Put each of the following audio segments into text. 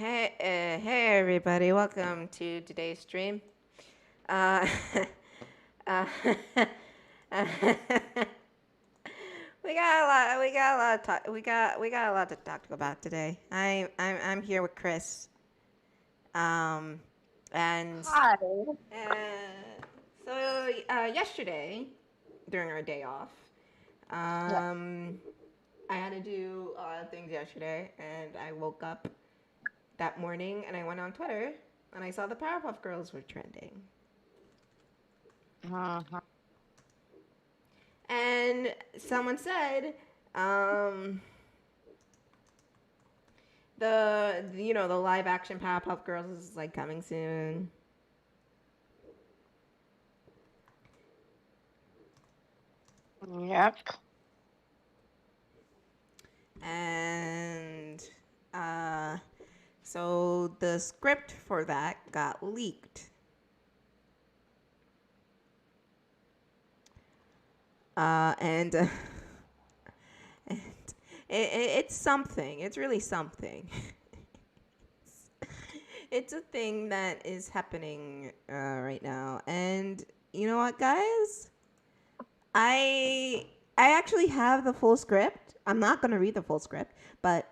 Hey everybody, welcome to today's stream. Uh, uh, we got a lot. We got a lot of talk. We got a lot to talk about today. I'm here with Kris. Um, and Hi. yesterday during our day off, Yeah. um, I had to do a lot of things yesterday, and I woke up that morning and I went on Twitter and I saw the Powerpuff Girls were trending. Uh-huh. And someone said, um, the live action Powerpuff Girls is like coming soon. Yep. And uh, so the script for that got leaked. And and it's something. It's really something. It's a thing that is happening right now. And you know what, guys? I I actually have the full script. I'm not gonna read the full script, but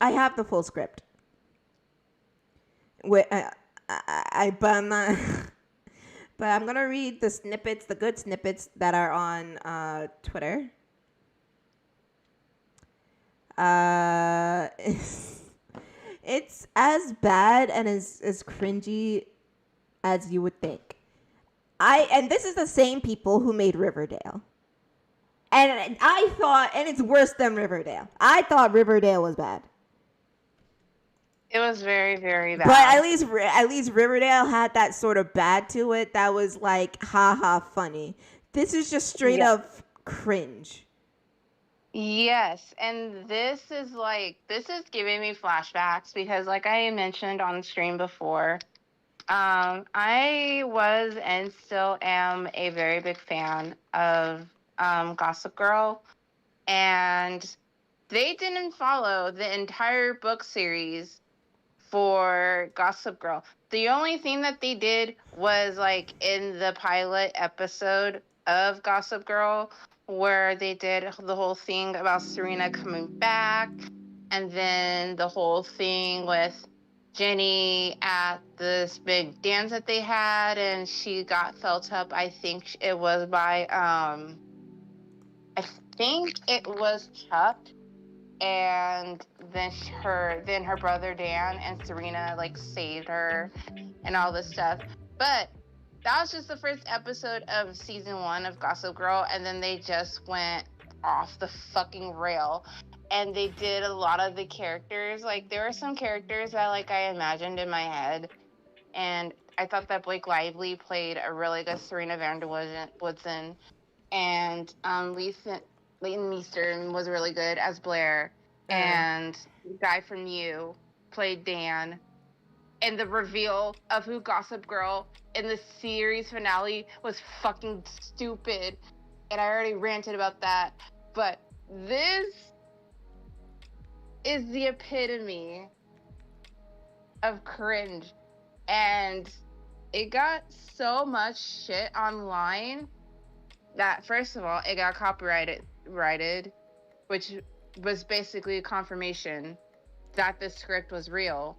I have the full script. Wait, but I'm not. But I'm gonna read the snippets, the good snippets that are on Twitter. It's as bad and as cringy as you would think. And this is the same people who made Riverdale. And I thought, and it's worse than Riverdale. I thought Riverdale was bad, It was very, very but at bad. least at least Riverdale had that sort of bad to it that was like haha funny. This is just straight Yeah. up cringe. Yes, and this is giving me flashbacks because like I mentioned on stream before, I was and still am a very big fan of Gossip Girl, and they didn't follow the entire book series for Gossip Girl. The only thing that they did was like in the pilot episode of Gossip Girl, where they did the whole thing about Serena coming back, and then the whole thing with Jenny at this big dance that they had, and she got felt up. I think it was by I think it was Chuck, and then her brother Dan and Serena like saved her and all this stuff. But that was just the first episode of season 1 of Gossip Girl, and then they just went off the fucking rail. And they did a lot of the characters. Like there were some characters that like I imagined in my head, and I thought that Blake Lively played a really good Serena Van der Woodsen, and Leighton Meester was really good as Blair, Uh, and the guy from You played Dan. And the reveal of who Gossip Girl in the series finale was fucking stupid. And I already ranted about that. But this is the epitome of cringe. And it got so much shit online that, first of all, it got copyrighted, which was basically a confirmation that the script was real.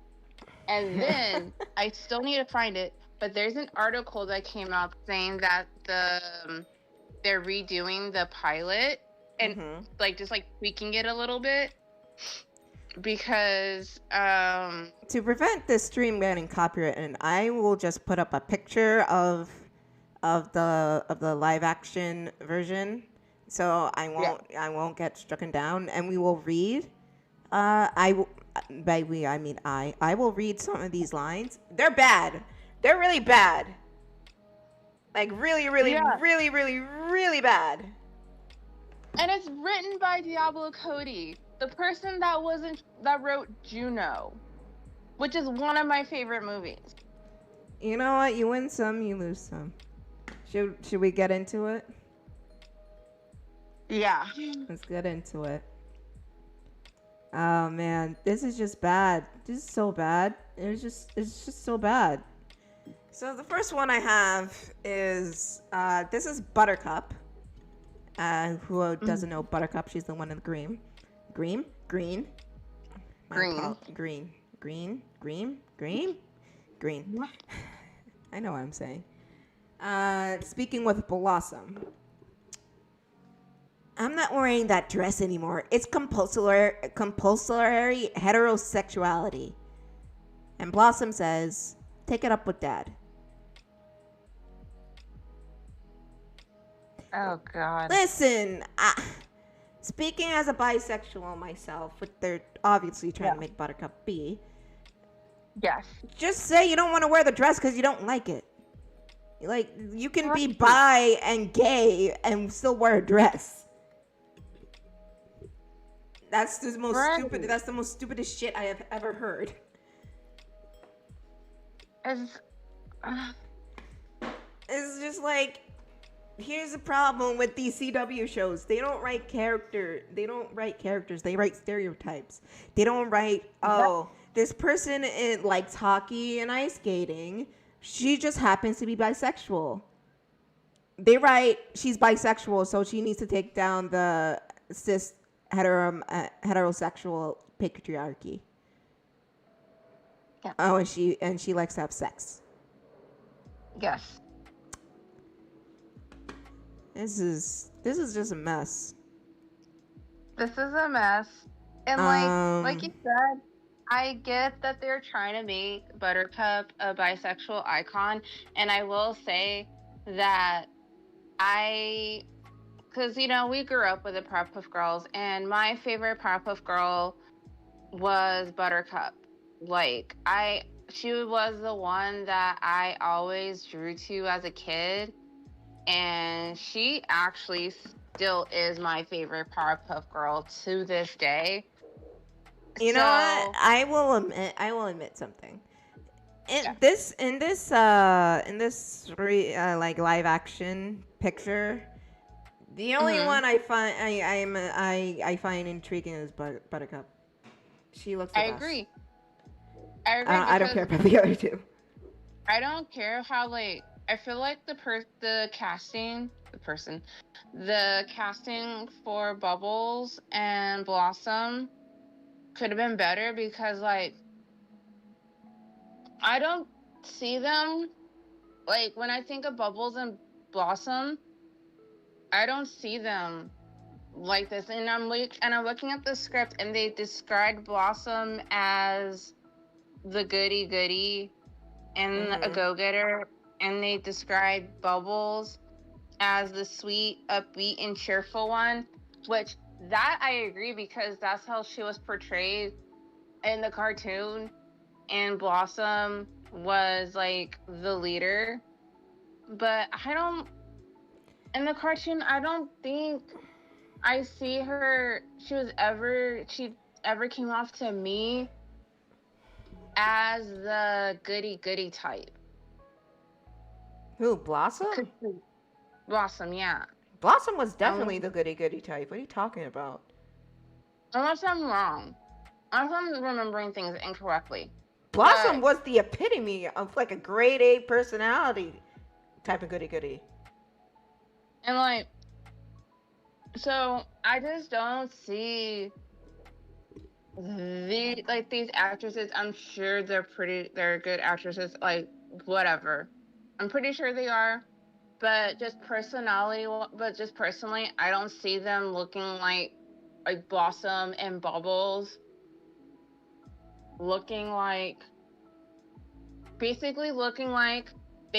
And then I still need to find it, but there's an article that came out saying that they're redoing the pilot and mm-hmm. like just like tweaking it a little bit because To prevent this stream getting copyrighted, I will just put up a picture of the live action version, so yeah. I won't get struck down, and we will read. By we I mean I will read some of these lines. They're bad. They're really bad. Like really, really, Yeah. really, really, really bad. And it's written by Diablo Cody, the person that wrote Juno, which is one of my favorite movies. You know what? You win some, you lose some. Should we get into it? Yeah. Let's get into it. Oh man, this is just bad. This is so bad. It's just so bad. So the first one I have is this is Buttercup. Who doesn't know Buttercup? She's the one in the green. Green. Green. Green. I know what I'm saying. Speaking with Blossom. I'm not wearing that dress anymore. It's compulsory heterosexuality. And Blossom says, take it up with Dad. Oh God. Listen, speaking as a bisexual myself, what they're obviously trying to make Buttercup be, Yes. just say you don't want to wear the dress because you don't like it. Like, you can be bi and gay and still wear a dress. That's the most stupid. That's the most stupidest shit I have ever heard. It's just like, here's the problem with these CW shows. They don't write characters. They write stereotypes. They don't write, this person likes hockey and ice skating. She just happens to be bisexual. They write, she's bisexual, so she needs to take down the cis heterosexual patriarchy. Yeah. Oh, and she likes to have sex. Yes. This is just a mess. This is a mess. And like you said, I get that they're trying to make Buttercup a bisexual icon, and I will say that because we grew up with the Powerpuff Girls, and my favorite Powerpuff Girl was Buttercup. Like, she was the one that I always drew to as a kid, and she actually still is my favorite Powerpuff Girl to this day. You know what? I will admit something. In this like live action picture, the only one I find intriguing is Buttercup. She looks the best. I agree. I don't care about the other two. I don't care how I feel like the casting for Bubbles and Blossom could have been better, because I don't see them, when I think of Bubbles and Blossom, I don't see them like this. And I'm looking at the script, and they described Blossom as the goody and a go-getter, and they described Bubbles as the sweet, upbeat, and cheerful one, which that I agree, because that's how she was portrayed in the cartoon, and Blossom was the leader. But in the cartoon, I don't think I see her, she ever came off to me as the goody type. Who, Blossom? Blossom, yeah. Blossom was definitely the goody type. What are you talking about? Unless I'm wrong. Unless I'm remembering things incorrectly. Blossom was the epitome of a grade A personality type of goody. And so I just don't see these actresses. I'm sure they're good actresses, whatever. I'm pretty sure they are. But just personally, I don't see them looking like Blossom and Bubbles. Looking like they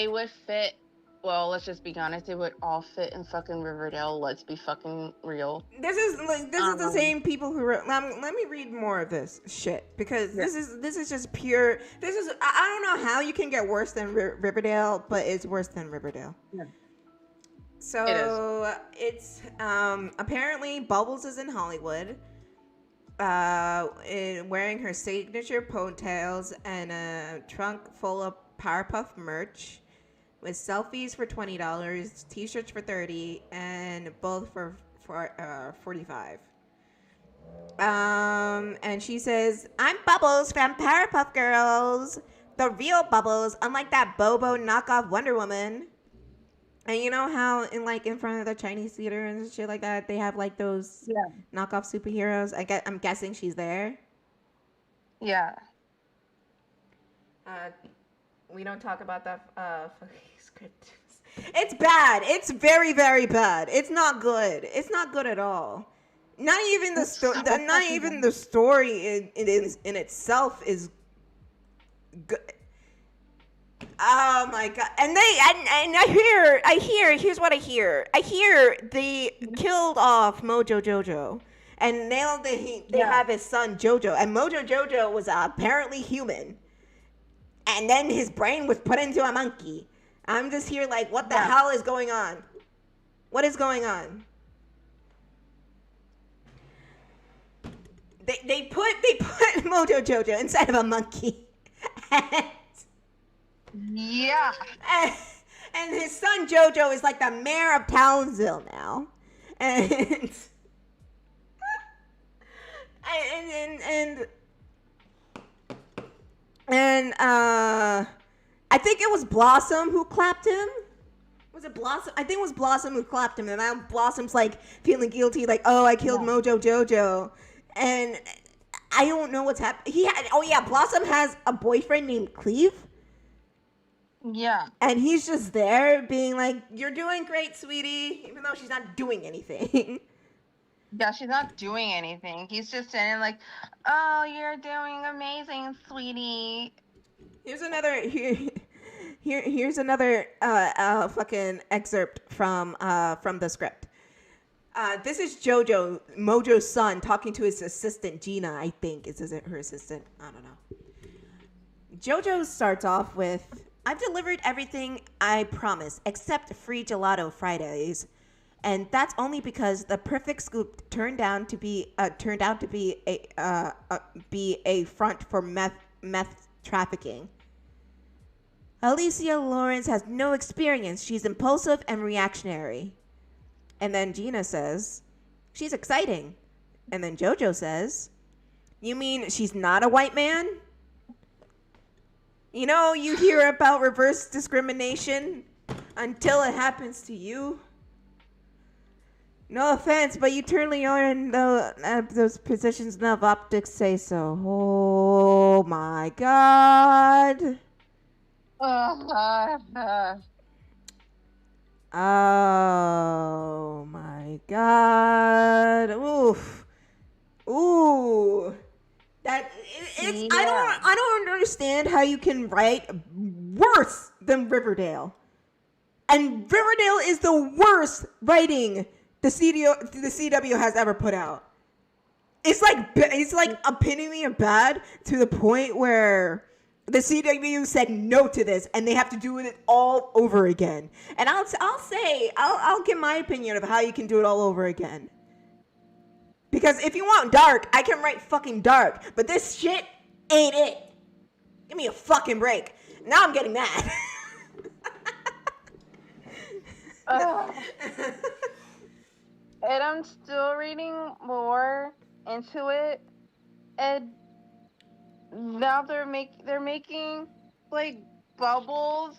would fit. Well, let's just be honest. They would all fit in fucking Riverdale. Let's be fucking real. This is the same people who wrote. Let me read more of this shit, because this is just pure. I don't know how you can get worse than Riverdale, but it's worse than Riverdale. Yeah. So it's apparently Bubbles is in Hollywood, wearing her signature ponytails and a trunk full of Powerpuff merch, with selfies for $20, t-shirts for $30, and both for $45. And she says, "I'm Bubbles from Powerpuff Girls, the real Bubbles, unlike that Bobo knockoff Wonder Woman." And you know how in front of the Chinese theater and shit like that, they have like those Yeah. knockoff superheroes. I'm guessing she's there. Yeah. We don't talk about that fucking script. It's bad. It's very, very bad. It's not good. It's not good at all. Not even the story. Not even the story in itself is good. Oh my god! And I hear. Here's what I hear. I hear they killed off Mojo Jojo, and now they have his son Jojo, and Mojo Jojo was apparently human, and then his brain was put into a monkey. I'm just here like, what the hell is going on? What is going on? They put Mojo Jojo inside of a monkey. Yeah. And his son Jojo is like the mayor of Townsville now. And I think it was Blossom who clapped him. Was it Blossom? I think it was Blossom who clapped him, and now Blossom's like feeling guilty, like, oh, I killed Mojo Jojo, and I don't know what's happening. Blossom has a boyfriend named Cleve. Yeah. And he's just there being like, you're doing great, sweetie, even though she's not doing anything. Yeah, she's not doing anything. He's just saying like, oh, you're doing amazing, sweetie. Here's another fucking excerpt from the script. This is Mojo's son, talking to his assistant Gina. I think is her assistant. I don't know. Jojo starts off with, "I've delivered everything I promised, except free gelato Fridays, and that's only because the perfect scoop turned out to be a front for meth trafficking. Alicia Lawrence has no experience. She's impulsive and reactionary." And then Gina says, "She's exciting." And then Jojo says, "You mean she's not a white man? You know, you hear about reverse discrimination until it happens to you. No offense, but you certainly are in those positions of optics say so." Oh my god. Oh my god. Oof. Ooh. I don't understand how you can write worse than Riverdale. And Riverdale is the worst writing the CW has ever put out. It's like epitome of bad to the point where the CW said no to this, and they have to do it all over again. And I'll give my opinion of how you can do it all over again. Because if you want dark, I can write fucking dark, but this shit ain't it. Give me a fucking break. Now I'm getting mad. And I'm still reading more into it, and now they're making like Bubbles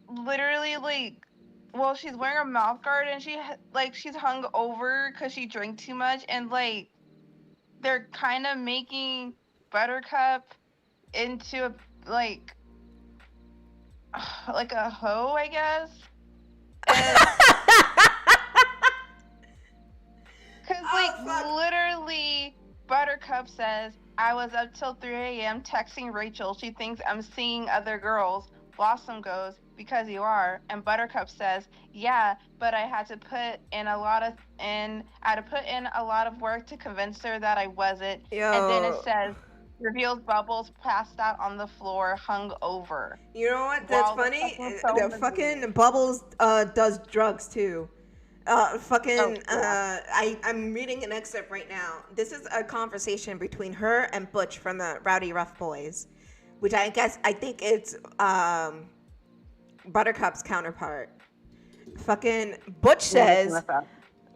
literally like, well, she's wearing a mouth guard and she's hung over because she drank too much, and like they're kind of making Buttercup into a like a hoe, I guess. Because literally Buttercup says, "I was up till 3 a.m. texting Rachel. She thinks I'm seeing other girls." Blossom goes, "Because you are." And Buttercup says, "Yeah, but I had to put in a lot of work to convince her that I wasn't." Yo. And then it says, reveals Bubbles passed out on the floor, hung over. You know what? That's funny. The fucking Bubbles does drugs too. I'm reading an excerpt right now. This is a conversation between her and Butch from the Rowdy Rough Boys, which I think it's Buttercup's counterpart. Fucking Butch says,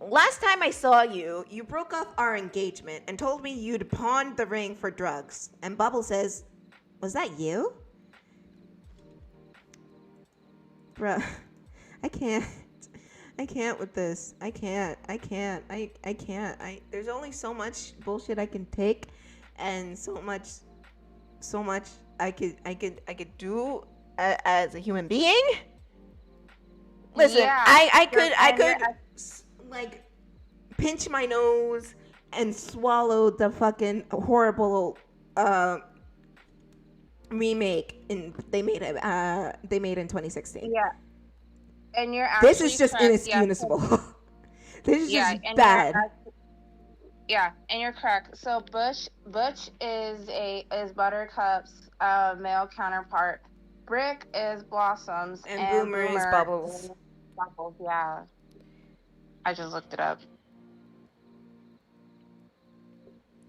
last time I saw you, you broke off our engagement and told me you'd pawned the ring for drugs. And Bubble says, was that you? Bruh, I can't. I can't with this. I can't. There's only so much bullshit I can take, and so much I could do as a human being. Listen, Yeah, I could like pinch my nose and swallow the fucking horrible remake they made in 2016. Yeah. And you're actually This is just correct. inexcusable. This is just and bad. And you're correct. So Butch is Buttercup's male counterpart. Brick is Blossom's, And Boomer is Bubbles. Bubbles, yeah. I just looked it up.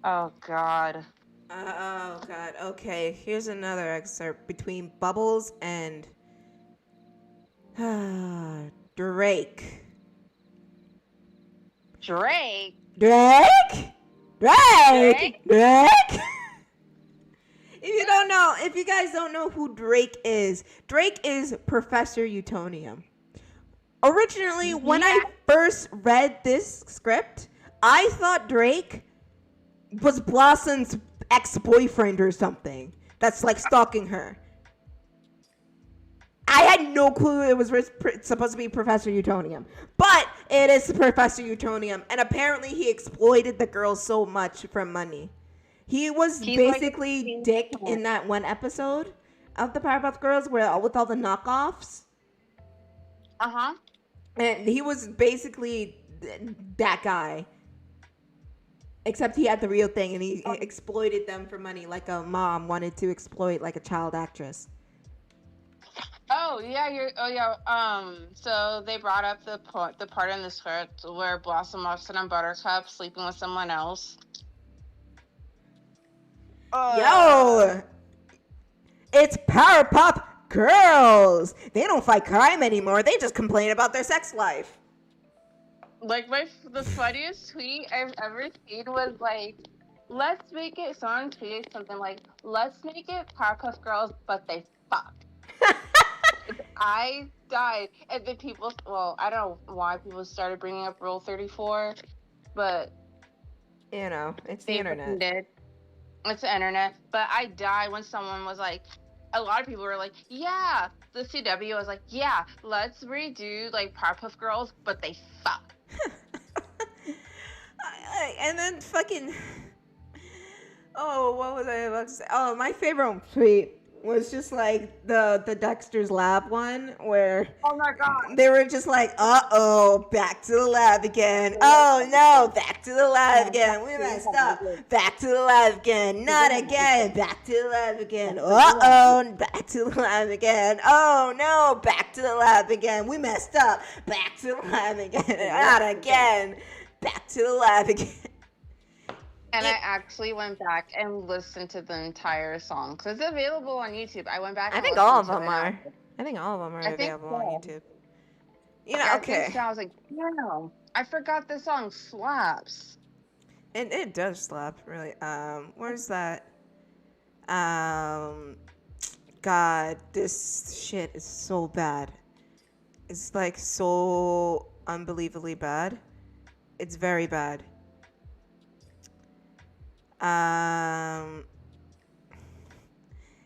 Oh God. Oh God. Okay, here's another excerpt between Bubbles and Drake. Drake. If you guys don't know who Drake is Professor Utonium. Originally, when I first read this script, I thought Drake was Blossom's ex-boyfriend or something that's like stalking her. I had no clue it was supposed to be Professor Utonium. But it is Professor Utonium. And apparently he exploited the girl so much for money. He's basically like Dick in that one episode of the Powerpuff Girls where with all the knockoffs. Uh-huh. And he was basically that guy. Except he had the real thing and he exploited them for money like a mom wanted to exploit like a child actress. Oh yeah, so they brought up the part in the script where Blossom walks in on Buttercup sleeping with someone else. Yo, it's Powerpuff Girls. They don't fight crime anymore. They just complain about their sex life. Like the funniest tweet I've ever seen was like, let's make it. Someone tweeted something like, let's make it Powerpuff Girls, but they fuck. I died. And then people, I don't know why people started bringing up Rule 34, but you know, it's the internet. It's the internet. But I died when someone was like, a lot of people were like, yeah, the CW was like, yeah, let's redo like Powerpuff Girls, but they fuck. And then fucking, what was I about to say? Oh, my favorite tweet was just like the Dexter's Lab one where oh my God, they were just like, back to the lab again. Oh no, back to the lab again. We messed up. Back to the lab again. Not again. Back to the lab again. Back to the lab again. Oh no, back to the lab again. We messed up. Back to the lab again. Not again. Back to the lab again. And I actually went back and listened to the entire song because it's available on YouTube. I went back. I think all of them are. I think all of them are available on YouTube. You know, okay. I was like, no, I forgot this song slaps. It does slap, really. Where's that? God, this shit is so bad. It's like so unbelievably bad. It's very bad. Hang on.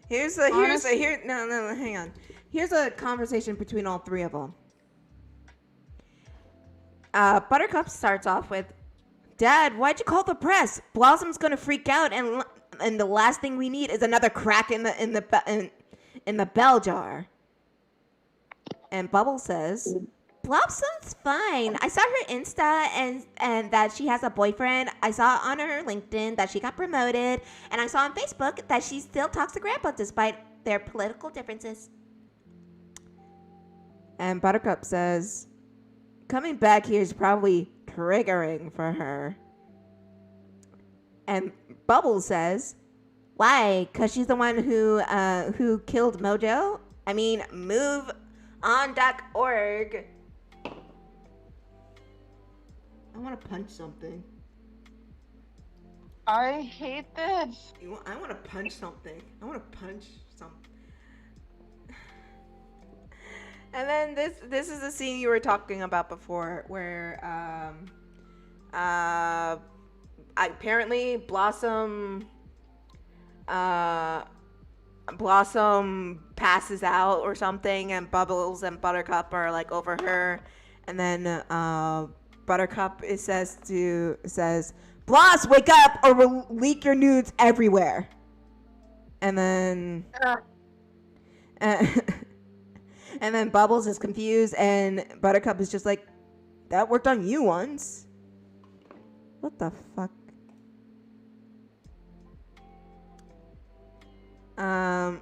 Here's a conversation between all three of them. Buttercup starts off with, Dad, why'd you call the press? Blossom's gonna freak out, and the last thing we need is another crack in the bell jar. And Bubble says, Blossom's fine. I saw her Insta and that she has a boyfriend. I saw on her LinkedIn that she got promoted. And I saw on Facebook that she still talks to Grandpa despite their political differences. And Buttercup says, coming back here is probably triggering for her. And Bubble says, why? Because she's the one who killed Mojo? I mean, MoveOn.org want to punch something. I hate this. I want to punch something. I want to punch something. And then this is the scene you were talking about before, where apparently Blossom passes out or something, and Bubbles and Buttercup are like over her, and then Buttercup says, "Bloss, wake up or we'll leak your nudes everywhere." And then and then Bubbles is confused, and Buttercup is just like, "That worked on you once." What the fuck? I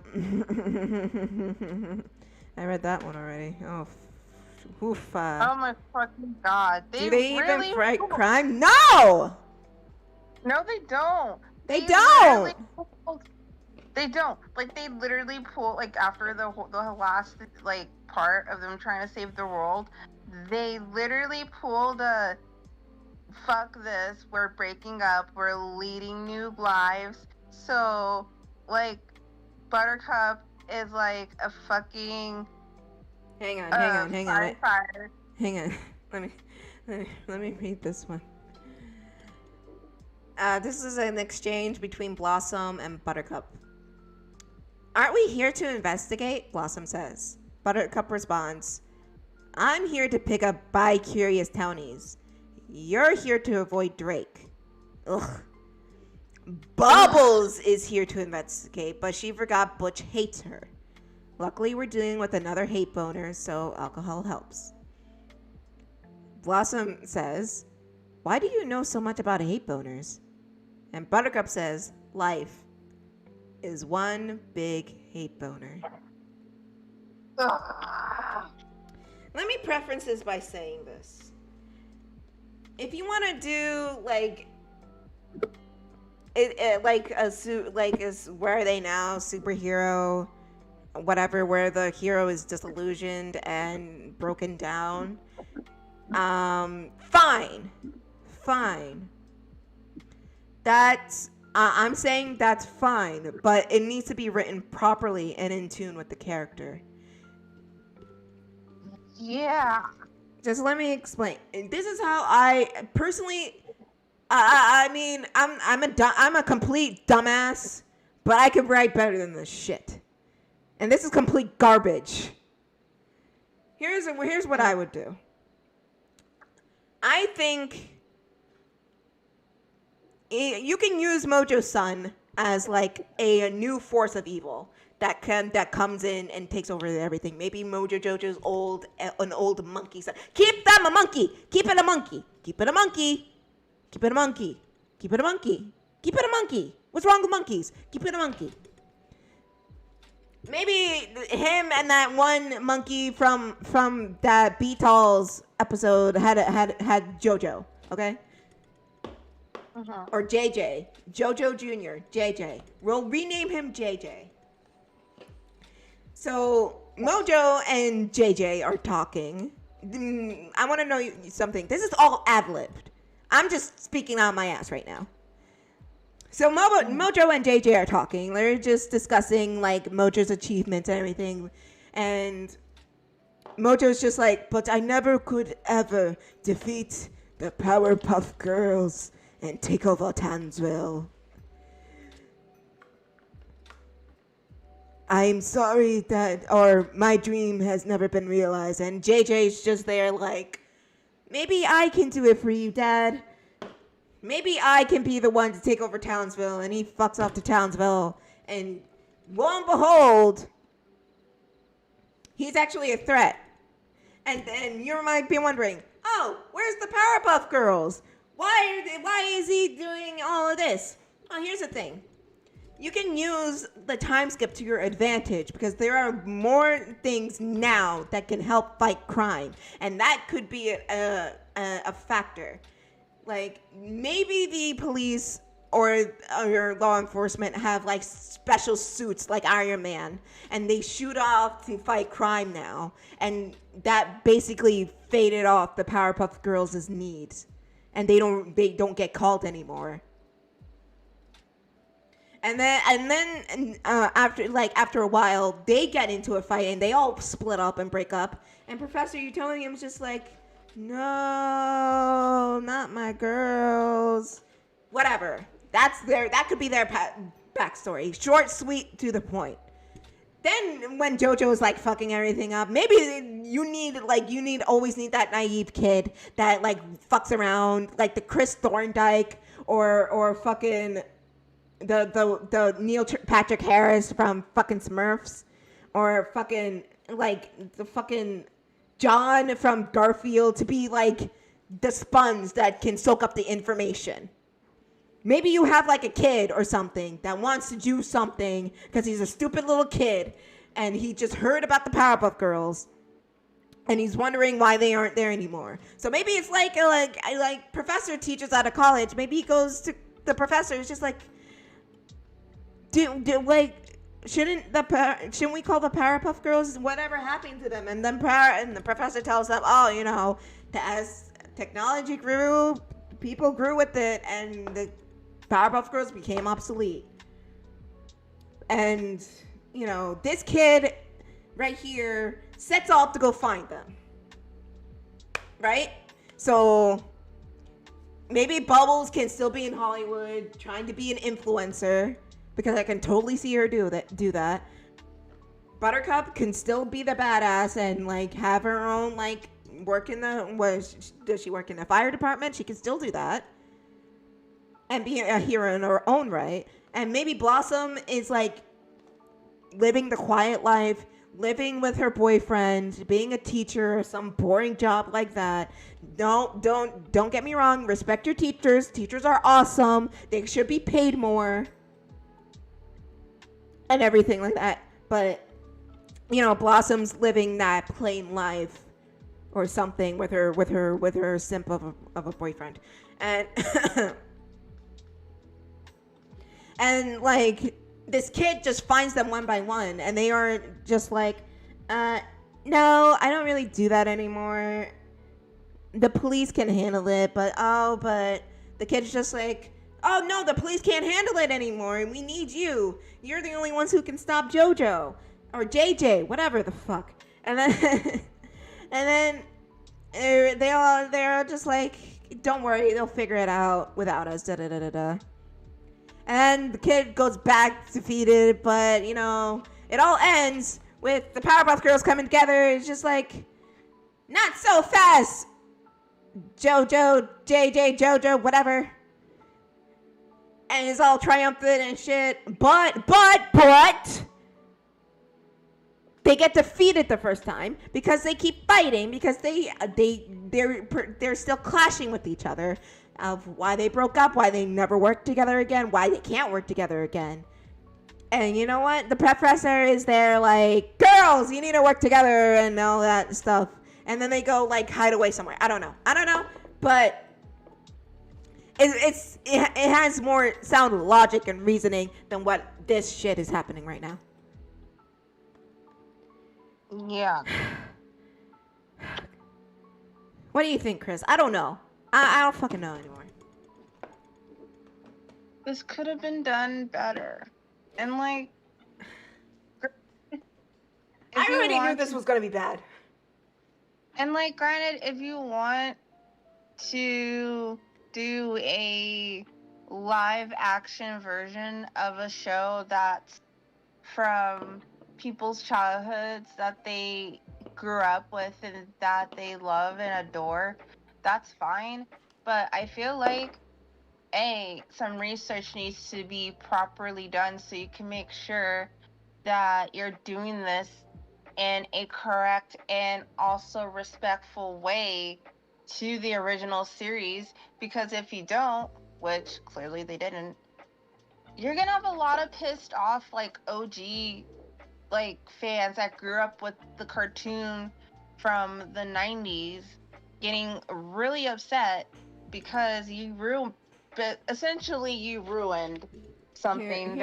read that one already. Oh, oof. Oh my fucking god. Do they really even fight crime? No! No, they don't. They don't! They don't. Like, they literally pull, like, after the last, like, part of them trying to save the world, they literally pulled a, fuck this, we're breaking up, we're leading new lives. So, like, Buttercup is, like, a fucking... Hang on. Fire. Hang on. Let me read this one. This is an exchange between Blossom and Buttercup. "Aren't we here to investigate?" Blossom says. Buttercup responds, "I'm here to pick up bi-curious townies. You're here to avoid Drake." Ugh. Bubbles is here to investigate, but she forgot Butch hates her. Luckily, we're dealing with another hate boner, so alcohol helps. Blossom says, "Why do you know so much about hate boners?" And Buttercup says, "Life is one big hate boner." Let me preface this by saying this. If you want to do like where are they now, superhero, whatever, where the hero is disillusioned and broken down, fine. That's I'm saying that's fine, but it needs to be written properly and in tune with the character. Yeah. Just let me explain. This is how I personally. I mean, I'm a complete dumbass, but I can write better than this shit. And this is complete garbage. Here's what I would do. I think you can use Mojo's son as like a new force of evil that comes in and takes over everything. Maybe Mojo Jojo's an old monkey son. Keep them a monkey. Keep it a monkey. Keep it a monkey. Keep it a monkey. Keep it a monkey. Keep it a monkey. What's wrong with monkeys? Keep it a monkey. Maybe him and that one monkey from that Beatles episode had JoJo, okay? Uh-huh. Or JJ, JoJo Jr., JJ. We'll rename him JJ. So Mojo and JJ are talking. I want to know something. This is all ad-libbed. I'm just speaking out my ass right now. So Mojo and JJ are talking. They're just discussing like Mojo's achievements and everything. And Mojo's just like, "But I never could ever defeat the Powerpuff Girls and take over Townsville. I'm sorry or my dream has never been realized." And JJ's just there like, "Maybe I can do it for you, Dad. Maybe I can be the one to take over Townsville." And he fucks off to Townsville. And lo and behold, he's actually a threat. And then you might be wondering, "Oh, where's the Powerpuff Girls? Why is he doing all of this?" Well, here's the thing. You can use the time skip to your advantage because there are more things now that can help fight crime. And that could be a factor. Like, maybe the police or law enforcement have, like, special suits like Iron Man. And they shoot off to fight crime now. And that basically faded off the Powerpuff Girls' needs. and they don't get called anymore. And then after a while, they get into a fight and they all split up and break up. And Professor Utonium's just like, no, not my girls. Whatever. That could be their backstory. Short, sweet, to the point. Then when JoJo's like fucking everything up, maybe you always need that naive kid that like fucks around, like the Chris Thorndike or fucking the Neil Patrick Harris from fucking Smurfs, or fucking like the fucking John from Garfield, to be like the sponge that can soak up the information. Maybe you have like a kid or something that wants to do something because he's a stupid little kid and he just heard about the Powerpuff Girls and he's wondering why they aren't there anymore. So maybe it's like professor teaches out of college. Maybe he goes to the professor. It's just like, shouldn't we call the Powerpuff Girls? Whatever happened to them? And then the professor tells them, oh, as technology grew, people grew with it, and the Powerpuff Girls became obsolete. And, this kid right here sets off to go find them. Right? So maybe Bubbles can still be in Hollywood trying to be an influencer, because I can totally see her do that. Buttercup can still be the badass and like have her own like work in does she work in the fire department? She can still do that and be a hero in her own right. And maybe Blossom is like living the quiet life, living with her boyfriend, being a teacher or some boring job like that. Don't get me wrong. Respect your teachers. Teachers are awesome. They should be paid more. And everything like that. But, Blossom's living that plain life or something with her simp of a boyfriend. And and like this kid just finds them one by one and they are just like, no, I don't really do that anymore. The police can handle it, but the kid's just like, oh no, the police can't handle it anymore. We need you. You're the only ones who can stop JoJo or JJ, whatever the fuck. And then they're just like, don't worry, they'll figure it out without us. Da da da da da. And the kid goes back defeated, but it all ends with the Powerpuff Girls coming together. It's just like, not so fast, JoJo, JJ, JoJo, whatever. And it's all triumphant and shit. But they get defeated the first time because they keep fighting, because they're still clashing with each other of why they broke up, why they never worked together again, why they can't work together again. And you know what? The professor is there like, girls, you need to work together and all that stuff. And then they go like hide away somewhere. I don't know. But it has more sound logic and reasoning than what this shit is happening right now. Yeah. What do you think, Kris? I don't know. I don't fucking know anymore. This could have been done better. And like, I already knew this was going to be bad. And like, granted, if you want to do a live action version of a show that's from people's childhoods that they grew up with and that they love and adore, that's fine. But I feel like some research needs to be properly done so you can make sure that you're doing this in a correct and also respectful way to the original series, because if you don't, which clearly they didn't, you're gonna have a lot of pissed off like OG like fans that grew up with the cartoon from the 90s getting really upset because you ruined something.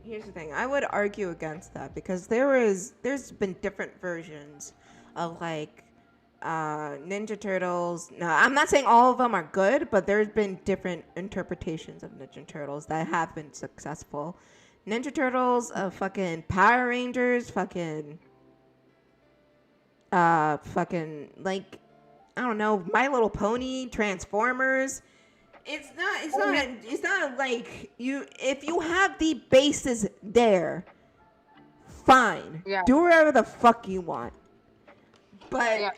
Here's the thing. I would argue against that because there's been different versions of like Ninja Turtles. No, I'm not saying all of them are good, but there's been different interpretations of Ninja Turtles that have been successful. Ninja Turtles, fucking Power Rangers, fucking like I don't know, My Little Pony, Transformers. It's not like you. If you have the bases there, fine. Yeah. Do whatever the fuck you want. But Yeah.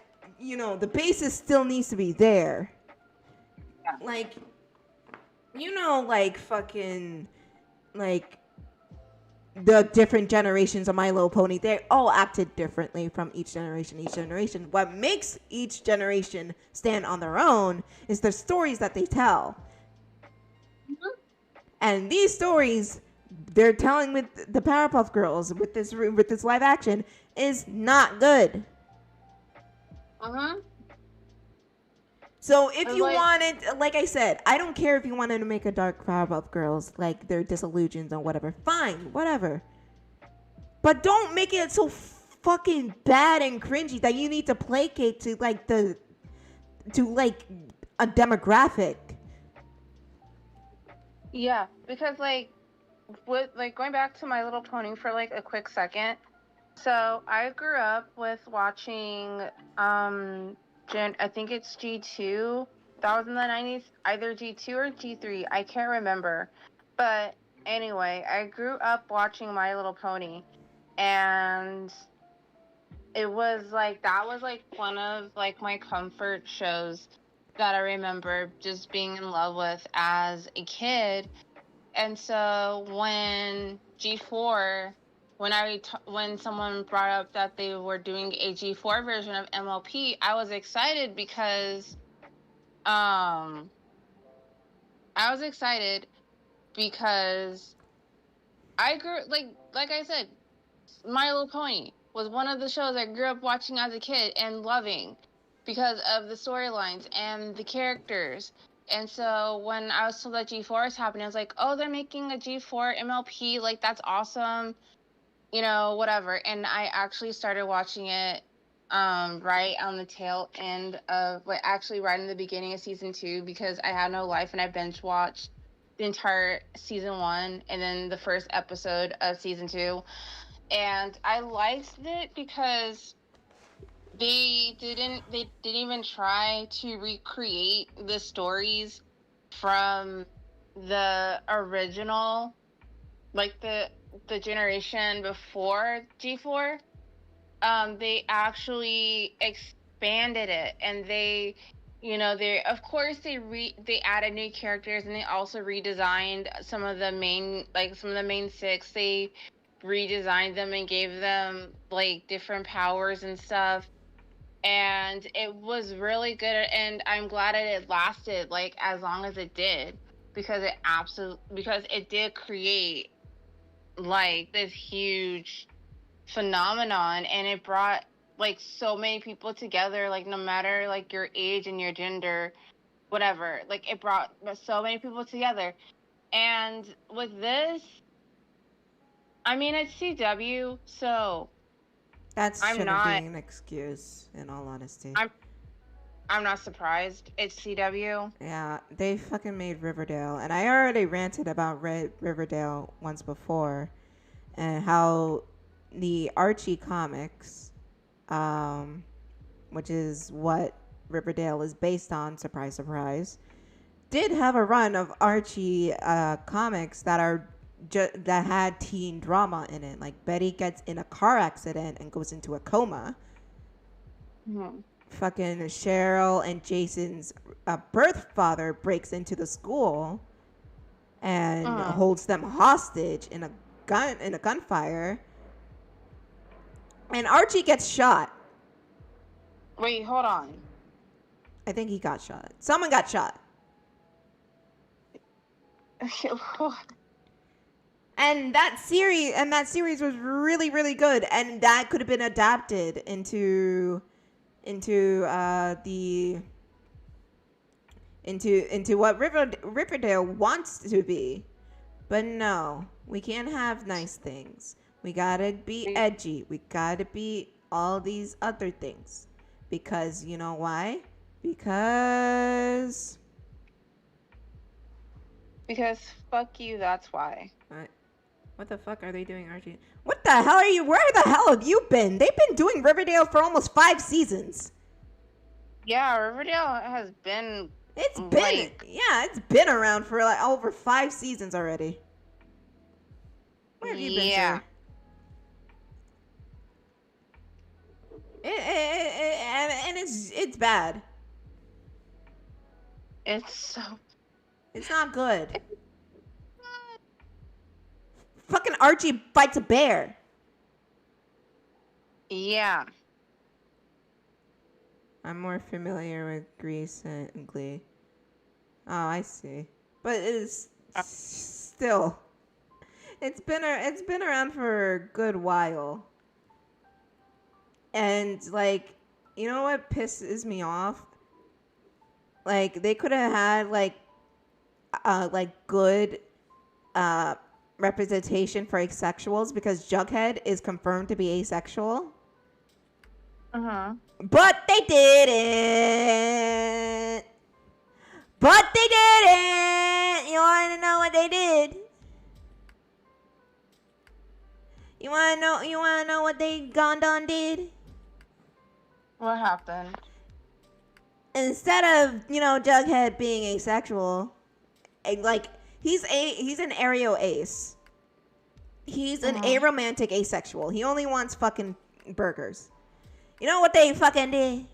the basis still needs to be there. Yeah. Like, like fucking, like the different generations of My Little Pony, they all acted differently from each generation. What makes each generation stand on their own is the stories that they tell. Mm-hmm. And these stories they're telling with the Powerpuff Girls with this live action is not good. So if you wanted, like I said, I don't care if you wanted to make a dark Powerpuff Girls, like they're disillusioned or whatever. Fine, whatever. But don't make it so fucking bad and cringy that you need to placate to a demographic. Yeah, because with going back to My Little Pony for a quick second. So I grew up with watching I think it's G2. That was in the 90s, either G2 or G3. I can't remember. But anyway, I grew up watching My Little Pony, and it was that was one of my comfort shows that I remember just being in love with as a kid. And so when G4, when someone brought up that they were doing a G4 version of MLP, I was excited because um I was excited because I grew like I said, My Little Pony was one of the shows I grew up watching as a kid and loving because of the storylines and the characters. And so when I was told that G4 is happening, I was like, oh, they're making a G4 MLP. That's awesome. Whatever. And I actually started watching it right on the tail end of, actually right in the beginning of season 2 because I had no life and I binge watched the entire season 1 and then the first episode of season 2. And I liked it because they didn't even try to recreate the stories from the original, the generation before G4. They actually expanded it, and they of course they added new characters, and they also redesigned some of the main 6. They redesigned them and gave them different powers and stuff, and it was really good. And I'm glad that it lasted as long as it did, because it did create this huge phenomenon, and it brought so many people together, no matter your age and your gender, whatever. It brought so many people together. And with this, I mean, it's CW, so That shouldn't be an excuse, in all honesty. I'm not surprised. It's CW. Yeah, they fucking made Riverdale, and I already ranted about Riverdale once before, and how the Archie comics, which is what Riverdale is based on, surprise, surprise, did have a run of Archie comics that had teen drama in it. Like Betty gets in a car accident and goes into a coma. Mm-hmm. Fucking Cheryl and Jason's birth father breaks into the school and holds them hostage in a gunfire. And Archie gets shot. Wait, hold on. I think he got shot. Someone got shot. And that series was really, really good, and that could have been adapted into what Riverdale wants to be. But no, we can't have nice things. We gotta be edgy. We gotta be all these other things. Because you know why? Because fuck you, that's why. what the fuck are they doing, Archie? What the hell are you? Where the hell have you been? They've been doing Riverdale for almost 5 seasons. Yeah, Riverdale has been. It's been around for like over 5 seasons already. Where have you been, sir? And it's bad. It's not good. Fucking Archie fights a bear. Yeah. I'm more familiar with Grease and Glee. Oh, I see. But it's still. It's been around for a good while. And like, you know what pisses me off? Like they could have had like good representation for asexuals because Jughead is confirmed to be asexual. But they didn't. You want to know what they did? You want to know what they Gondon did? What happened? Instead of, Jughead being asexual, like he's an aerial ace. He's an aromantic asexual. He only wants fucking burgers. You know what they fucking did?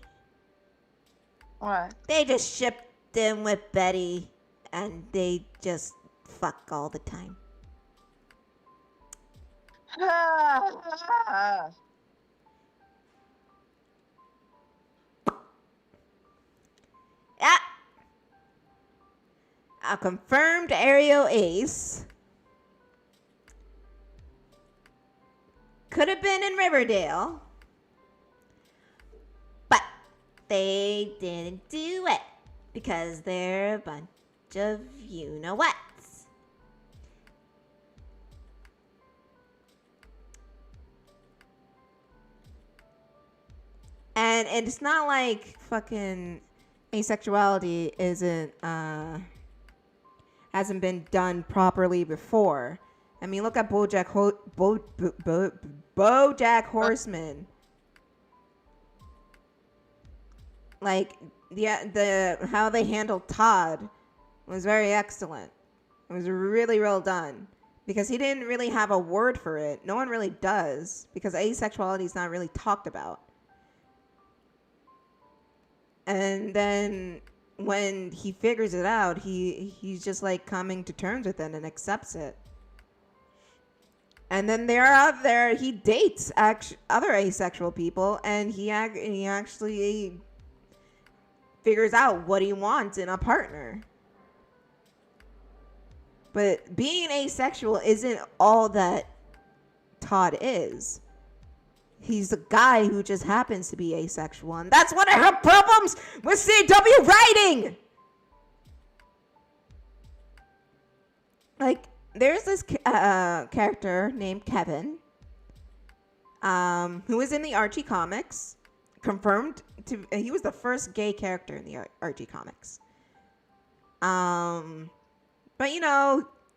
What? They just shipped him with Betty, and they just fuck all the time. Yeah. A confirmed aerial ace. Could have been in Riverdale. But they didn't do it. Because they're a bunch of you-know-whats. And it's not like fucking asexuality hasn't been done properly before. I mean, look at BoJack Horseman. Like the how they handled Todd was very excellent. It was really well done because he didn't really have a word for it. No one really does because asexuality is not really talked about. And then when he figures it out, he's just like coming to terms with it and accepts it. And then he dates other asexual people, and he actually figures out what he wants in a partner. But being asexual isn't all that Todd is. He's a guy who just happens to be asexual, and that's one of her problems with CW writing. Like, there's this character named Kevin, who is in the Archie comics, confirmed to. He was the first gay character in the Archie comics. But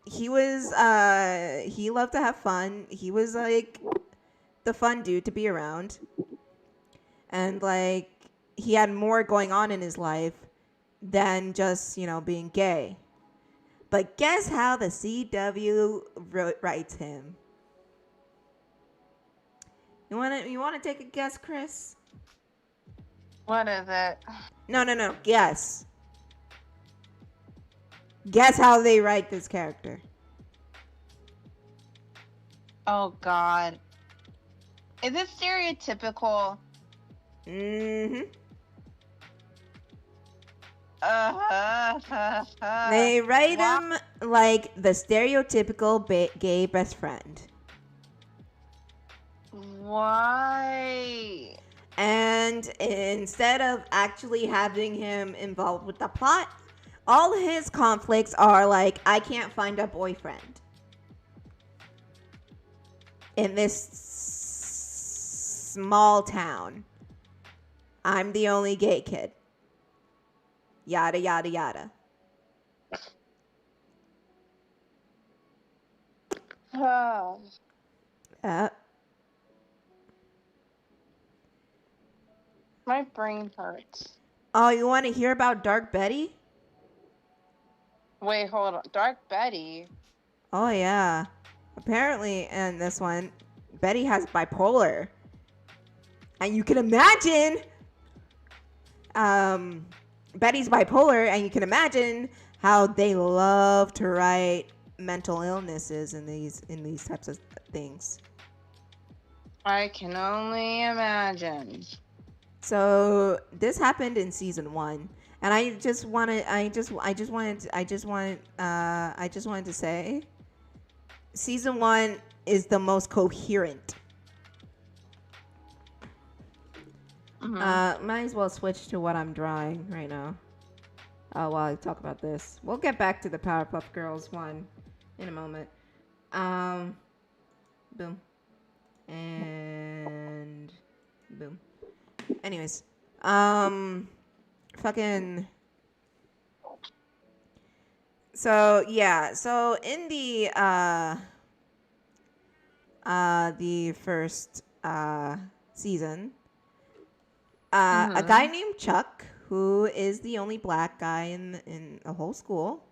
he was he loved to have fun. He was like the fun dude to be around, and like he had more going on in his life than just being gay. But guess how the CW writes him? You want to take a guess, Kris? What is it? No. Guess. Guess how they write this character. Oh God. Is it stereotypical? Mm-hmm. They write him like the stereotypical gay best friend. Why? And instead of actually having him involved with the plot, all his conflicts are like, I can't find a boyfriend in this small town. I'm the only gay kid. Yada, yada, yada. Oh. Uh, My brain hurts. oh, you want to hear about Dark Betty? Wait, hold on. Dark Betty? Oh, yeah. Apparently, in this one, Betty has bipolar. And you can imagine Betty's bipolar, and you can imagine how they love to write mental illnesses in these types of things. I can only imagine. So this happened in season 1, and I just wanted to say, season 1 is the most coherent. Might as well switch to what I'm drawing right now. While I talk about this, we'll get back to the Powerpuff Girls one in a moment. Boom, and boom. Anyways, fucking. So yeah, so in the first season, a guy named Chuck, who is the only black guy in the whole school,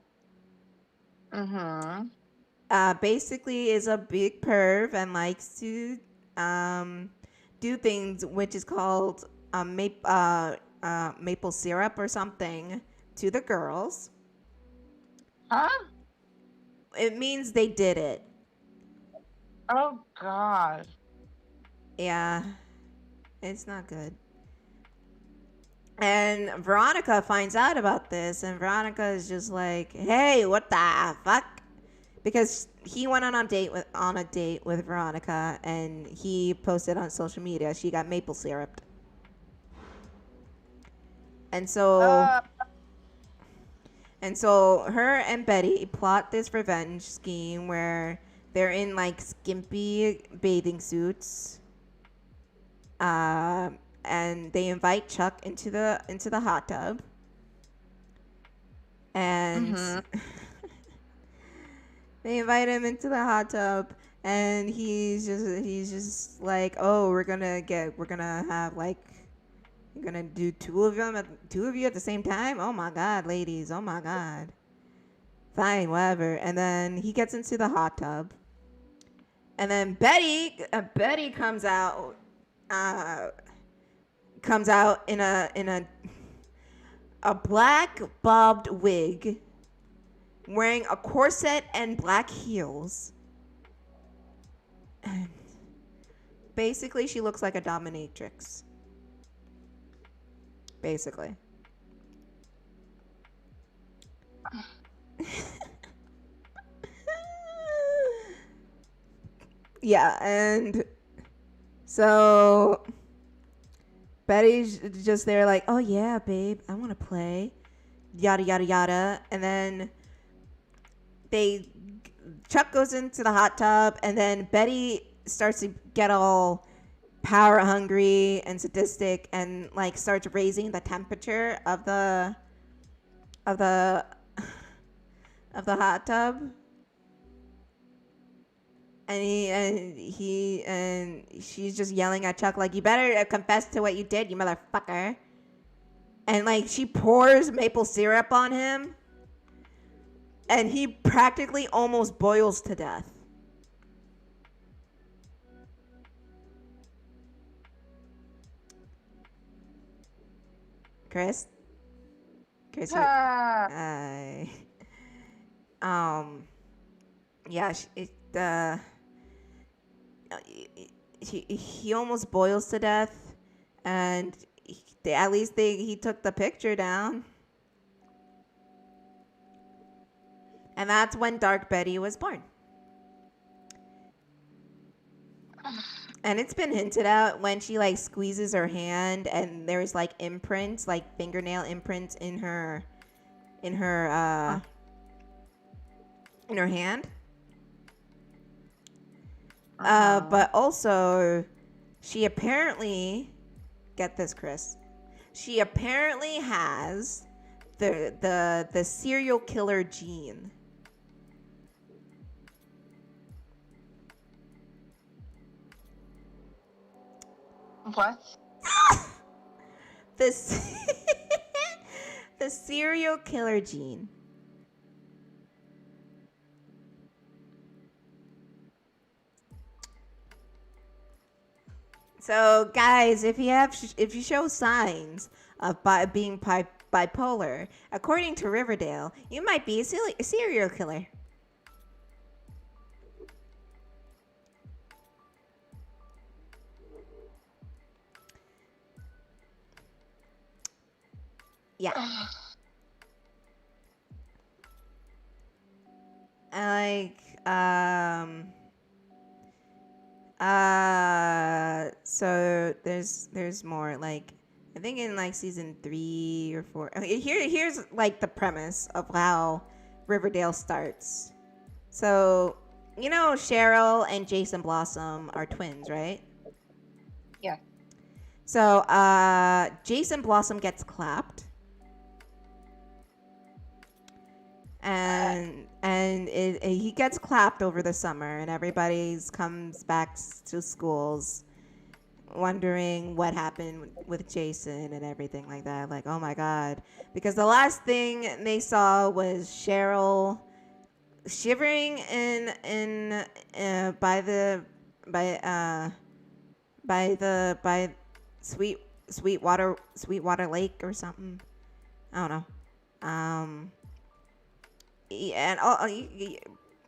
basically is a big perv and likes to do things which is called maple syrup or something to the girls. Huh? It means they did it. Oh, God. Yeah, it's not good. And Veronica finds out about this, and Veronica is just like, "Hey, what the fuck?" Because he went on a date with Veronica, and he posted on social media she got maple syruped. And so her and Betty plot this revenge scheme where they're in like skimpy bathing suits. And they invite Chuck into the hot tub. And they invite him into the hot tub, and he's just like, "Oh, we're gonna do two of you at the same time? Oh my god, ladies, oh my god. Fine, whatever." And then he gets into the hot tub, and then Betty comes out in a black bobbed wig, wearing a corset and black heels. And basically, she looks like a dominatrix. Basically. Yeah, and so Betty's just there like, "Oh yeah, babe, I want to play." Yada yada yada. And then Chuck goes into the hot tub, and then Betty starts to get all power hungry and sadistic, and like starts raising the temperature of the hot tub. And she's just yelling at Chuck like, "You better confess to what you did, you motherfucker." And like she pours maple syrup on him, and he practically almost boils to death. Kris, yeah, he almost boils to death, and at least he took the picture down. And that's when Dark Betty was born. And it's been hinted at when she like squeezes her hand, and there's like imprints, like fingernail imprints in her hand. But also, she apparently, get this, Kris, she apparently has the serial killer gene. What? This the serial killer gene. So, guys, if you show signs of being bipolar, according to Riverdale, you might be a serial killer. Yeah. So there's more, like, I think in like season 3 or 4. Okay, here's like the premise of how Riverdale starts. So, you know, Cheryl and Jason Blossom are twins, right? Yeah. So, Jason Blossom gets clapped. And he gets clapped over the summer, and everybody comes back to schools wondering what happened with Jason and everything like that. Like, oh my god, because the last thing they saw was Cheryl shivering by Sweetwater Lake or something. I don't know. And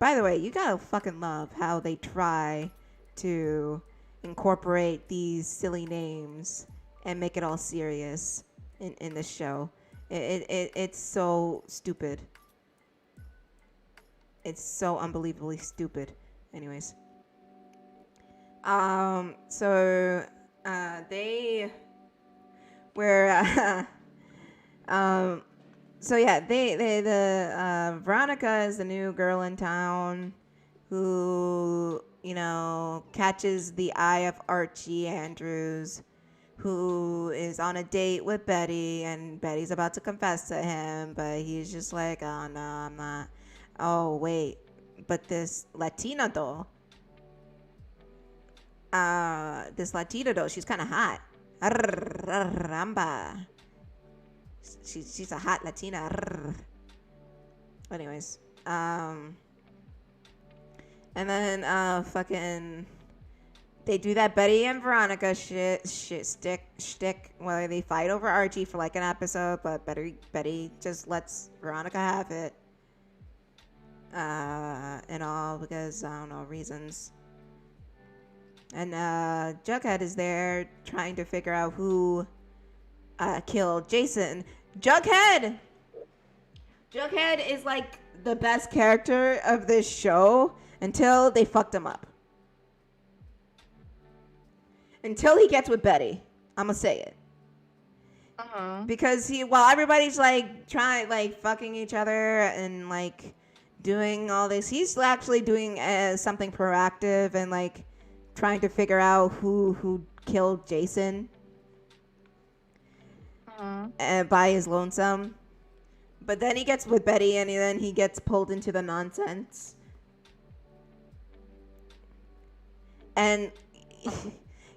by the way, you gotta fucking love how they try to incorporate these silly names and make it all serious in the show. It's so stupid. It's so unbelievably stupid. Anyways, so they were so yeah, Veronica is the new girl in town who, you know, catches the eye of Archie Andrews, who is on a date with Betty, and Betty's about to confess to him, but he's just like, oh no, I'm not. Oh wait, but this Latina doll, she's kind of hot. Ramba. She's a hot Latina. Anyways, and then fucking they do that Betty and Veronica shtick where they fight over Archie for like an episode, but Betty just lets Veronica have it, and all because I don't know, reasons. And Jughead is there trying to figure out who killed Jason. Jughead is like the best character of this show until they fucked him up. Until he gets with Betty. I'm gonna say it. Because while everybody's like trying, like fucking each other and like doing all this, he's actually doing something proactive and like trying to figure out who killed Jason. By his lonesome. But then he gets with Betty, and then he gets pulled into the nonsense. And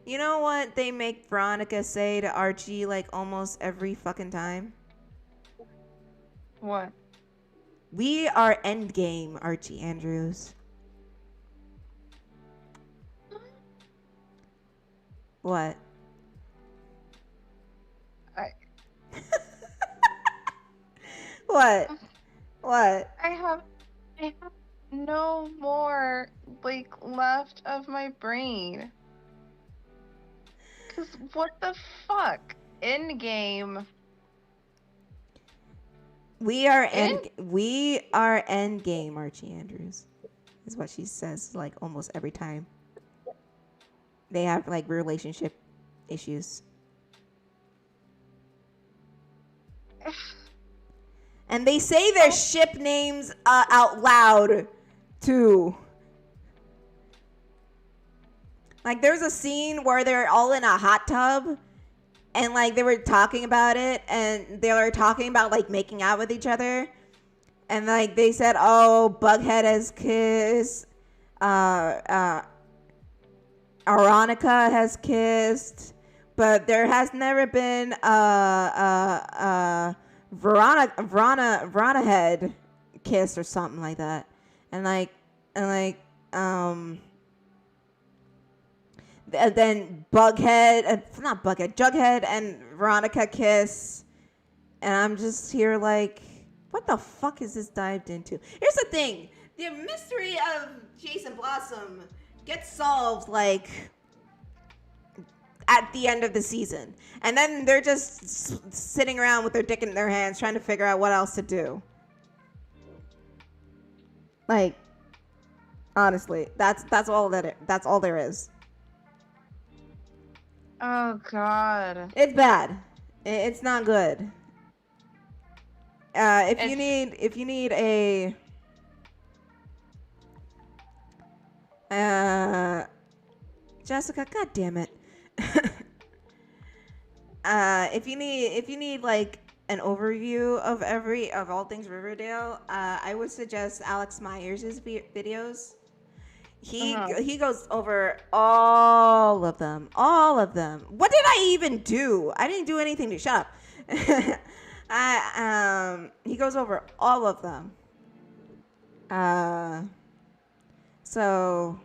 you know what they make Veronica say to Archie like almost every fucking time? What? We are endgame, Archie Andrews. What? What? What? I have no more like left of my brain. Cause what the fuck? Endgame. We are endgame, Archie Andrews. Is what she says like almost every time. They have like relationship issues. And they say their ship names out loud, too. Like, there's a scene where they're all in a hot tub, and like they were talking about it, and they were talking about like making out with each other, and like they said, oh, Bughead has kissed, uh, Aronica has kissed, but there has never been Verona head kiss or something like that, and then not Bughead, Jughead and Veronica kiss, and I'm just here like, what the fuck is this dived into? Here's the thing: the mystery of Jason Blossom gets solved like at the end of the season, and then they're just sitting around with their dick in their hands trying to figure out what else to do. Like, honestly, that's all there is. Oh God. It's bad. It's not good. If you need a Jessica, god damn it. If you need like an overview of all things Riverdale, I would suggest Alex Myers' videos. He goes over all of them. What did I even do? I didn't do anything to shut up. He goes over all of them. So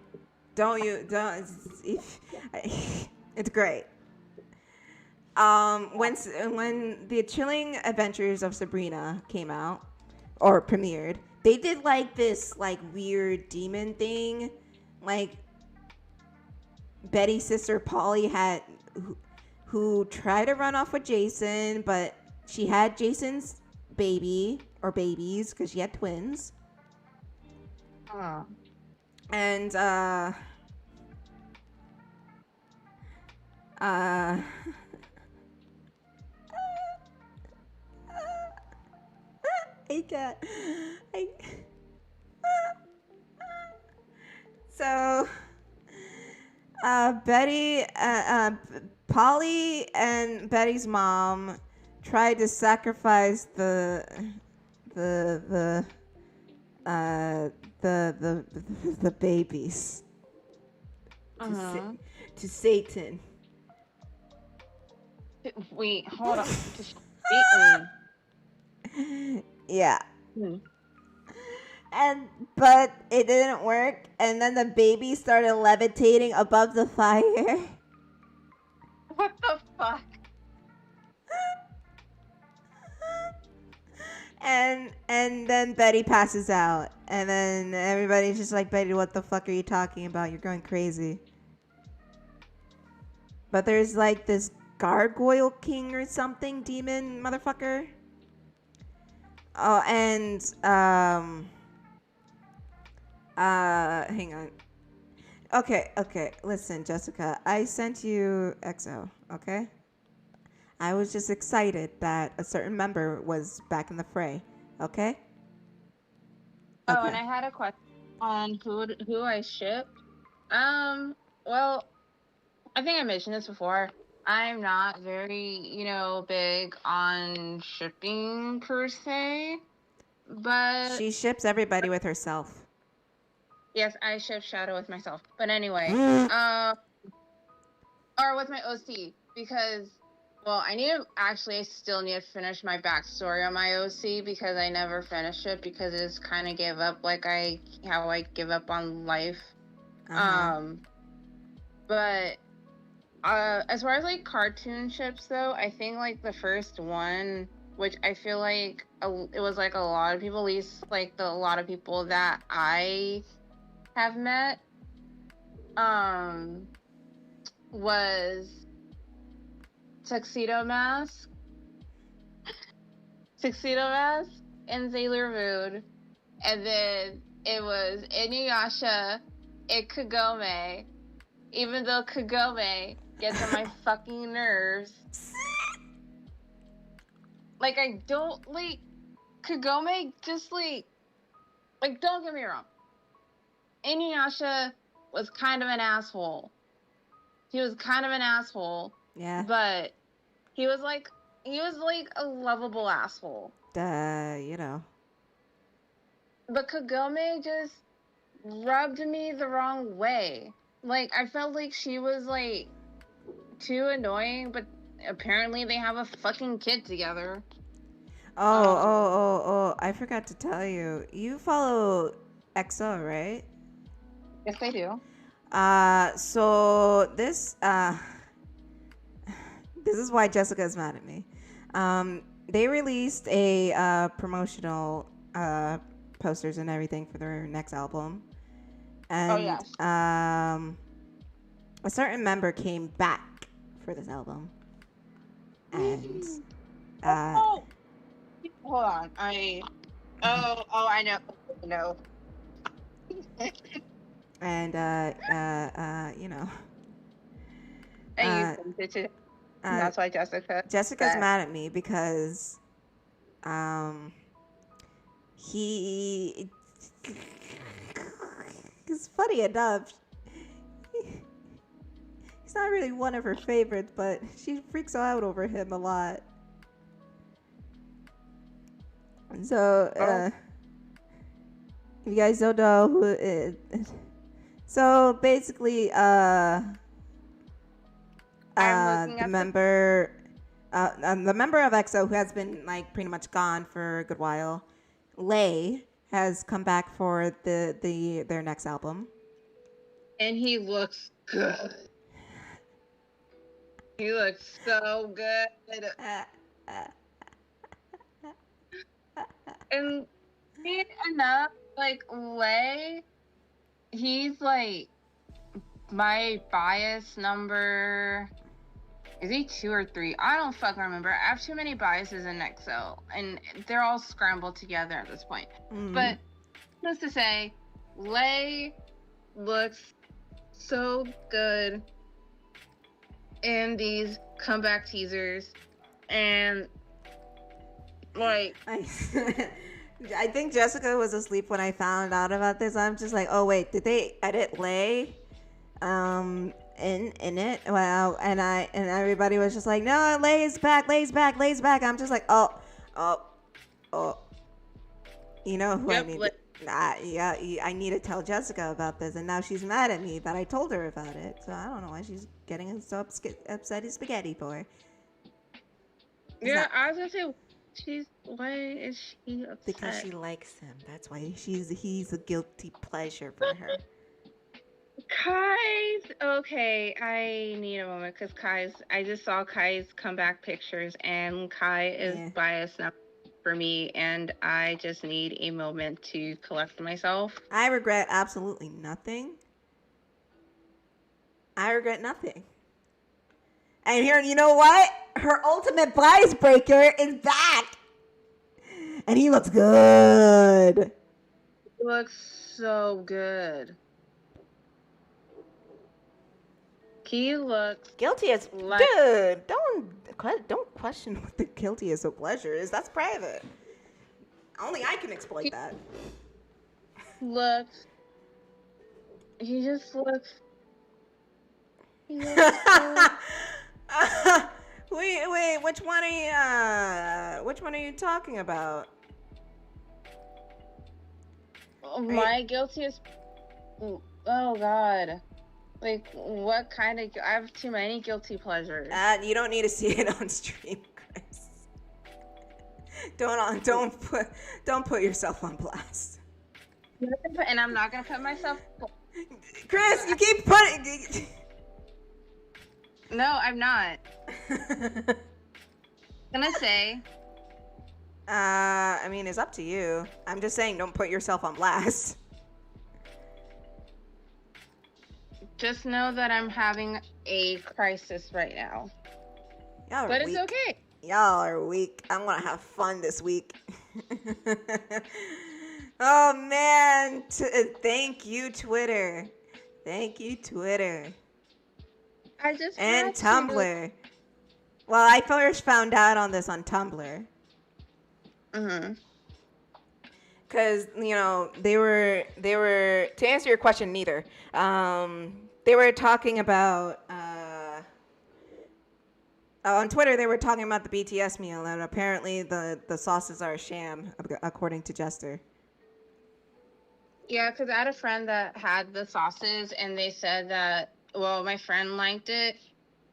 don't it's great. When the Chilling Adventures of Sabrina came out or premiered, they did like this like weird demon thing. Like Betty's sister Polly had who tried to run off with Jason, but she had Jason's baby or babies because she had twins. And I can't. So, Polly and Betty's mom tried to sacrifice the babies to Satan. Wait, hold on. Satan. Yeah. But it didn't work, and then the baby started levitating above the fire. What the fuck? And then Betty passes out, and then everybody's just like, Betty, what the fuck are you talking about? You're going crazy. But there's like this gargoyle king or something demon motherfucker. Oh, and hang on. Okay. Listen, Jessica, I sent you XO, okay? I was just excited that a certain member was back in the fray, okay? Oh, and I had a question on who I shipped. Well, I think I mentioned this before. I'm not very, big on shipping per se, but She ships everybody with herself. yes, I ship Shadow with myself. But anyway, or with my OC, because, well, I still need to finish my backstory on my OC because I never finished it because it just kind of gave up how I give up on life. But as far as like cartoon ships though, I think like the first one, which I feel like it was like a lot of people, at least like a lot of people that I have met, was Tuxedo Mask and Sailor Moon, and then it was Inuyasha and Kagome, even though Kagome gets on my fucking nerves. Like, I don't, like, Kagome just, like, don't get me wrong. Inuyasha was kind of an asshole. He was kind of an asshole. Yeah. But He was like a lovable asshole. You know. But Kagome just rubbed me the wrong way. Like, I felt like she was like too annoying, but apparently they have a fucking kid together. I forgot to tell you. You follow EXO, right? Yes, they do. So this is why Jessica's mad at me. They released a promotional posters and everything for their next album, and yes. a certain member came back for this album, and hold on. I know. No. and you know. And you sent it to. That's why Jessica's mad at me because he it's funny enough. He's not really one of her favorites, but she freaks out over him a lot. And so, if you guys don't know who it is, so basically, the member of EXO who has been like pretty much gone for a good while, Lay, has come back for their next album, and he looks good. He looks so good. And enough, like Lay, he's like my bias number. Is he 2 or 3? I don't fucking remember. I have too many biases in EXO, and they're all scrambled together at this point. But just to say, Lay looks so good in these comeback teasers, and like I think Jessica was asleep when I found out about this. I'm just like, oh wait, did they edit Lay in it? Well, and everybody was just like, no, Lay's back. I'm just like, oh, you know who I need. I need to tell Jessica about this, and now she's mad at me that I told her about it. So I don't know why she's getting so upset as spaghetti for. I was gonna say, why is she upset? Because she likes him. That's why he's a guilty pleasure for her. Kai's okay. I need a moment because I just saw Kai's comeback pictures, and Kai is biased now for me, and I just need a moment to collect myself. I regret absolutely nothing. And here, you know what? Her ultimate bias breaker is back. And he looks good. He looks so good. He looks guilty as dude. Don't question what the guilty as a pleasure is. That's private. Only I can exploit that. He just looks. Wait. Which one are you talking about? My guiltiest. Oh God. Like, what kind of... I have too many guilty pleasures. You don't need to see it on stream, Kris. Don't put yourself on blast. And I'm not gonna put myself... Kris, you keep putting... No, I'm not. Gonna say... I mean, it's up to you. I'm just saying, don't put yourself on blast. Just know that I'm having a crisis right now. But it's okay. Y'all are weak. I'm gonna have fun this week. Oh man! Thank you, Twitter. And Tumblr. Well, I first found out on this on Tumblr. Because they were to answer your question, neither. They were talking about On Twitter, they were talking about the BTS meal, and apparently the sauces are a sham, according to Jester. Yeah, because I had a friend that had the sauces, and they said that, well, my friend liked it,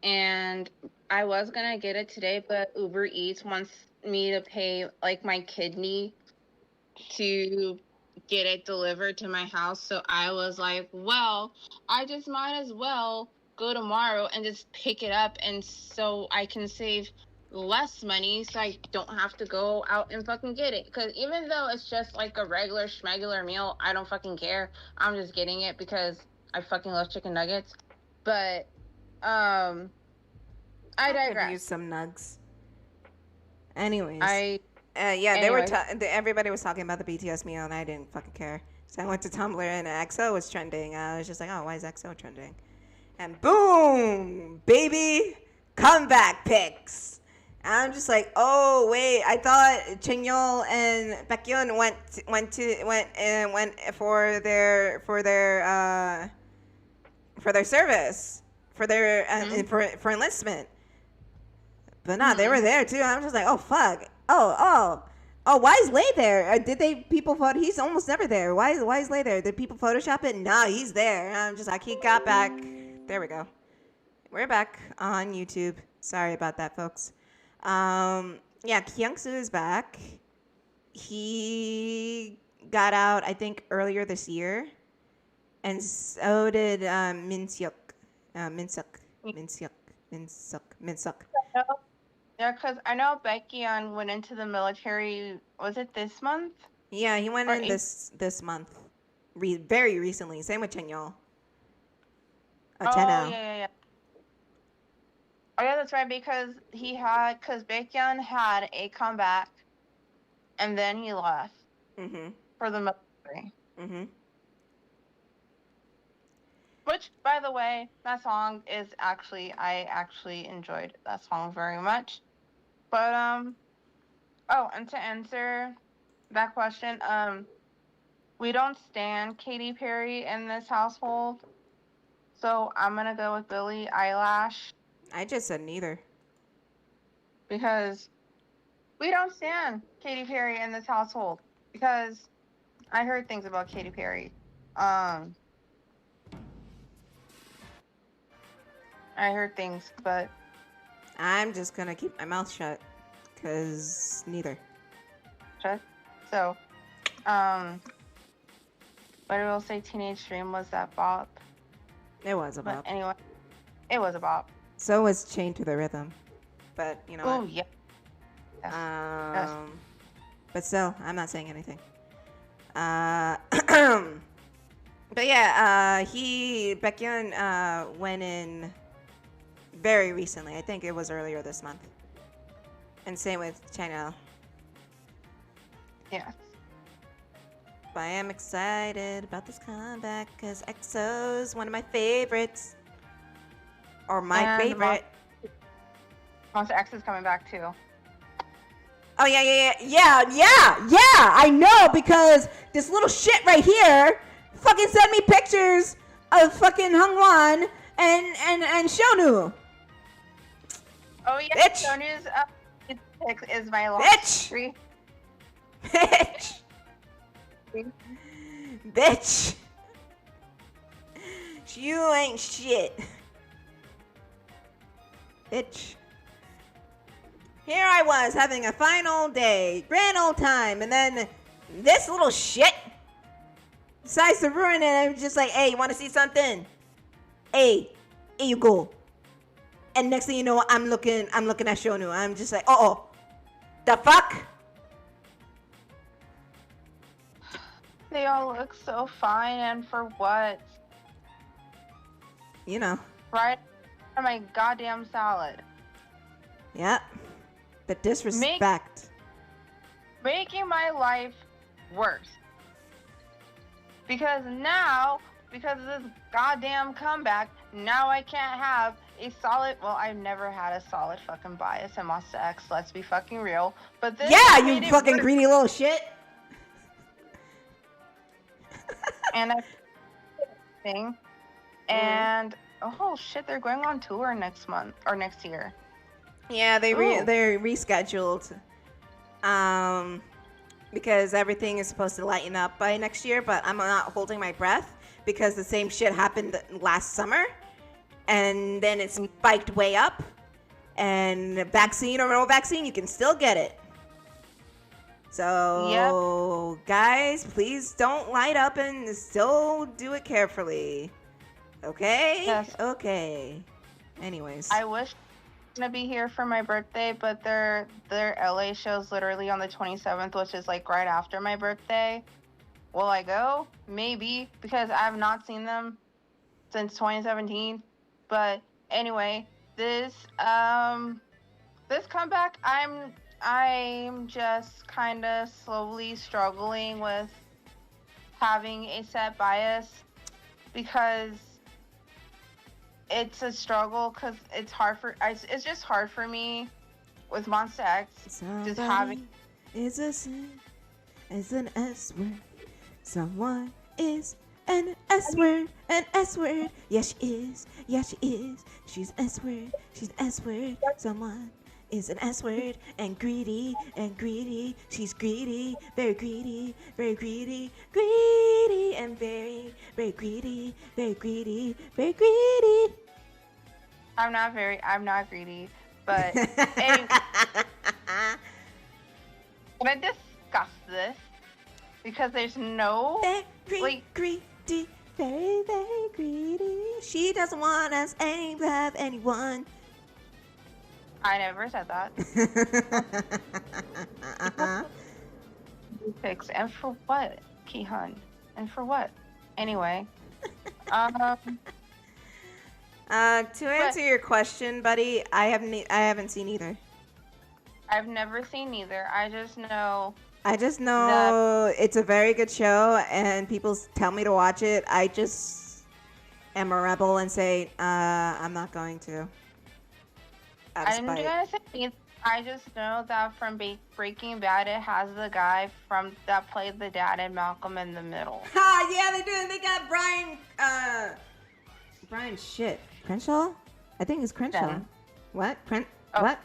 and I was gonna get it today, but Uber Eats wants me to pay like my kidney to get it delivered to my house. So I was like, well, I just might as well go tomorrow and just pick it up, and so I can save less money so I don't have to go out and fucking get it. Because even though it's just like a regular schmegular meal, I don't fucking care. I'm just getting it because I fucking love chicken nuggets. But I Could use digress. some nugs. Anyways. I Yeah, anyway. everybody was talking about the BTS meal, and I didn't fucking care. So I went to Tumblr, and EXO was trending. I was just like, oh, why is EXO trending? And boom, baby, comeback pics. And I'm just like, oh wait, I thought Chanyeol and Baekhyun went for their service, for their for enlistment. But nah, they were there too. I'm just like, oh fuck. Oh, why is Lay there? He's almost never there. Why is Lay there? Did people Photoshop it? Nah, he's there. And I'm just like, he got back. There we go. We're back on YouTube. Sorry about that, folks. Yeah, Kyungsu is back. He got out, I think, earlier this year. And so did Minseok. Minseok. Yeah, because I know Baekhyun went into the military, was it this month? Yeah, he went in this month. Very recently. Same with Chanyeol. Yeah. Oh, yeah, that's right, because Baekhyun had a comeback, and then he left for the military. Which, by the way, that song is I actually enjoyed that song very much. But, and to answer that question, we don't stand Katy Perry in this household, so I'm gonna go with Billie Eilish. I just said neither. Because we don't stand Katy Perry in this household. Because I heard things about Katy Perry. I heard things, but I'm just gonna keep my mouth shut. Because neither. So, but I will say Teenage Dream was that bop. It was a bop. But anyway, it was a bop. So was Chained to the Rhythm. But, you know what? Oh, yeah. Yes. But still, I'm not saying anything. But yeah, Baekhyun went in very recently. I think it was earlier this month. And same with Chanyeol. Yes. But I am excited about this comeback because EXO is one of my favorites. Or my favorite. Monster X is coming back too. Oh, yeah, I know, because this little shit right here fucking sent me pictures of fucking Hongwan and Shonu. Oh, yeah, Bitch. Shonu's pick is my last Bitch. Bitch. Bitch. You ain't shit. Bitch. Here I was having a fine old day, grand old time, and then this little shit decides to ruin it. I'm just like, hey, you want to see something? Hey, here you go. And next thing you know, I'm looking at Shonu. I'm just like, the fuck? They all look so fine, and for what? You know. Right on my goddamn salad. Yeah. The disrespect. Making my life worse. Because now, because of this goddamn comeback, now I can't have a solid, well, I've never had a solid fucking bias in Monster X, let's be fucking real. But this you fucking greedy little shit. And I thing. And oh shit, they're going on tour next month or next year. Yeah, Ooh. they're rescheduled. Um, because everything is supposed to lighten up by next year, but I'm not holding my breath because the same shit happened last summer, and then it spiked way up. And vaccine or no vaccine, you can still get it. Yep. So, guys, please don't light up and still do it carefully. Okay? Yes. Okay. Anyways. I wish to be here for my birthday, but their LA show's literally on the 27th, which is like right after my birthday. Will I go? Maybe, because I have not seen them since 2017. But anyway, this comeback, I'm just kind of slowly struggling with having a set bias because it's a struggle because it's just hard for me with Monster X. Somebody just having is a sin, is an S word. Someone is an S word, an S word. Yes, she is. Yes, she is. She's an S word. She's an S word. Someone is an S word and greedy and greedy. She's greedy, very greedy, very greedy, greedy and very, very greedy, very greedy, very greedy. I'm not greedy, but anyway, can I discuss this? Because there's no very greedy, very, very greedy. She doesn't want us any to have anyone. I never said that. Fix and for what, Kihun? And for what? Anyway, to answer your question, buddy, I haven't seen either. I've never seen either. I just know it's a very good show, and people tell me to watch it. I just am a rebel and say I'm not going to. I'm gonna say I just know that from Breaking Bad, it has the guy that played the dad in Malcolm in the Middle. Ha! Yeah, they do. They got Brian shit. Crenshaw? I think it's Crenshaw. Ben. What? What?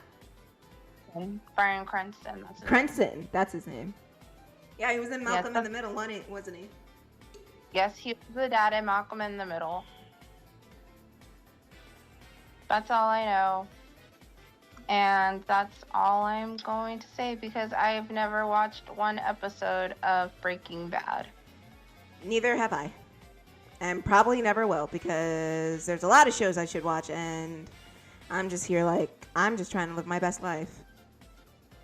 Brian Cranston. Cranston. That's his name. Yeah, he was in Malcolm in the Middle, wasn't he? Yes, he was the dad in Malcolm in the Middle. That's all I know. And that's all I'm going to say because I've never watched one episode of Breaking Bad. Neither have I. And probably never will because there's a lot of shows I should watch and I'm just here I'm just trying to live my best life.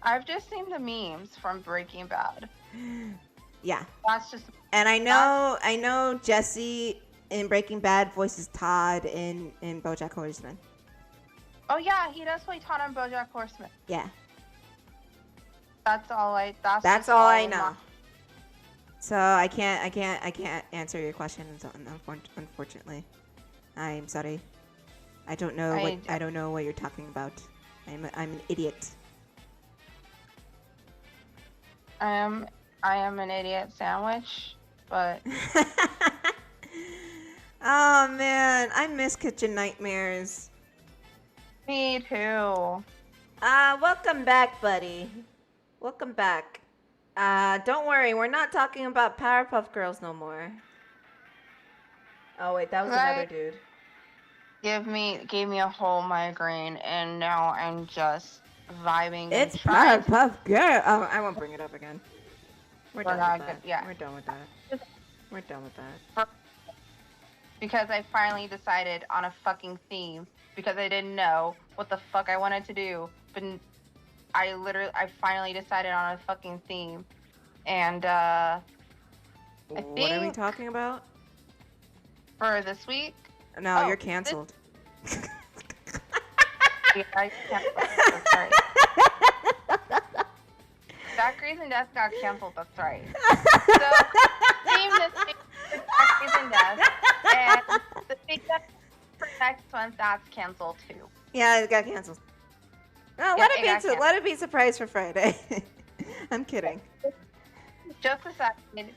I've just seen the memes from Breaking Bad. Yeah. That's just. And I know Jesse in Breaking Bad voices Todd in BoJack Horseman. Oh yeah, he does play Todd on BoJack Horseman. Yeah. That's all I know. So I can't answer your question unfortunately. I'm sorry. I don't know what you're talking about. I'm an idiot. I am an idiot sandwich, but oh man, I miss Kitchen Nightmares. Me too. Welcome back, buddy. Welcome back. Don't worry, we're not talking about Powerpuff Girls no more. Oh wait, that was another dude. Gave me a whole migraine, and now I'm just vibing. It's Powerpuff Girl. Oh, I won't bring it up again. We're done with that. Yeah. We're done with that. We're done with that. Because I finally decided on a fucking theme. Because I didn't know what the fuck I wanted to do, but I finally decided on a fucking theme, and I think. What are we talking about? For this week? No, you're canceled. Yeah, I canceled. That's right. Jack Grey's and Death got canceled. That's right. So, theme this week is Jack Grey's and Death, and the thing that for next month that's canceled too. Yeah, it got canceled. No, let it be surprise for Friday. I'm kidding. Just a second.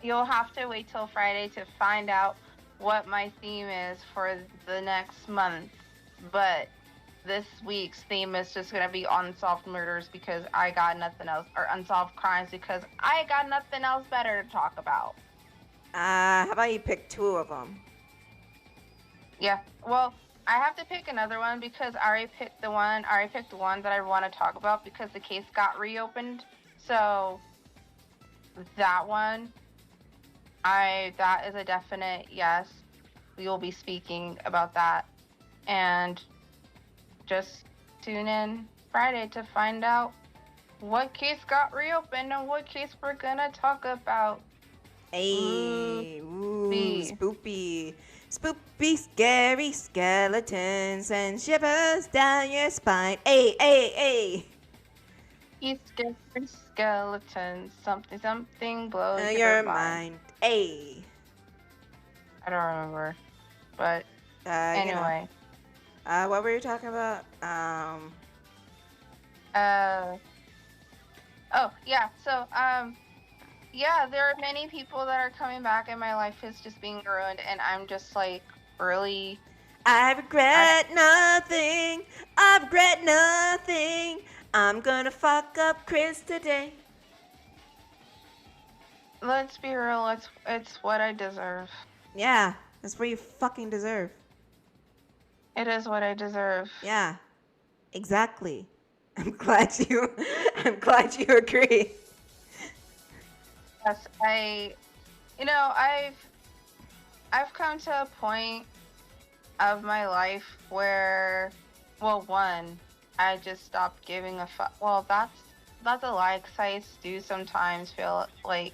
You'll have to wait till Friday to find out what my theme is for the next month. But this week's theme is just gonna be unsolved murders because I got nothing else, or unsolved crimes because I got nothing else better to talk about. How about you pick 2 of them? Yeah. Well, I have to pick another one because I already picked the one. I already picked the one that I want to talk about because the case got reopened. So that one, that is a definite yes. We will be speaking about that, and just tune in Friday to find out what case got reopened and what case we're gonna talk about. Hey, Spoopy. spoopy. Spoopy, scary skeletons and shivers down your spine. Hey. You scared skeletons. Something blows Your mind. mind. Hey. I don't remember. But anyway. What were you talking about? Oh, yeah. So, yeah, there are many people that are coming back, and my life is just being ruined, and I'm just like really. I regret nothing. I regret nothing. I'm gonna fuck up Kris today. Let's be real. It's what I deserve. Yeah, that's what you fucking deserve. It is what I deserve. Yeah, exactly. I'm glad you agree. Yes, I've come to a point of my life where, well, one, I just stopped giving a fuck. Well, that's a lie, 'cause I do sometimes feel like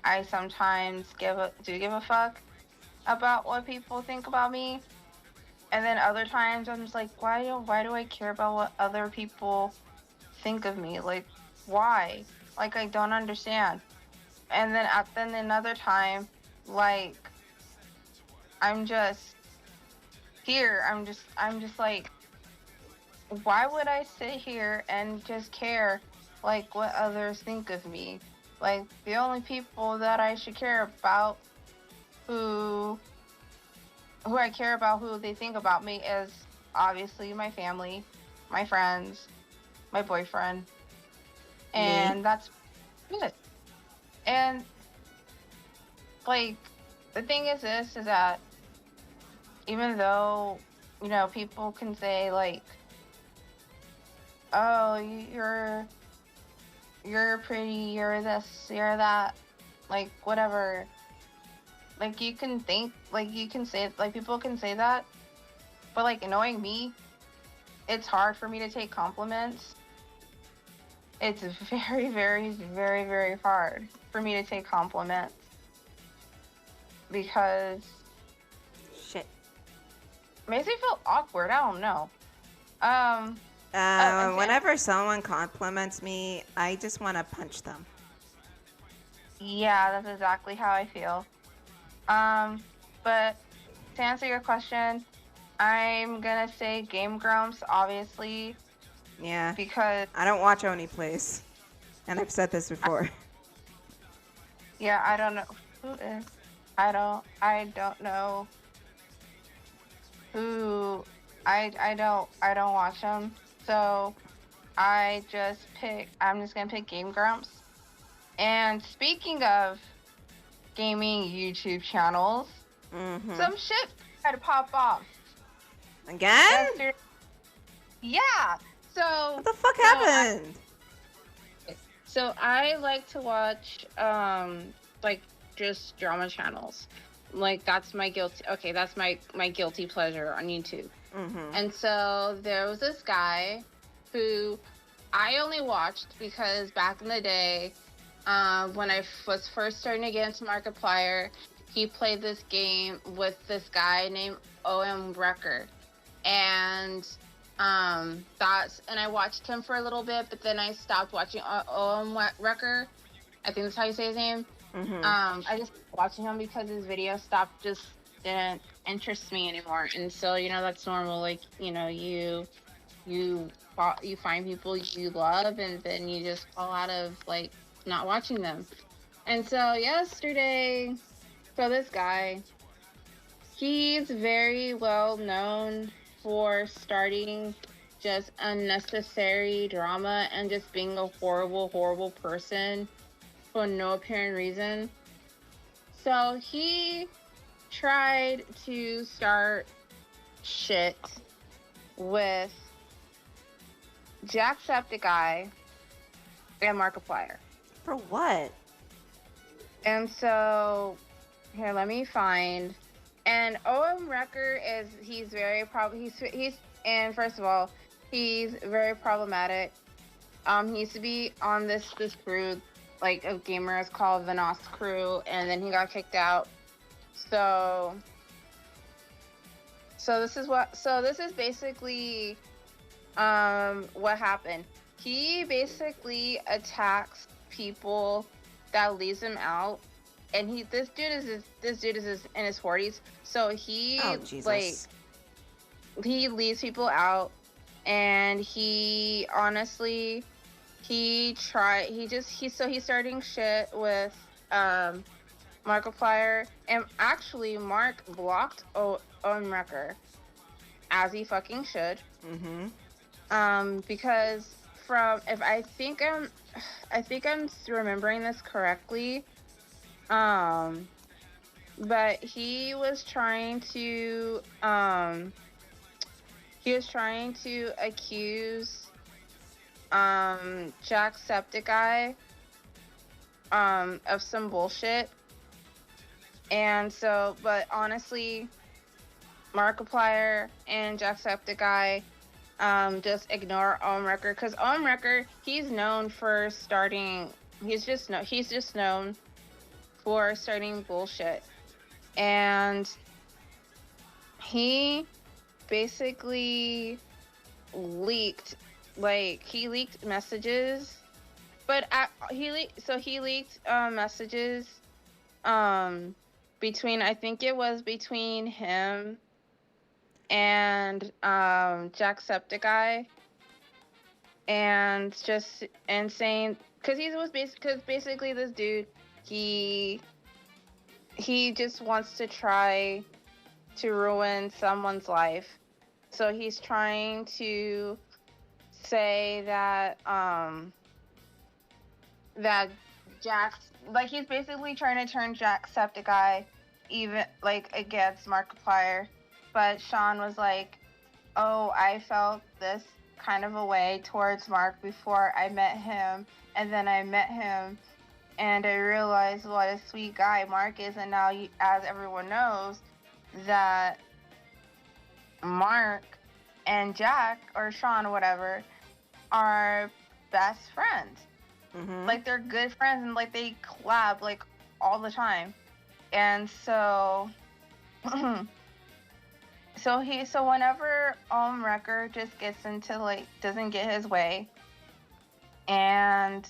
I sometimes do give a fuck about what people think about me, and then other times I'm just like, why do I care about what other people think of me? Like, why? Like, I don't understand. And then another time, like, I'm just here. I'm just like, why would I sit here and just care like what others think of me? Like, the only people that I should care about who I care about who they think about me is obviously my family, my friends, my boyfriend, and that's it. And like, the thing is that even though, people can say like, oh, you're pretty, you're this, you're that, like, whatever. Like, you can say, like, people can say that, but like, knowing me, it's hard for me to take compliments. It's very, very, very, very hard for me to take compliments because Shit. it makes me feel awkward. I don't know. Whenever someone compliments me, I just want to punch them. Yeah, that's exactly how I feel. But to answer your question, I'm gonna say Game Grumps, obviously. Yeah. Because I don't watch Oni Plays, and I've said this before. Yeah, I don't know who is. I don't know who. I don't watch them. So I'm just gonna pick Game Grumps. And speaking of gaming YouTube channels, some shit tried to pop off. Again? Yeah. So what the fuck happened? So I like to watch like just drama channels. Like, that's my guilty pleasure on YouTube. And so there was this guy who I only watched because back in the day, when I was first starting to get into Markiplier, he played this game with this guy named OM Wrecker. And and I watched him for a little bit, but then I stopped watching OM Wrecker. I think that's how you say his name. I just stopped watching him because his videos didn't interest me anymore. And so, that's normal. Like, you find people you love, and then you just fall out of like not watching them. And so yesterday, this guy, he's very well known for starting just unnecessary drama and just being a horrible, horrible person for no apparent reason. So he tried to start shit with Jacksepticeye and Markiplier. For what? And so, here, let me find. And OM Wrecker he's very and first of all, he's very problematic. He used to be on this crew, like, of gamers called the NOS crew, and then he got kicked out. So this is basically what happened. He basically attacks people that leaves him out, and this dude is in his 40s, so he he leaves people out, and he's starting shit with Markiplier, and actually Mark blocked Owen Wrecker, as he fucking should. Because I think I'm remembering this correctly, but he was trying to accuse Jacksepticeye of some bullshit. And so, but honestly, Markiplier and Jacksepticeye just ignore Owen Wrecker, because Owen Wrecker, he's just known for starting bullshit. And he basically leaked messages, but he leaked messages between him and Jacksepticeye, and saying, because basically this dude, he just wants to try to ruin someone's life. So he's trying to say that he's basically trying to turn Jacksepticeye even against Markiplier. But Sean was like, oh, I felt this kind of a way towards Mark before I met him, and then I met him, and I realized what a sweet guy Mark is, and now, as everyone knows, that Mark and Jack, or Sean, or whatever, are best friends. Like, they're good friends, and they collab all the time. And so so whenever Wrecker just gets into doesn't get his way, and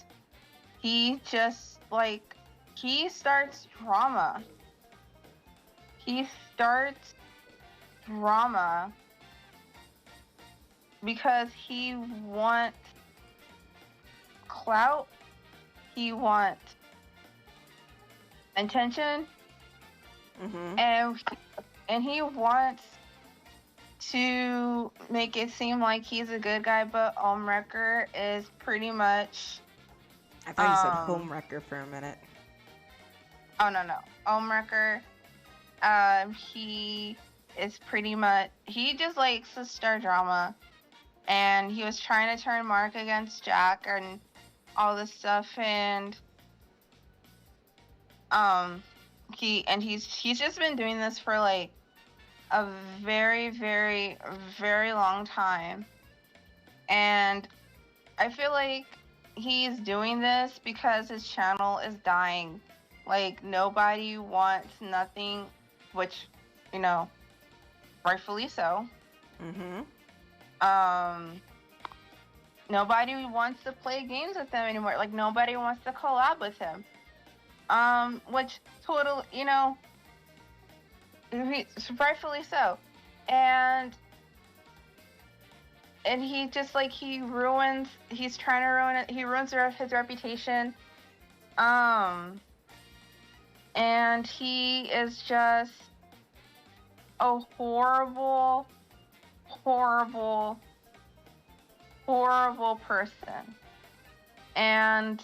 he just he starts drama. Because he wants clout, he wants attention, and he wants to make it seem like he's a good guy, but Wrecker is pretty much... I thought you said home wrecker for a minute. Oh, no. Wrecker, he is pretty much... He just likes to start drama, and he was trying to turn Mark against Jack and all this stuff, and he's just been doing this for a very, very, very long time. And I feel like he's doing this because his channel is dying. Nobody wants nothing, which, rightfully so. Nobody wants to play games with him anymore. Nobody wants to collab with him. Which totally, rightfully so. And he just he's trying to ruin it. He ruins his reputation. And he is just a horrible, horrible, horrible person. And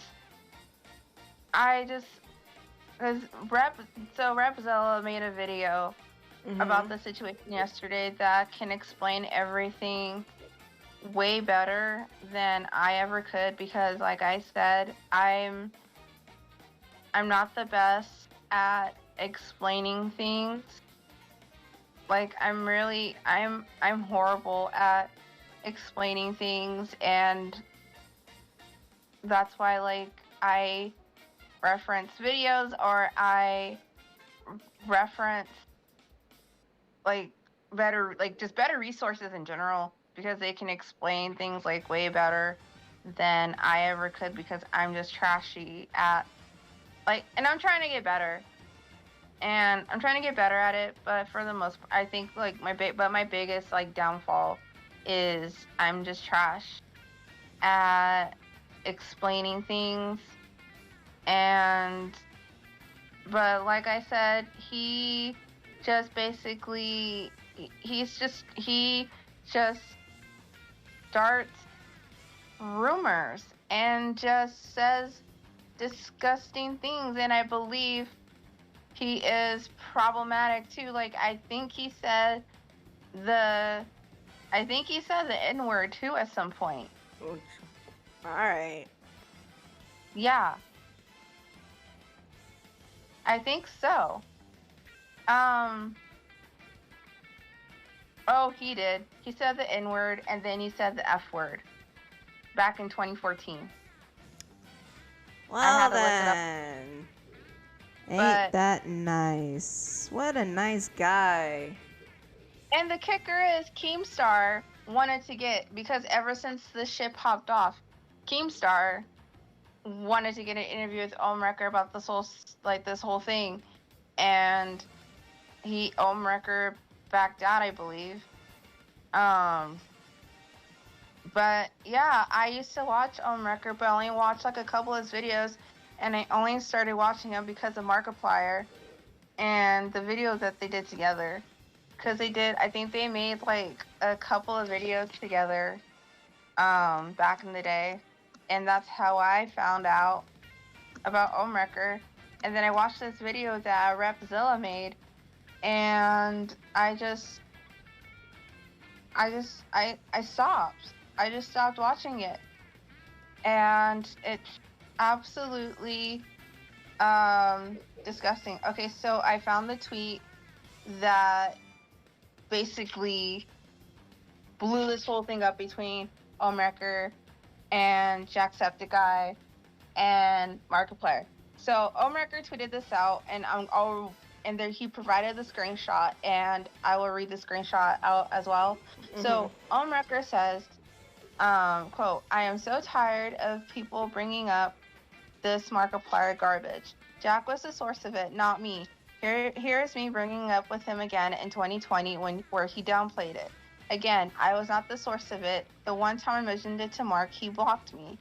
I just, cause Repzilla made a video about the situation yesterday that can explain everything way better than I ever could, because like I said, I'm not the best at explaining things. Like I'm horrible at explaining things, and that's why like I reference videos, or I reference like better resources in general, because they can explain things like way better than I ever could, because I'm just trashy at and I'm trying to get better. And I'm trying to get better at it, but for the most part, I think like my biggest like downfall is I'm just trash at explaining things. But like I said, he just starts rumors and just says disgusting things, and I believe he is problematic too. Like I think he said the N-word too at some point. All right. Yeah. I think so. Oh, he did. He said the N-word, and then he said the F-word back in 2014. Well, I had to then. look it up. Ain't that nice? What a nice guy. And the kicker is Keemstar wanted to get, because ever since the ship hopped off, Keemstar wanted to get an interview with Omrecker about this whole thing, and Omrecker backed out, I believe. But yeah, I used to watch Omrecker, but I only watched like a couple of his videos, and I only started watching him because of Markiplier and the videos that they did together. Because I think they made like a couple of videos together back in the day, and that's how I found out about Omrecker. And then I watched this video that Repzilla made, and I stopped. I just stopped watching it, and it's absolutely disgusting. Okay, so I found the tweet that basically blew this whole thing up between Omrecker and Jacksepticeye and Markiplier. So Omrecker tweeted this out, and he provided the screenshot, and I will read the screenshot out as well. So Omrecker says, quote, "I am so tired of people bringing up this Markiplier garbage. Jack was the source of it, not me. Here's me bringing up with him again in 2020 where he downplayed it. Again, I was not the source of it. The one time I mentioned it to Mark, he blocked me.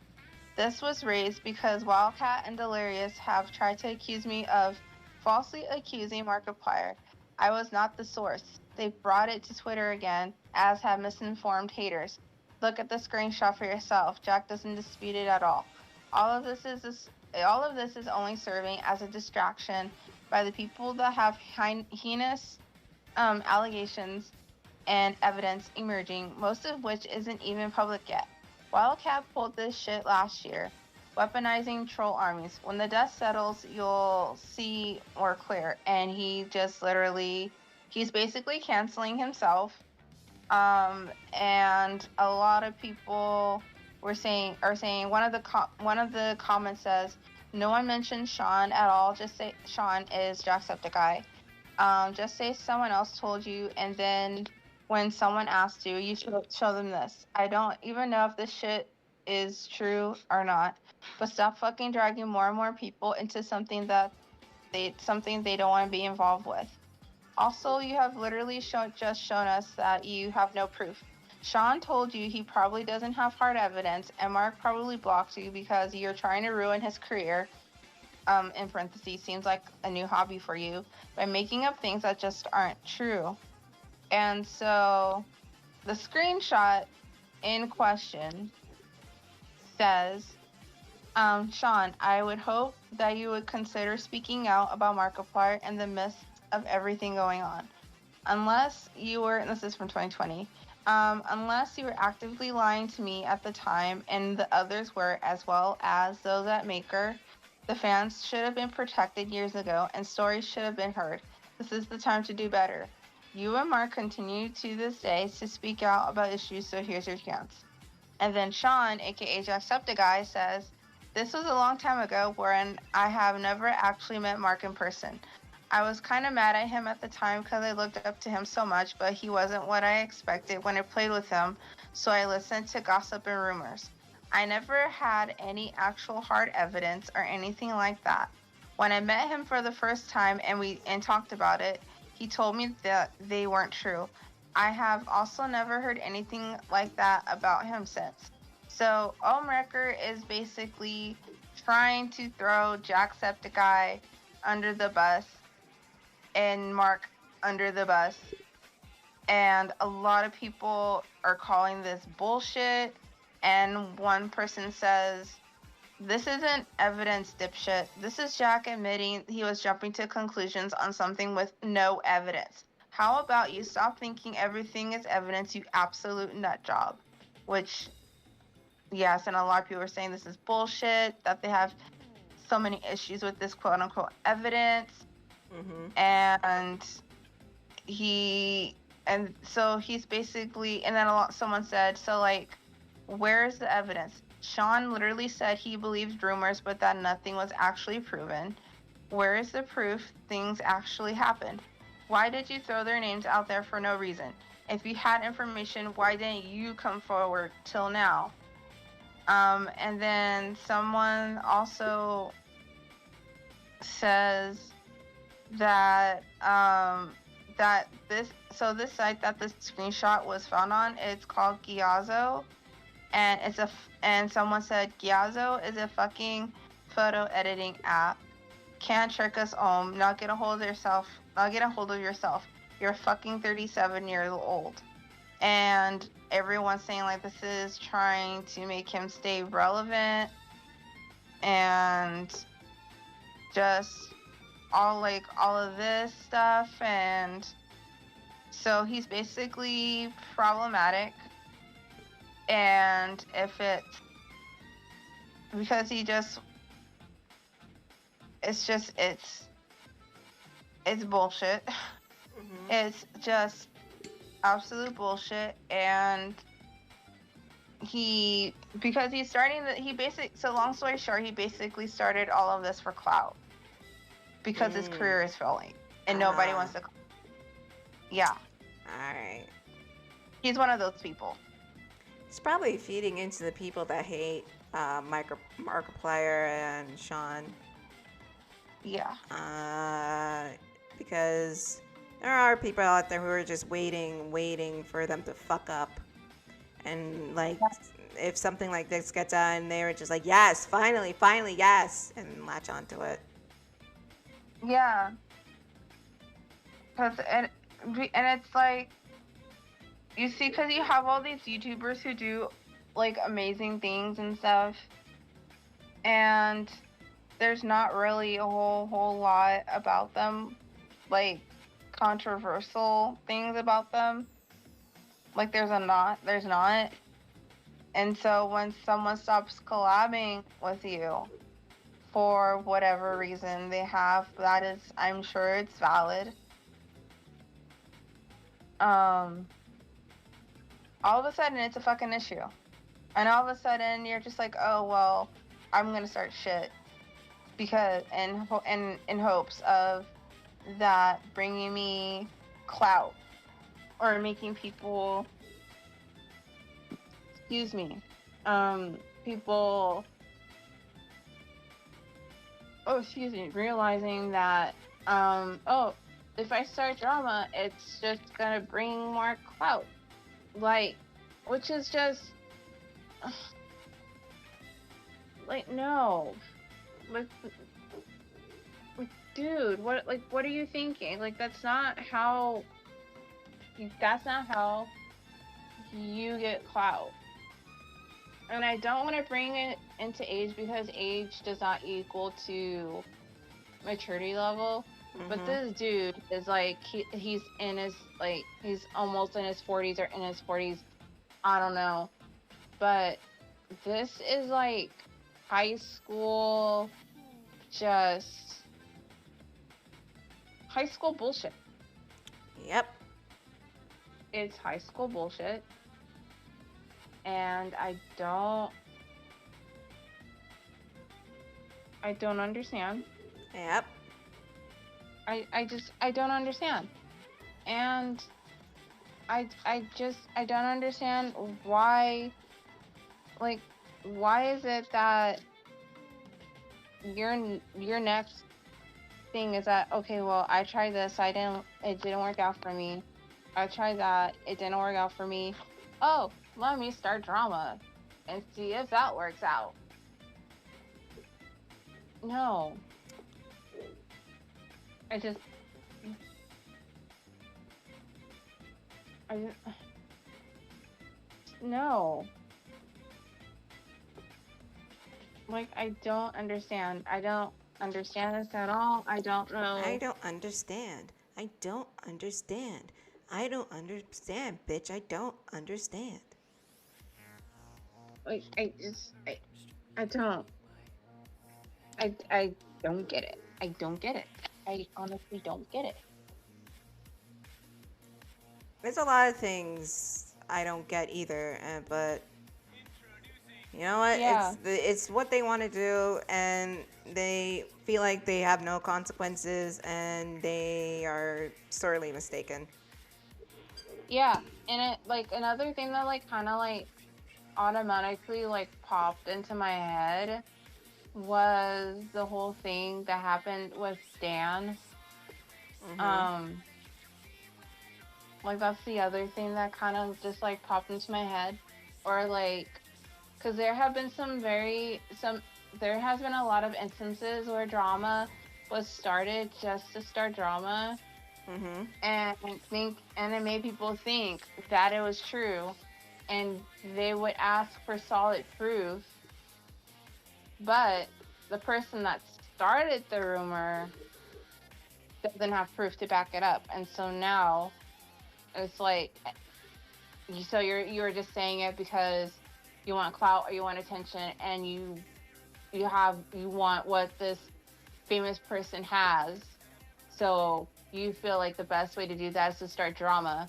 This was raised because Wildcat and Delirious have tried to accuse me of falsely accusing Markiplier. I was not the source. They brought it to Twitter again, as have misinformed haters. Look at the screenshot for yourself. Jack doesn't dispute it at all. All of this is only serving as a distraction by the people that have heinous allegations and evidence emerging, most of which isn't even public yet. Wildcat pulled this shit last year, weaponizing troll armies. When the dust settles, you'll see more clear." And he's basically canceling himself. And a lot of people are saying one of the comments says, "No one mentioned Sean at all. Just say Sean is Jacksepticeye. Just say someone else told you, and then when someone asks you, you should show them this. I don't even know if this shit is true or not, but stop fucking dragging more and more people into something they don't want to be involved with. Also, you have literally just shown us that you have no proof. Sean told you he probably doesn't have hard evidence, and Mark probably blocked you because you're trying to ruin his career, in parentheses, seems like a new hobby for you, by making up things that just aren't true." And so the screenshot in question says, Sean, I would hope that you would consider speaking out about Markiplier in the midst of everything going on. Unless you were, and this is from 2020, unless you were actively lying to me at the time and the others were, as well as those at Maker, the fans should have been protected years ago and stories should have been heard. This is the time to do better. You and Mark continue to this day to speak out about issues, so here's your chance. And then Sean, aka Jacksepticeye, says, this was a long time ago wherein I have never actually met Mark in person. I was kind of mad at him at the time because I looked up to him so much, but he wasn't what I expected when I played with him, so I listened to gossip and rumors. I never had any actual hard evidence or anything like that. When I met him for the first time and talked about it, he told me that they weren't true. I have also never heard anything like that about him since. So Omrecker is basically trying to throw Jacksepticeye under the bus and Mark under the bus. And a lot of people are calling this bullshit. And one person says, this isn't evidence, dipshit. This is Jack admitting he was jumping to conclusions on something with no evidence. How about you stop thinking everything is evidence, you absolute nut job? Which, yes, and a lot of people are saying this is bullshit, that they have so many issues with this quote unquote evidence. Mm-hmm. And so he's basically, and then someone said, so like, where's the evidence? Sean literally said he believed rumors, but that nothing was actually proven. Where is the proof things actually happened? Why did you throw their names out there for no reason? If you had information, why didn't you come forward till now? And then someone also says that this site that this screenshot was found on, it's called Giazo, and someone said Giazo is a fucking photo editing app. Can't trick us, not get a hold of yourself. You're fucking 37 years old. And everyone's saying like this is trying to make him stay relevant and just all of this stuff. And so he's basically problematic. And if it's because it's bullshit. Mm-hmm. It's just absolute bullshit. And so long story short, he basically started all of this for clout because his career is failing and nobody wants to. Yeah. All right. He's one of those people. It's probably feeding into the people that hate Markiplier and Sean. Yeah. Because there are people out there who are just waiting for them to fuck up. And, like, if something like this gets done, they're just like, yes, finally, yes, and latch onto it. Yeah. And it's like, you see, because you have all these YouTubers who do, like, amazing things and stuff, and there's not really a whole lot about them, like, controversial things about them. Like, there's not. And so when someone stops collabing with you for whatever reason they have, that is, I'm sure it's valid. All of a sudden it's a fucking issue. And all of a sudden you're just like, oh, well, I'm gonna start shit. Because, in hopes of that bringing me clout. Or making people, realizing that, if I start drama, it's just gonna bring more clout. Like, which is just, like, no. Like, dude, what are you thinking? Like, that's not how you get clout. And I don't want to bring it into age because age does not equal to maturity level. But this dude is like he's in his like he's almost in his 40s or in his 40s. I don't know. But this is like high school, just high school bullshit. Yep. It's high school bullshit. And I don't understand. Yep. I don't understand. And I don't understand why, like, why is it that your next thing is that, okay, well, I tried this, it didn't work out for me. I tried that, it didn't work out for me. Oh, let me start drama and see if that works out. No. No. Like, I don't understand. I don't understand this at all. I don't know. I don't understand. I don't understand. I don't understand, bitch. I don't understand. Like, I don't. I don't get it. I don't get it. I honestly don't get it. There's a lot of things I don't get either, but you know what? Yeah. It's what they want to do, and they feel like they have no consequences, and they are sorely mistaken. Yeah, and it like another thing that like kind of like automatically like popped into my head was the whole thing that happened with Dan. Like that's the other thing that kind of just like popped into my head, or like, because there have been there has been a lot of instances where drama was started just to start drama, and it made people think that it was true, and they would ask for solid proof, but the person that started the rumor doesn't have proof to back it up, and so now it's like, so you're just saying it because you want clout or you want attention, and you want what this famous person has, so you feel like the best way to do that is to start drama,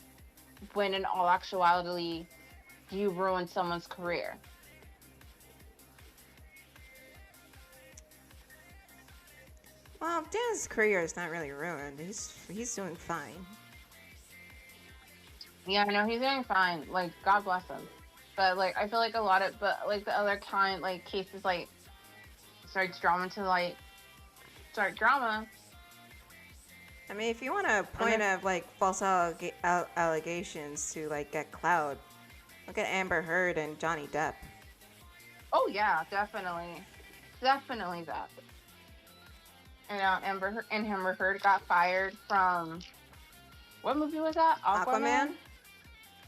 when in all actuality you ruined someone's career. Well, Dan's career is not really ruined. He's doing fine. Yeah, I know he's doing fine. Like, God bless him. But like, I feel like but like the other kind, like cases, like start drama. I mean, if you want a point of like false allegations to like get clout, look at Amber Heard and Johnny Depp. Oh yeah, definitely that. And Amber Heard got fired from, what movie was that? Aquaman?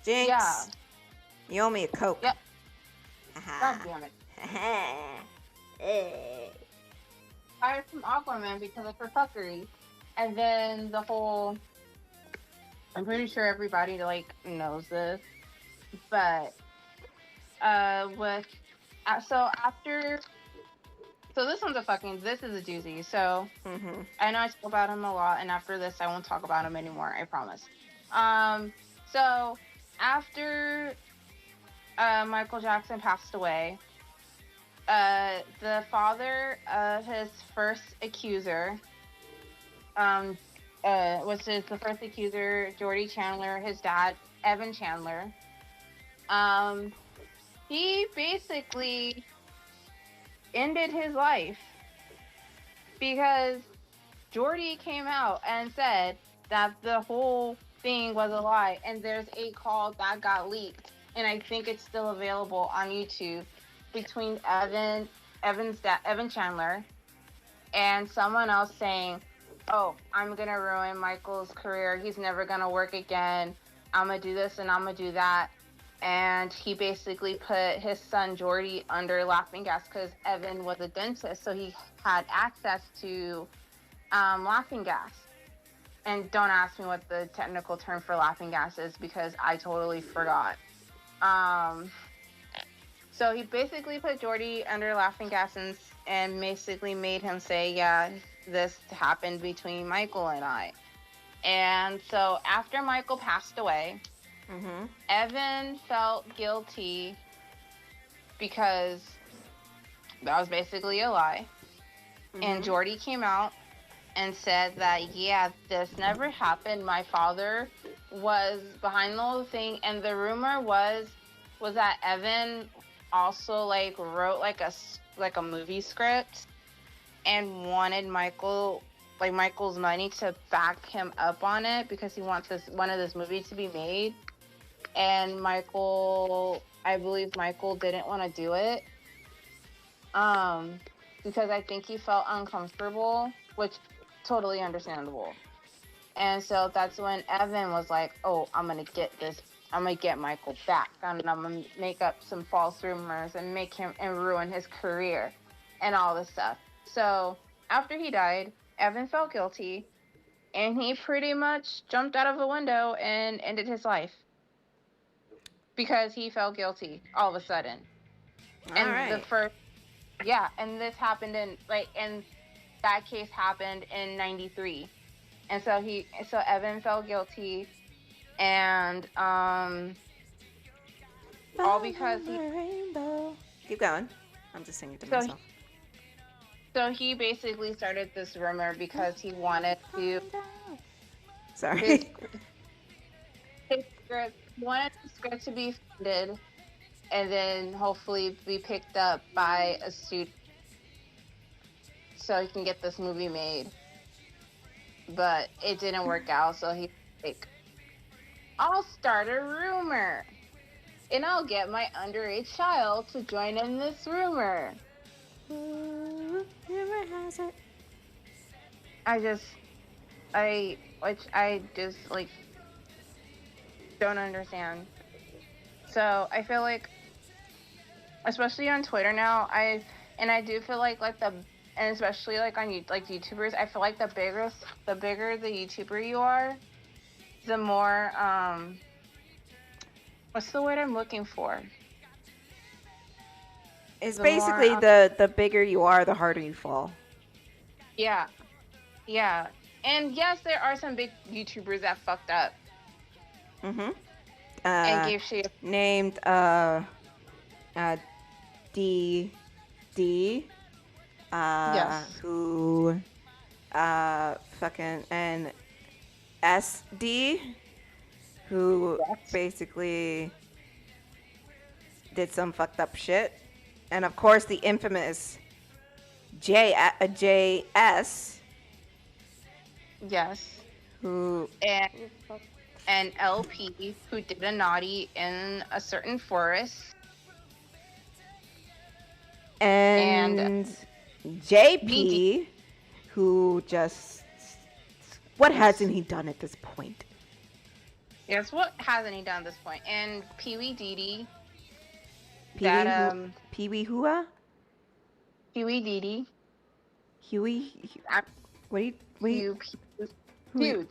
Jinx. Yeah. You owe me a Coke. Yep. God damn it. Fired from Aquaman because of her fuckery. And then the whole, I'm pretty sure everybody like knows this, but this is a doozy. So I know I talk about him a lot, and after this I won't talk about him anymore, I promise. So after Michael Jackson passed away, the father of his first accuser, the first accuser, Jordy Chandler, his dad, Evan Chandler, he basically ended his life because Jordy came out and said that the whole thing was a lie, and there's a call that got leaked, and I think it's still available on YouTube, between Evan Chandler and someone else saying, oh, I'm gonna ruin Michael's career, he's never gonna work again, I'm gonna do this and I'm gonna do that. and he basically put his son Jordy under laughing gas because Evan was a dentist, so he had access to laughing gas. And don't ask me what the technical term for laughing gas is because I totally forgot. So he basically put Jordy under laughing gas and basically made him say, yeah, this happened between Michael and I. And so after Michael passed away, Evan felt guilty because that was basically a lie. And Jordy came out and said that, yeah, this never happened. My father was behind the whole thing. And the rumor was that Evan also like wrote like a movie script and wanted Michael's money to back him up on it because he wants one of this movie to be made. And I believe Michael didn't want to do it. Because I think he felt uncomfortable, which totally understandable. And so that's when Evan was like, oh, I'm gonna get Michael back, and I'm gonna make up some false rumors and make him and ruin his career and all this stuff. So after he died, Evan felt guilty, and he pretty much jumped out of a window and ended his life because he felt guilty all of a sudden. And this happened and that case happened in 93. And so Evan felt guilty, and all because keep going. I'm just singing to myself. So he basically started this rumor because he wanted to Sorry. His script, he wanted the script to be funded and then hopefully be picked up by a student so he can get this movie made. But it didn't work out, so he's like, I'll start a rumor. And I'll get my underage child to join in this rumor. Rumor has it. I just don't understand. So I feel like, especially on Twitter now, I do feel like and especially like on YouTubers, I feel like the bigger the YouTuber you are, the more what's the word I'm looking for? It's basically the bigger you are, the harder you fall. Yeah. Yeah. And yes, there are some big YouTubers that fucked up. And gave shit. Named D. Yes. Who fucking and SD, who basically did some fucked up shit. And of course the infamous JS. Yes. Who and LP, who did a naughty in a certain forest. And JP, who just... What hasn't he done at this point? Yes, what hasn't he done at this point? And Pee-wee Dee Pee-wee Hua? Pee-wee Dee. Huey? Wait. Dude.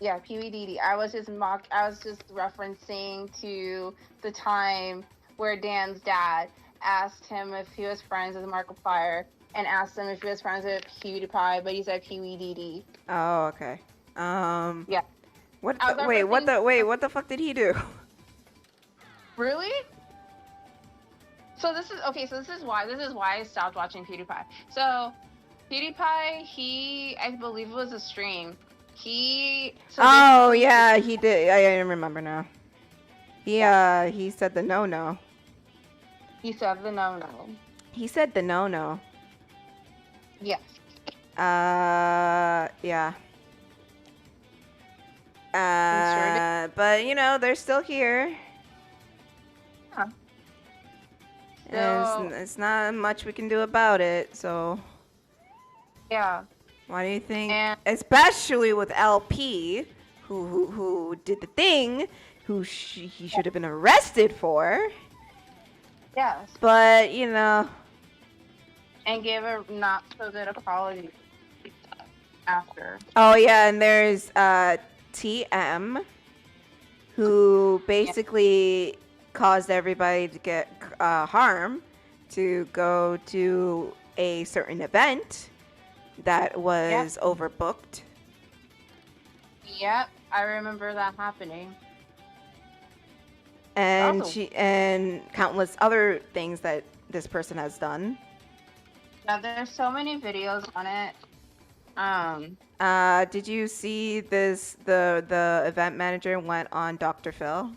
Yeah, Pee-wee Dee. I was just referencing to the time where Dan's dad asked him if he was friends with Markiplier and asked him if he was friends with PewDiePie, but he said Pee-wee Dee. Oh, okay. Yeah. What the fuck did he do? Really? So this is why I stopped watching PewDiePie. So PewDiePie, I believe it was a stream. He did. I remember now. He said the no. He said the no. He said the no. Yes. Yeah. But they're still here. Huh. And it's not much we can do about it, so. Yeah. Why do you think? Especially with LP, who did the thing, who he should have been arrested for. Yes. But, you know. And gave a not so good apology after. Oh, yeah, and there's TM, who basically caused everybody to get harm to go to a certain event that was overbooked. Yep, I remember that happening. And Also, and countless other things that this person has done. Yeah, there's so many videos on it. Did you see this? The event manager went on Dr. Phil.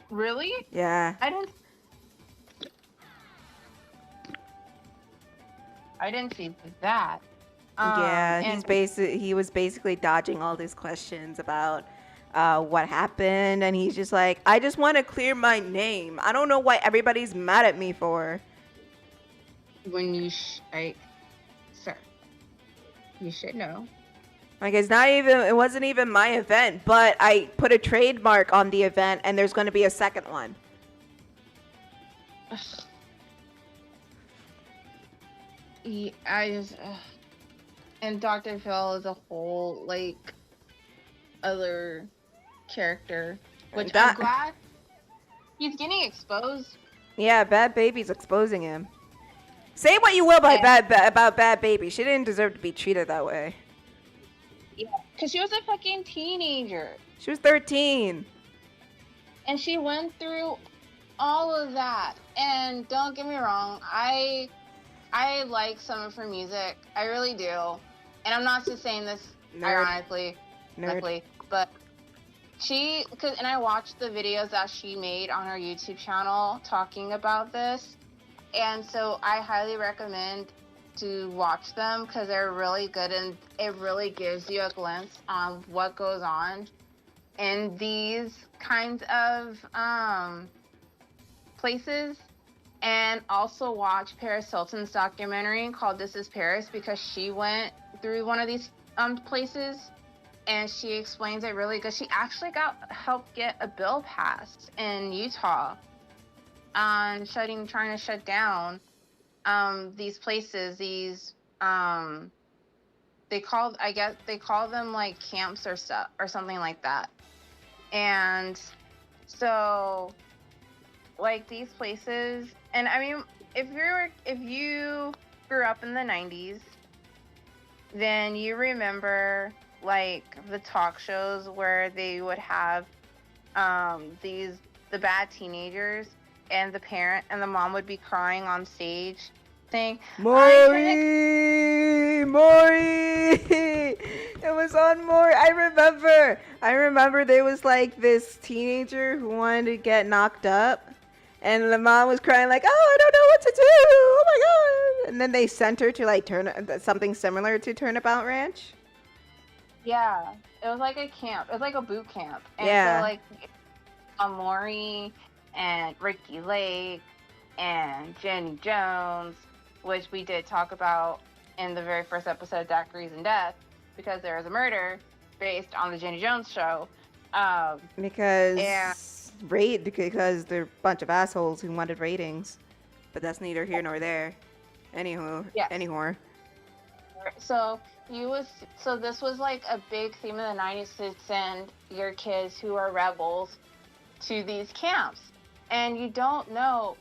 Really? Yeah. I didn't see that. Yeah, he was basically dodging all these questions about what happened, and he's just like, I just want to clear my name. I don't know what everybody's mad at me for. When you sir, you should know. Like, it wasn't even my event, but I put a trademark on the event, and there's going to be a second one. And Dr. Phil is a whole, like, other character, which I'm glad he's getting exposed. Yeah, Bad Baby's exposing him. Say what you will about Bad Baby. She didn't deserve to be treated that way. Yeah, because she was a fucking teenager. She was 13. And she went through all of that. And don't get me wrong, I like some of her music. I really do. And I'm not just saying this ironically, but and I watched the videos that she made on her YouTube channel talking about this. And so I highly recommend to watch them because they're really good and it really gives you a glimpse on what goes on in these kinds of places. And also watch Paris Hilton's documentary called This Is Paris because she went through one of these places and she explains it really good. She actually helped get a bill passed in Utah on trying to shut down these places. These they call them like camps or stuff or something like that. And so like these places, and I mean, if you grew up in the 90s, then you remember like the talk shows where they would have the bad teenagers and the parent and the mom would be crying on stage saying, Maury! It was on Maury. I remember there was like this teenager who wanted to get knocked up. And the mom was crying like, oh, I don't know what to do. Oh, my God. And then they sent her to, like, something similar to Turnabout Ranch. Yeah. It was like a camp. It was like a boot camp. And yeah. So, like, Amori and Ricky Lake and Jenny Jones, which we did talk about in the very first episode of Daiquiris and Death, because there was a murder based on the Jenny Jones show. Because they're a bunch of assholes who wanted ratings, but that's neither here nor there. Anywho. So this was like a big theme in the 90s to send your kids who are rebels to these camps, and you don't know,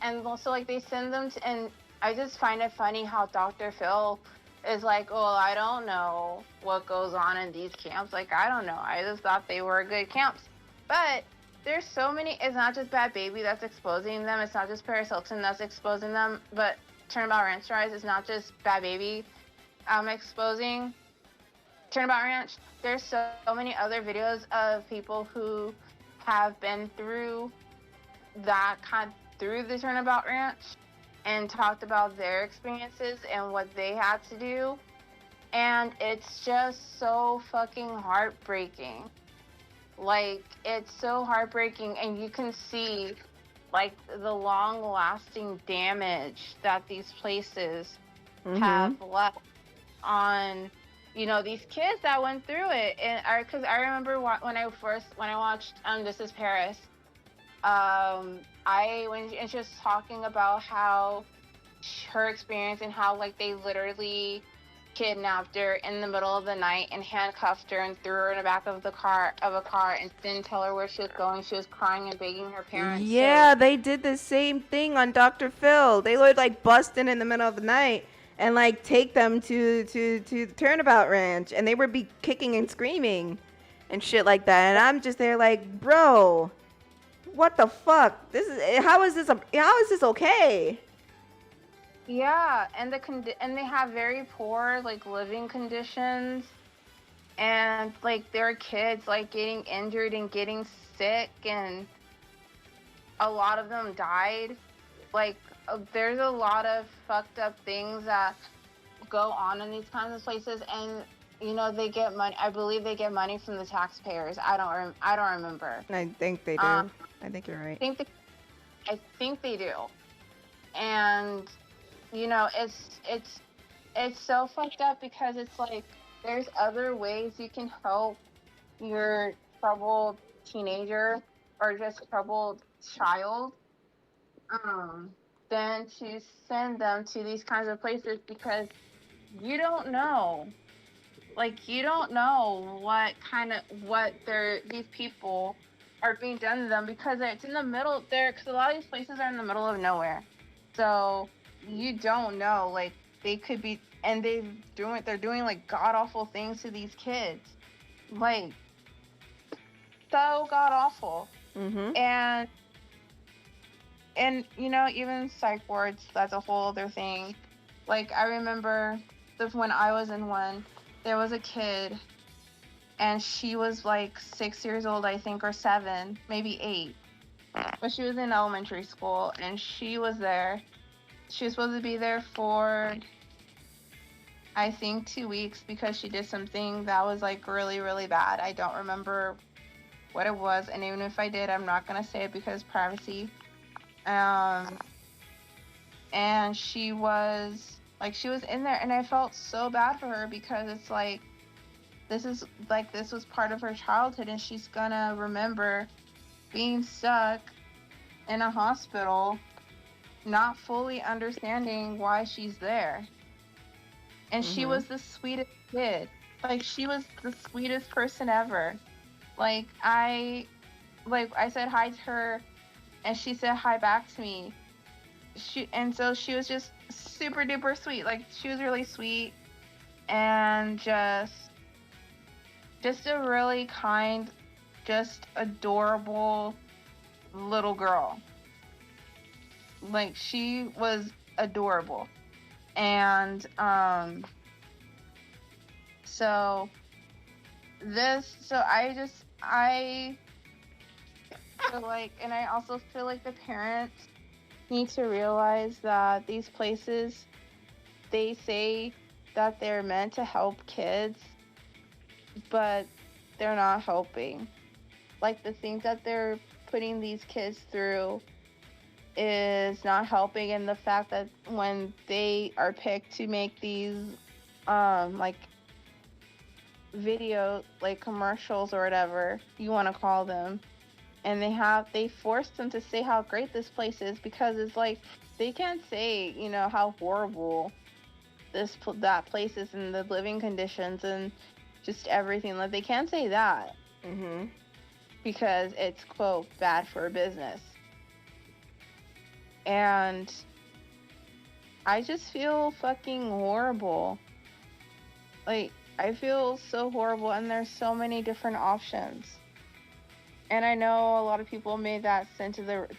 and also like they send them to, and I just find it funny how Dr. Phil is like, oh, I don't know what goes on in these camps. Like, I don't know. I just thought they were good camps. But there's so many. It's not just Bad Baby that's exposing them. It's not just Paris Hilton that's exposing them. But Turnabout Ranch Rise is not just Bad Baby exposing Turnabout Ranch. There's so many other videos of people who have been through through the Turnabout Ranch and talked about their experiences and what they had to do. And it's just so fucking heartbreaking. Like, it's so heartbreaking, and you can see, like, the long-lasting damage that these places have left on these kids that went through it, and because I remember when I watched This Is Paris, I when and she was talking about how her experience and how like they literally kidnapped her in the middle of the night and handcuffed her and threw her in the back of a car and didn't tell her where she was going. She was crying and begging her parents Yeah, they did the same thing on Dr. Phil. They would like bust in the middle of the night and like take them to the Turnabout Ranch, and they would be kicking and screaming and shit like that. And I'm just there like, bro, what the fuck? How is this okay? Yeah, and and they have very poor like living conditions, and like there are kids like getting injured and getting sick, and a lot of them died. Like there's a lot of fucked up things that go on in these kinds of places, and they get money. I believe they get money from the taxpayers. I don't remember. I think they do. I think you're right. I think they do, and it's so fucked up because it's like there's other ways you can help your troubled teenager or just troubled child than to send them to these kinds of places, because you don't know, like you don't know what these people are being done to them, because it's in the middle there, because a lot of these places are in the middle of nowhere, so you don't know, like they could be, and they're doing like god awful things to these kids, like so god awful. Mm-hmm. And even psych wards, that's a whole other thing. Like I remember when I was in one, there was a kid, and she was like 6 years old, I think, or 7, maybe 8, but she was in elementary school, and she was supposed to be there for, I think, 2 weeks, because she did something that was like really, really bad. I don't remember what it was, and even if I did, I'm not gonna say it because privacy. And she was in there, and I felt so bad for her, because it's like this was part of her childhood, and she's gonna remember being stuck in a hospital, not fully understanding why she's there. And she was the sweetest kid. Like she was the sweetest person ever. Like I said hi to her, and she said hi back to me. So she was just super duper sweet. Like she was really sweet, and just a really kind, just adorable little girl. Like she was adorable. And so I feel like, and I also feel like the parents need to realize that these places, they say that they're meant to help kids, but they're not helping. Like the things that they're putting these kids through is not helping, and the fact that when they are picked to make these like video, like commercials or whatever you want to call them, and they force them to say how great this place is, because it's like they can't say how horrible that place is, and the living conditions and just everything. Like they can't say that because it's, quote, bad for business. And I just feel fucking horrible. Like I feel so horrible, and there's so many different options. And I know a lot of people made that send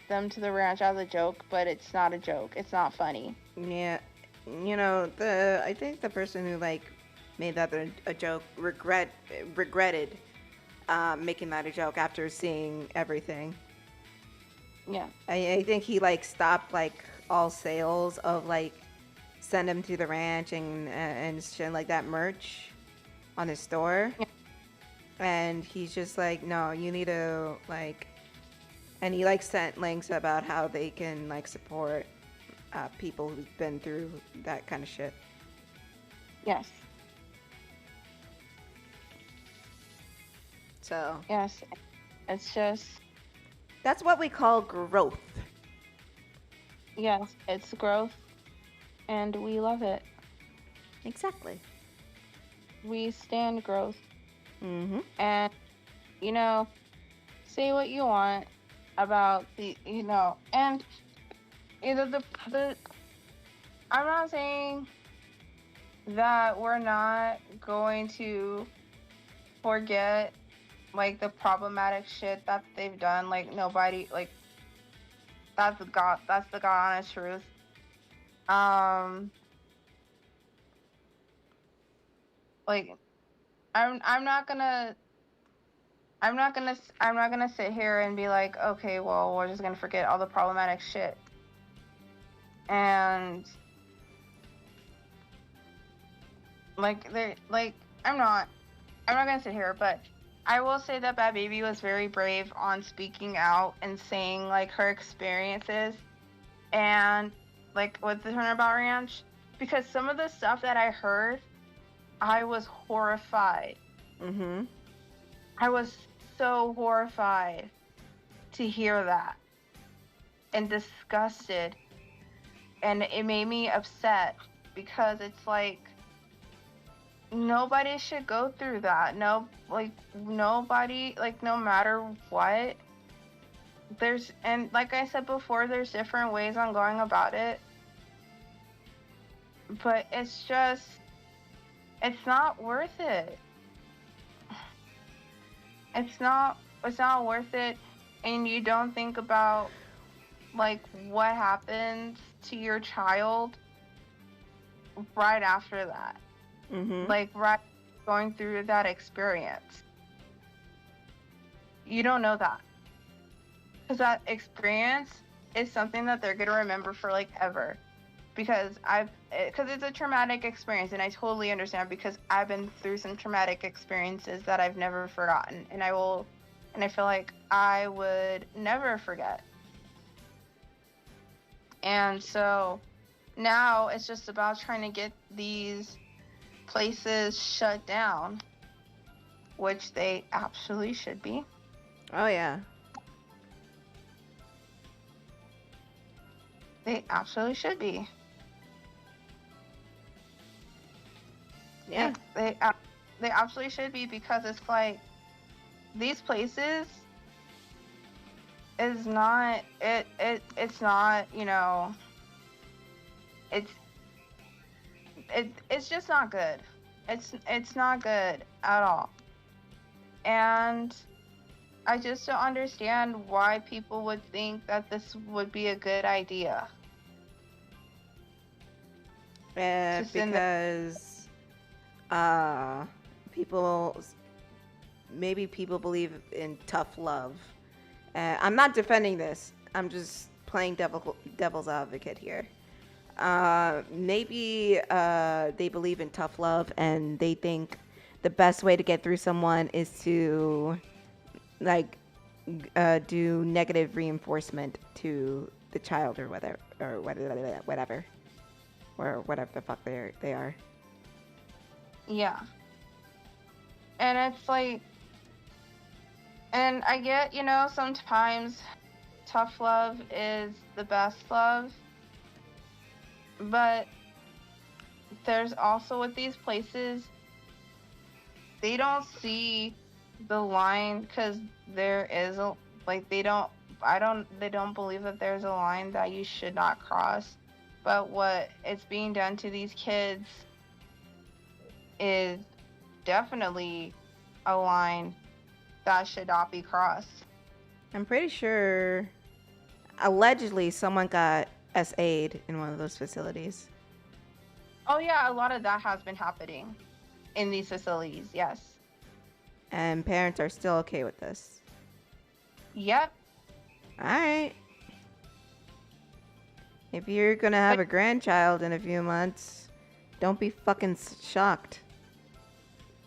them to the ranch as a joke, but it's not a joke. It's not funny. Yeah, I think the person who like made that a joke regretted making that a joke after seeing everything. Yeah. I think he like stopped like all sales of like send him to the ranch and shit like that merch on his store. Yeah. And he's just like, no, you need to like, and he like sent links about how they can like support people who've been through that kind of shit. Yes. So Yes, it's just, that's what we call growth. yes, it's growth, and we love it. Exactly. We stand growth, Mm-hmm. and you know, say what you want about and either the I'm not saying that we're not going to forget like the problematic shit that they've done. Like nobody, like that's the God honest truth. Um, like I'm not gonna I'm not gonna sit here and be like, okay, well, we're just gonna forget all the problematic shit. And like I'm not gonna sit here, but I will say that Bad Baby was very brave on speaking out and saying like her experiences and like with the Turnabout Ranch, because some of the stuff that I heard, I was horrified. Mm-hmm. I was so horrified to hear that and disgusted, and it made me upset because it's like nobody should go through that. No, like nobody, like no matter what. And like I said before, there's different ways on going about it, but it's not worth it. It's not worth it, and you don't think about like what happens to your child right after that. Mm-hmm. Like right going through that experience. You don't know that. Because that experience is something that they're going to remember for like ever. Because it's a traumatic experience, and I totally understand because I've been through some traumatic experiences that I've never forgotten, and I feel like I would never forget. And so now it's just about trying to get these places shut down, which they absolutely should be. Oh yeah. They absolutely should be. Yeah. They absolutely should be, because it's like these places is not it's not, it's it's just not good. It's not good at all. And I just don't understand why people would think that this would be a good idea. To send Because uh people maybe people believe in tough love. I'm not defending this. I'm just playing devil's advocate here. Maybe they believe in tough love and they think the best way to get through someone is to like do negative reinforcement to the child or whatever or whatever the fuck they are. Yeah. And it's like, and I get, sometimes tough love is the best love, but there's also with these places, they don't see the line, because there is a, like, they don't believe that there's a line that you should not cross. But what it's being done to these kids is definitely a line that should not be crossed. I'm pretty sure allegedly someone got SA'd in one of those facilities. Oh yeah, a lot of that has been happening in these facilities, yes. And parents are still okay with this. Yep. Alright. If you're gonna have a grandchild in a few months, don't be fucking shocked.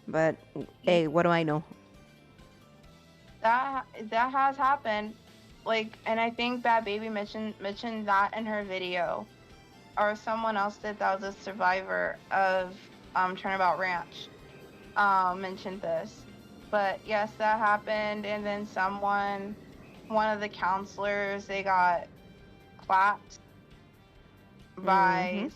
But hey, what do I know? That has happened. Like, and I think Bad Baby mentioned that in her video, or someone else did, that was a survivor of Turnabout Ranch, mentioned this. But yes, that happened, and then one of the counselors, they got clapped Mm-hmm. by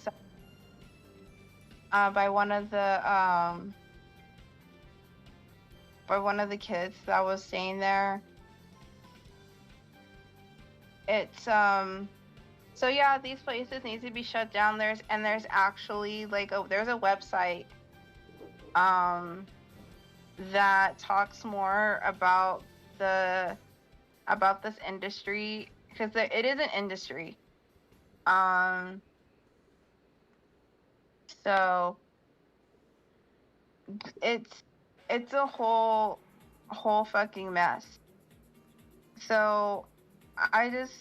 by one of the kids that was staying there. It's so yeah, these places need to be shut down. There's actually like there's a website um that talks more the about this industry, because it is an industry. Um, so it's it's a whole fucking mess. So I just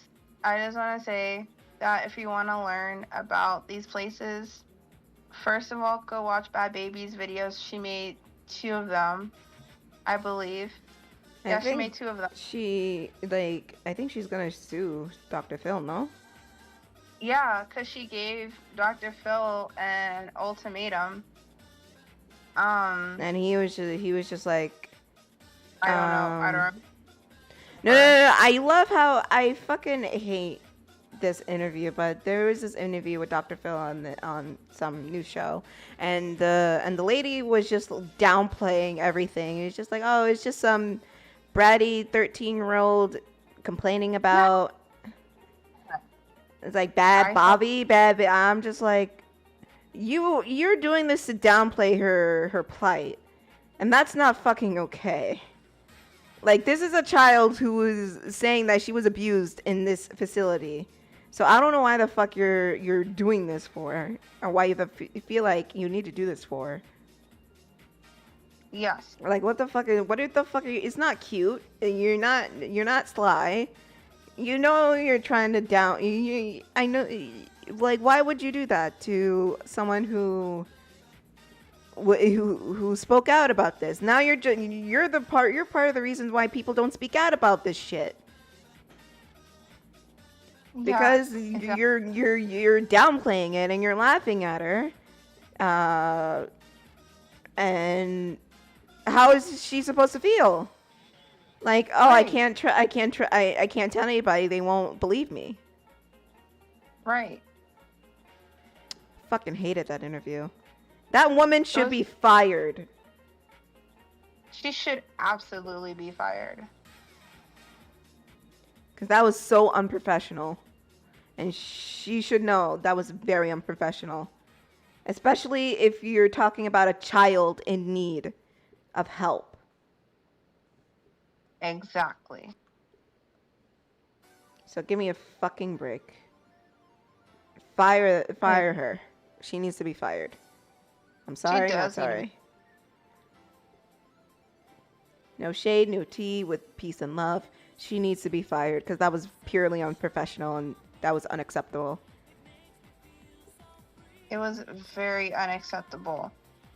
I just want to say that if you want to learn about these places, first of all, go watch Bad Baby's videos. She made two of them, I believe. I Yeah, she think made two of them. I think she's gonna sue Dr. Phil, no? Yeah, because she gave Dr. Phil an ultimatum. Um, And he was just like, I don't know. I um, don't no, no, remember. no, no. I love how I fucking hate this interview, but there was this interview with Dr. Phil on some new show, and the lady was just downplaying everything. It was just like, oh, it's just some bratty 13-year-old complaining No, about it's like bad I thought, Bobby, bad. I'm just like, you're doing this to downplay her plight, and that's not fucking okay. Like, this is a child who was saying that she was abused in this facility. So I don't know why the fuck you're doing this for, or why feel like you need to do this for. yes. Like, what the fuck it's not cute. You're not sly. You know you're trying to down I know, like, why would you do that to someone who spoke out about this? Now you're part of the reasons why people don't speak out about this shit. Yes, Because exactly. you're downplaying it and you're laughing at her. Uh and how is she supposed to feel? Like, oh, Right, I can't tell anybody, they won't believe me. right. Fucking hated that interview. That woman should Those, be fired. she should absolutely be fired. Because that was so unprofessional. And she should know that was very unprofessional. Especially if you're talking about a child in need of help. Exactly. So give me a fucking break. Like, Fire her. She needs to be fired. I'm she sorry, not does need to be. sorry. No shade, no tea, with peace and love. She needs to be fired because that was purely unprofessional and that was unacceptable. It was very unacceptable.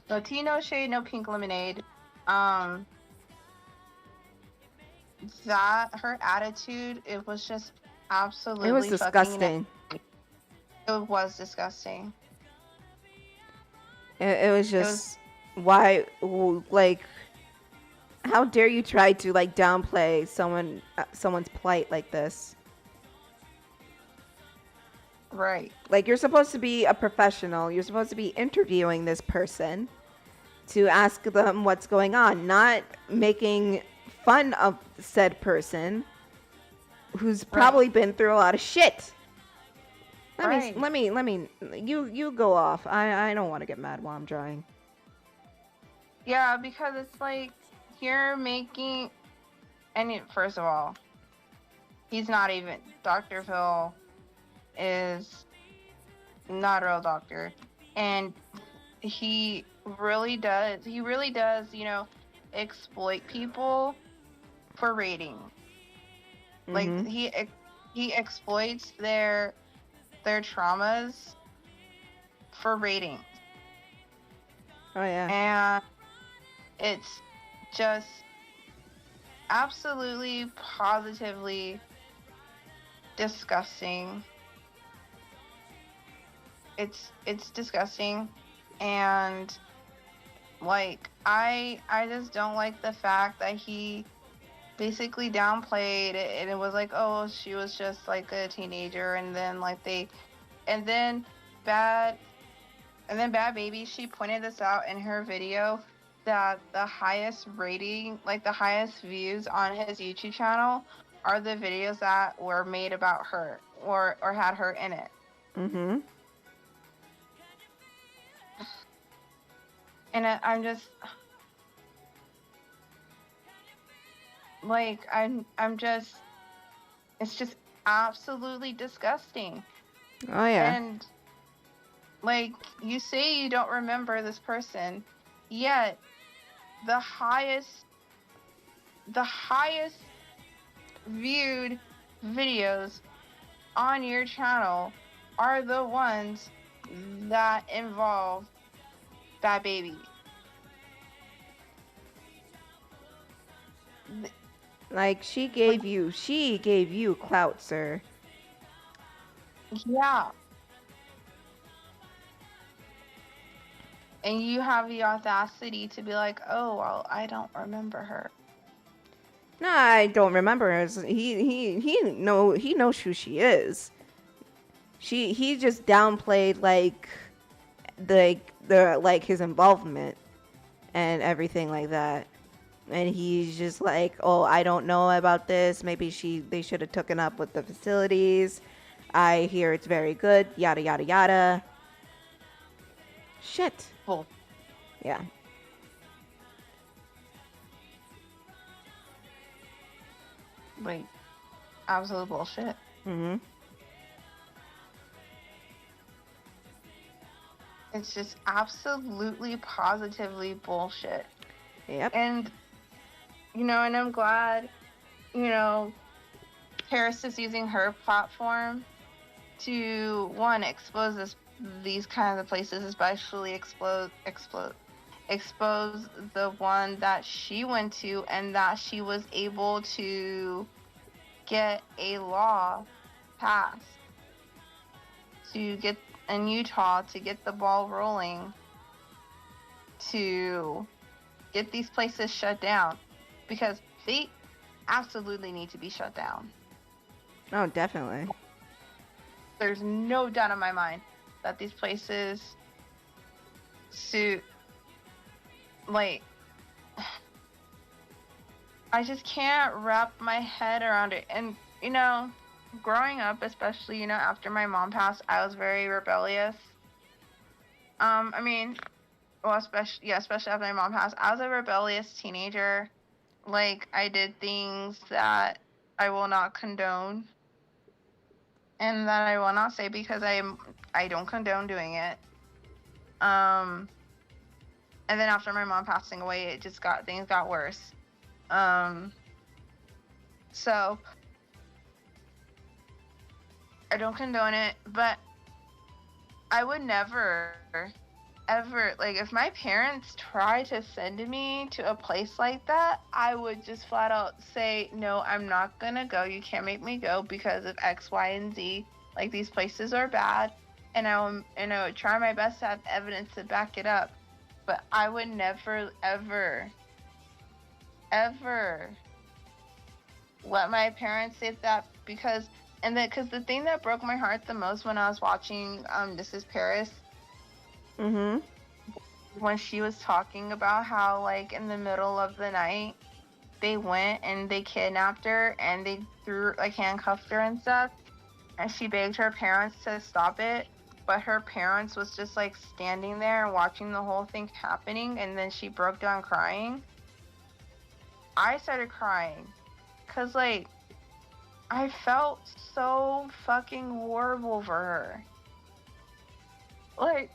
No tea, no shade, no pink lemonade. Um, that her attitude, it was just It was absolutely fucking. disgusting. It was disgusting. It was It was just, why, like, how dare you try to like downplay someone's plight like this? right, Like, you're supposed to be a professional. You're supposed to be interviewing this person to ask them what's going on, not making fun of said person who's right, probably been through a lot of shit. right. You go off. I don't want to get mad while I'm drying. Yeah, because it's like you're making. First of all, he's not even. Dr. Phil is not a real doctor. And he really does, exploit people for ratings. Like, Mhm. he exploits their traumas for ratings. Oh yeah. And it's just absolutely positively disgusting. It's disgusting, and Like, I just don't like the fact that he basically downplayed it, and it was like, oh, she was just like a teenager, and then and then bad Bad Baby, she pointed this out in her video, that the highest rating, like the highest views on his YouTube channel, are the videos that were made about her, or had her in it. Mm-hmm. And I'm just like, I'm just, it's just absolutely disgusting. Oh yeah. And like, you say you don't remember this person, yet the highest viewed videos on your channel are the ones that involve Bad Baby. Like she gave you clout, sir. Yeah. And you have the audacity to be like, oh, well, I don't remember her. No, I don't remember her. He knows who she is. He just downplayed like his involvement and everything like that. And he's just like, oh, I don't know about this. Maybe they should have taken up with the facilities. I hear it's very good. Yada yada yada. Shit. Bull. Yeah. Like, absolute bullshit. Mhm. It's just absolutely, positively bullshit. Yep. And, and I'm glad, Paris is using her platform to, one, expose these kinds of places, especially expose the one that she went to, and that she was able to get a law passed to get in Utah to get the ball rolling to get these places shut down, because they absolutely need to be shut down. Oh, definitely. There's no doubt in my mind that these places suit, like, I just can't wrap my head around it. And, growing up, especially, after my mom passed, I was very rebellious. Especially after my mom passed, I was a rebellious teenager. Like, I did things that I will not condone, and that I will not say, because I don't condone doing it. And then after my mom passing away, things got worse. So I don't condone it, but I would never, ever, like, if my parents try to send me to a place like that, I would just flat out say, no, I'm not gonna go. You can't make me go because of X, Y, and Z. Like, these places are bad, and I would try my best to have evidence to back it up. But I would never, ever, ever let my parents say that, because the thing that broke my heart the most when I was watching This Is Paris, Mhm. when she was talking about how, like, in the middle of the night they went and they kidnapped her and they handcuffed her and stuff, and she begged her parents to stop it, but her parents was just like standing there watching the whole thing happening, and then she broke down crying. I started crying because, like, I felt so fucking horrible for her. Like,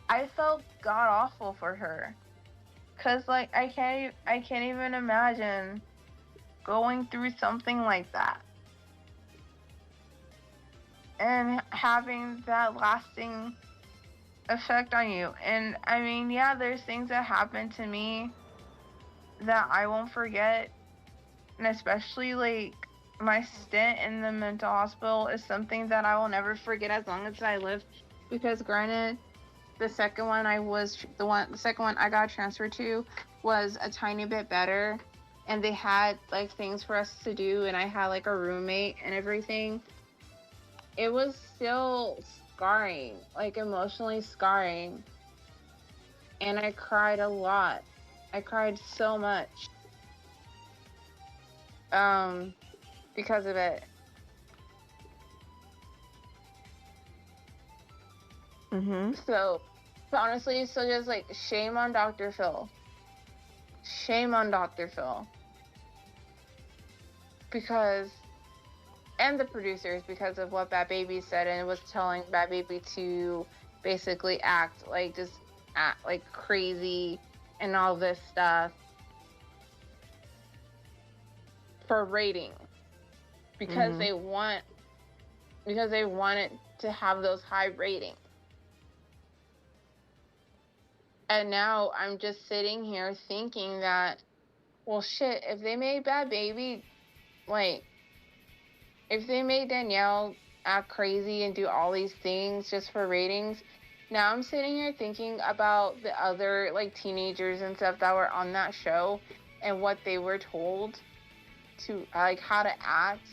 I felt god awful for her, cause, like, I can't even imagine going through something like that and having that lasting effect on you. And I mean, yeah, there's things that happen to me that I won't forget, and especially, like, my stint in the mental hospital is something that I will never forget as long as I live, because granted, the second one the second one I got transferred to was a tiny bit better, and they had like things for us to do, and I had like a roommate and everything. It was still scarring, like emotionally scarring, and I cried a lot. I cried so much because of it. So honestly, so just like shame on Dr. Phil. Shame on Dr. Phil. Because, and the producers, because of what Bad Baby said, and it was telling Bad Baby to basically act like crazy and all this stuff for rating. Because they want it to have those high ratings. And now I'm just sitting here thinking that, well, shit, if they made Bad Baby, like, if they made Danielle act crazy and do all these things just for ratings, now I'm sitting here thinking about the other, like, teenagers and stuff that were on that show and what they were told to, like, how to act.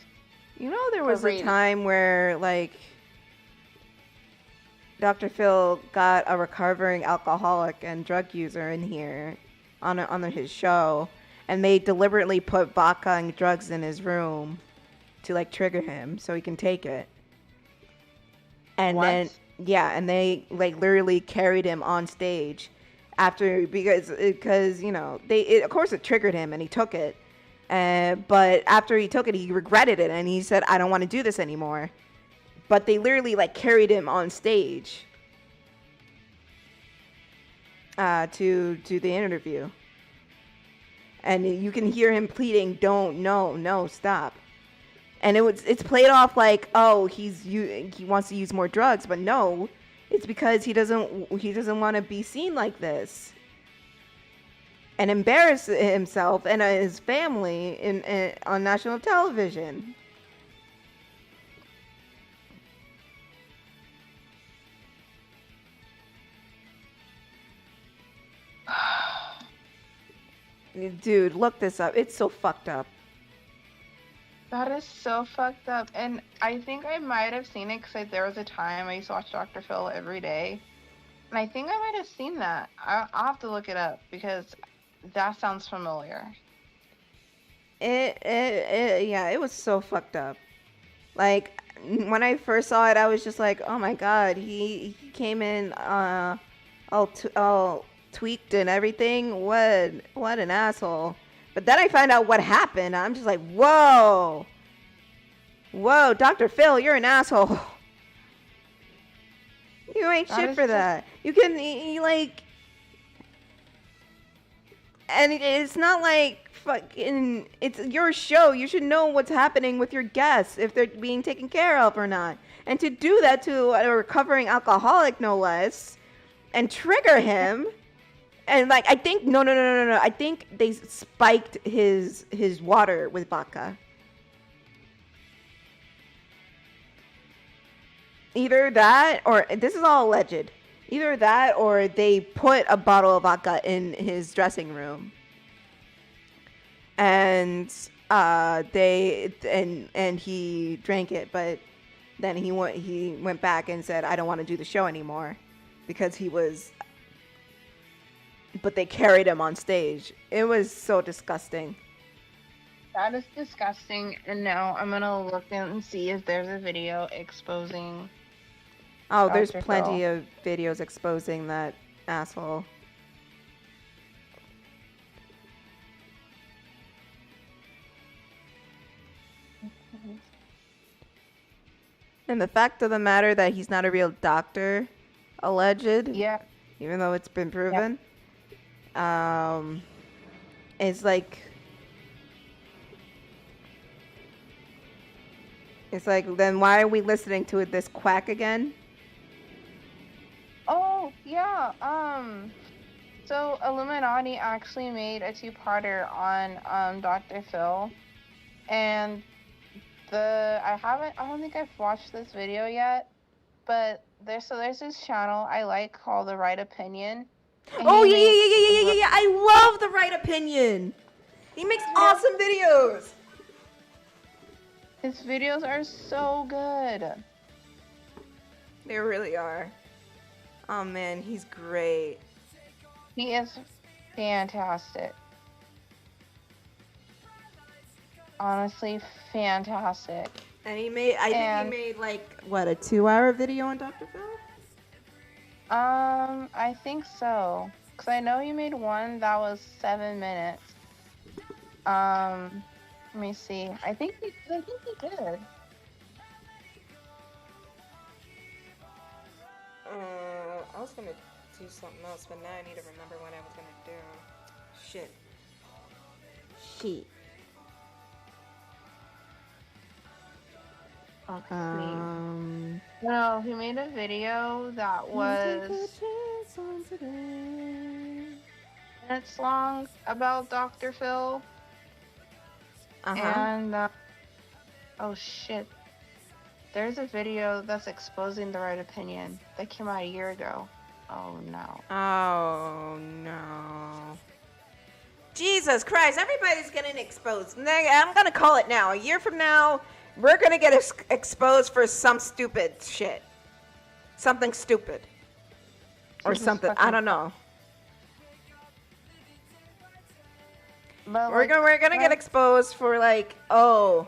You know, there was a time where, like, Dr. Phil got a recovering alcoholic and drug user in here on his show, and they deliberately put vodka and drugs in his room to like trigger him so he can take it. And what? then and they like literally carried him on stage after because you know of course it triggered him and he took it, but after he took it he regretted it and he said I don't want to do this anymore. But they literally like carried him on stage to do the interview. And you can hear him pleading, no, stop. And it's played off like, oh, he wants to use more drugs, but no, it's because he doesn't want to be seen like this and embarrass himself and his family on national television. Dude, look this up. It's so fucked up. That is so fucked up. And I think I might have seen it because there was a time I used to watch Dr. Phil every day. And I think I might have seen that. I'll have to look it up because that sounds familiar. It was so fucked up. Like, when I first saw it, I was just like, oh my god, he came in all tweaked and everything. What an asshole. But then I find out what happened. I'm just like, whoa, Dr. Phil, you're an asshole. You ain't shit for that. You can like, and it's not like fucking. It's your show. You should know what's happening with your guests if they're being taken care of or not. And to do that to a recovering alcoholic, no less, and trigger him. And like I think no. I think they spiked his water with vodka. Either that or this is all alleged. Either that or they put a bottle of vodka in his dressing room. And he drank it, but then he went back and said I don't want to do the show anymore because he was. But they carried him on stage. It was so disgusting. That is disgusting. And now I'm going to look and see if there's a video exposing. Oh, there's plenty of videos exposing that asshole. And the fact of the matter that he's not a real doctor, alleged. Yeah. Even though it's been proven. It's like then why are we listening to this quack again? Oh yeah. So Illuminati actually made a two-parter on Dr. Phil, and I don't think I've watched this video yet, but there's this channel I like called The Right Opinion, and Oh he yeah, yeah, makes yeah, yeah, yeah, yeah, yeah. I love The Right Opinion. He makes awesome videos. his videos are so good. They really are. Oh man, he's great. He is fantastic. Honestly, fantastic. And he made, I think he made like what, a 2-hour video on Dr. Phil? I think so. Cause I know he made one that was 7 minutes. Let me see. I think he did. I was gonna do something else, but now I need to remember what I was gonna do. Shit. No, he made a video that was minutes long about Dr. Phil. And oh shit. There's a video that's exposing The Right Opinion that came out a year ago. Oh no. Oh no. Jesus Christ, everybody's getting exposed. I'm gonna call it now. A year from now, we're gonna get exposed for some stupid shit. Something stupid. Or something. I don't know. But we're gonna get exposed for like, oh,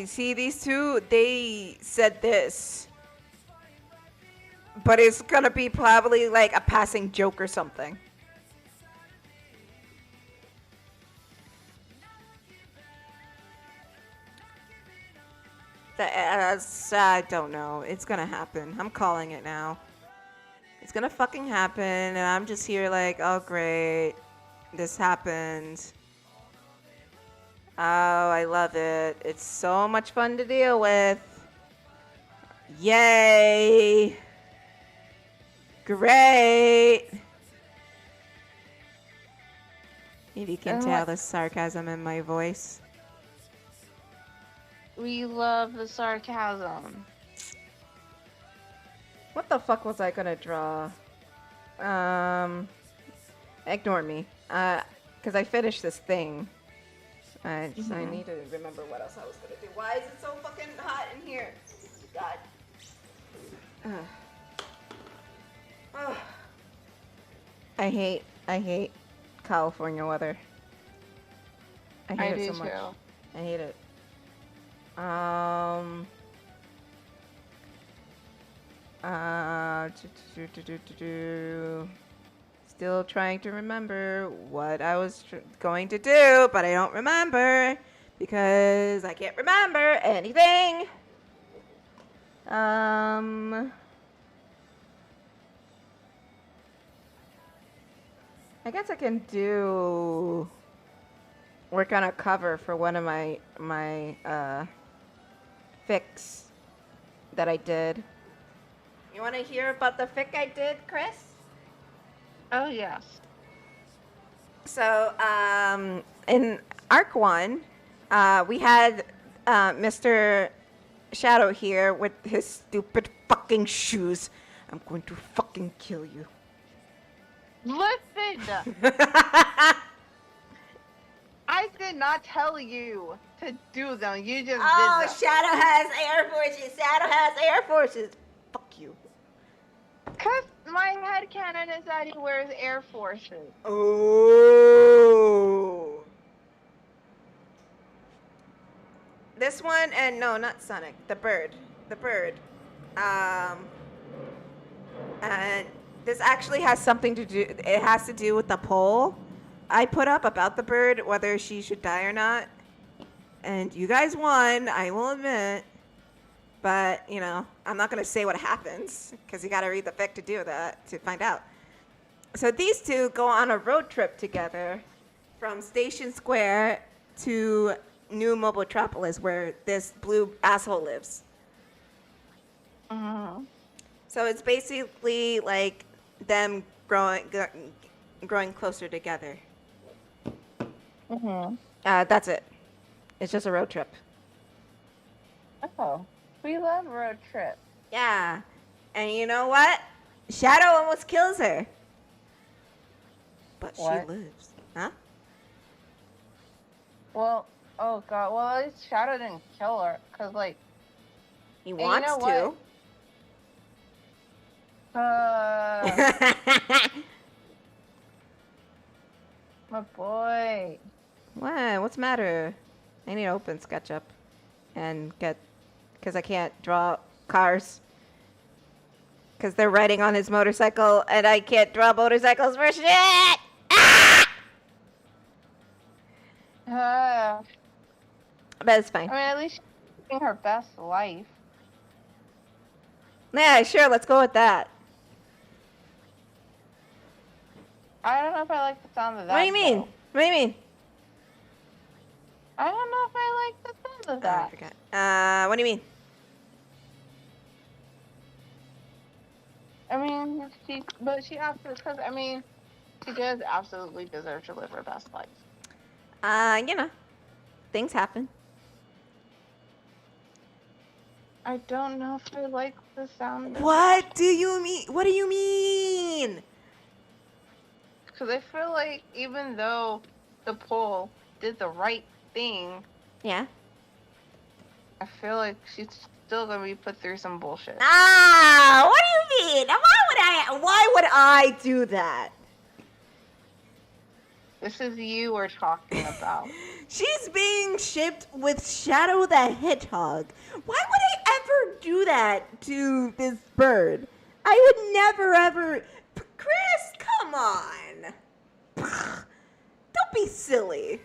see these two, they said this. But it's gonna be probably like a passing joke or something. I don't know. It's gonna happen. I'm calling it now. It's gonna fucking happen, and I'm just here like, oh great, this happened. Oh, I love it. It's so much fun to deal with. Yay! Great! Maybe you can tell the sarcasm in my voice. We love the sarcasm. What the fuck was I gonna draw? Ignore me. Cause I finished this thing. I need to remember what else I was gonna do. Why is it so fucking hot in here? God. I hate California weather. I hate it so much. I hate it. Still trying to remember what I was going to do, but I don't remember because I can't remember anything. I guess I can do work on a cover for one of my fics that I did. You want to hear about the fic I did, Kris? Oh yes. So in Arc 1, we had Mr. Shadow here with his stupid fucking shoes. I'm going to fucking kill you. Listen! I did not tell you to do them. You just did them. Oh, Shadow has Air Forces. Shadow has Air Forces. Fuck you. Cause my headcanon is that he wears Air Forces. Oh. This one, and no, not Sonic. The bird. The bird. And this actually has something to do. It has to do with the poll I put up about the bird, whether she should die or not. And you guys won, I will admit. But, you know, I'm not going to say what happens because you got to read the fic to do that, to find out. So these two go on a road trip together from Station Square to New Mobotropolis, where this blue asshole lives. So it's basically like them growing closer together. That's it. It's just a road trip. Oh, we love road trips. Yeah. And you know what? Shadow almost kills her. But What? she lives. Huh? Well, oh god. Well, at least Shadow didn't kill her, cause like, He and you wants know to. what? My boy. What? What's the matter? I need to open SketchUp and get, because I can't draw cars. Because they're riding on his motorcycle and I can't draw motorcycles for shit! Ah! But it's fine. I mean, at least she's living her best life. Yeah, sure, let's go with that. I don't know if I like the sound of that. What do you mean? though. What do you mean? I don't know if I like the sound of Oh, I that. forgot. What do you mean? I mean, she absolutely, because I mean, she does absolutely deserve to live her best life. You know, things happen. I don't know if I like the sound. What do you mean? What do you mean? Because I feel like even though the poll did the right thing, Yeah. I feel like she's still gonna be put through some bullshit. Ah, what do you mean? Why would I do that? This is you we're talking about. She's being shipped with Shadow the Hedgehog. Why would I ever do that to this bird? I would never ever. Kris, come on. Don't be silly.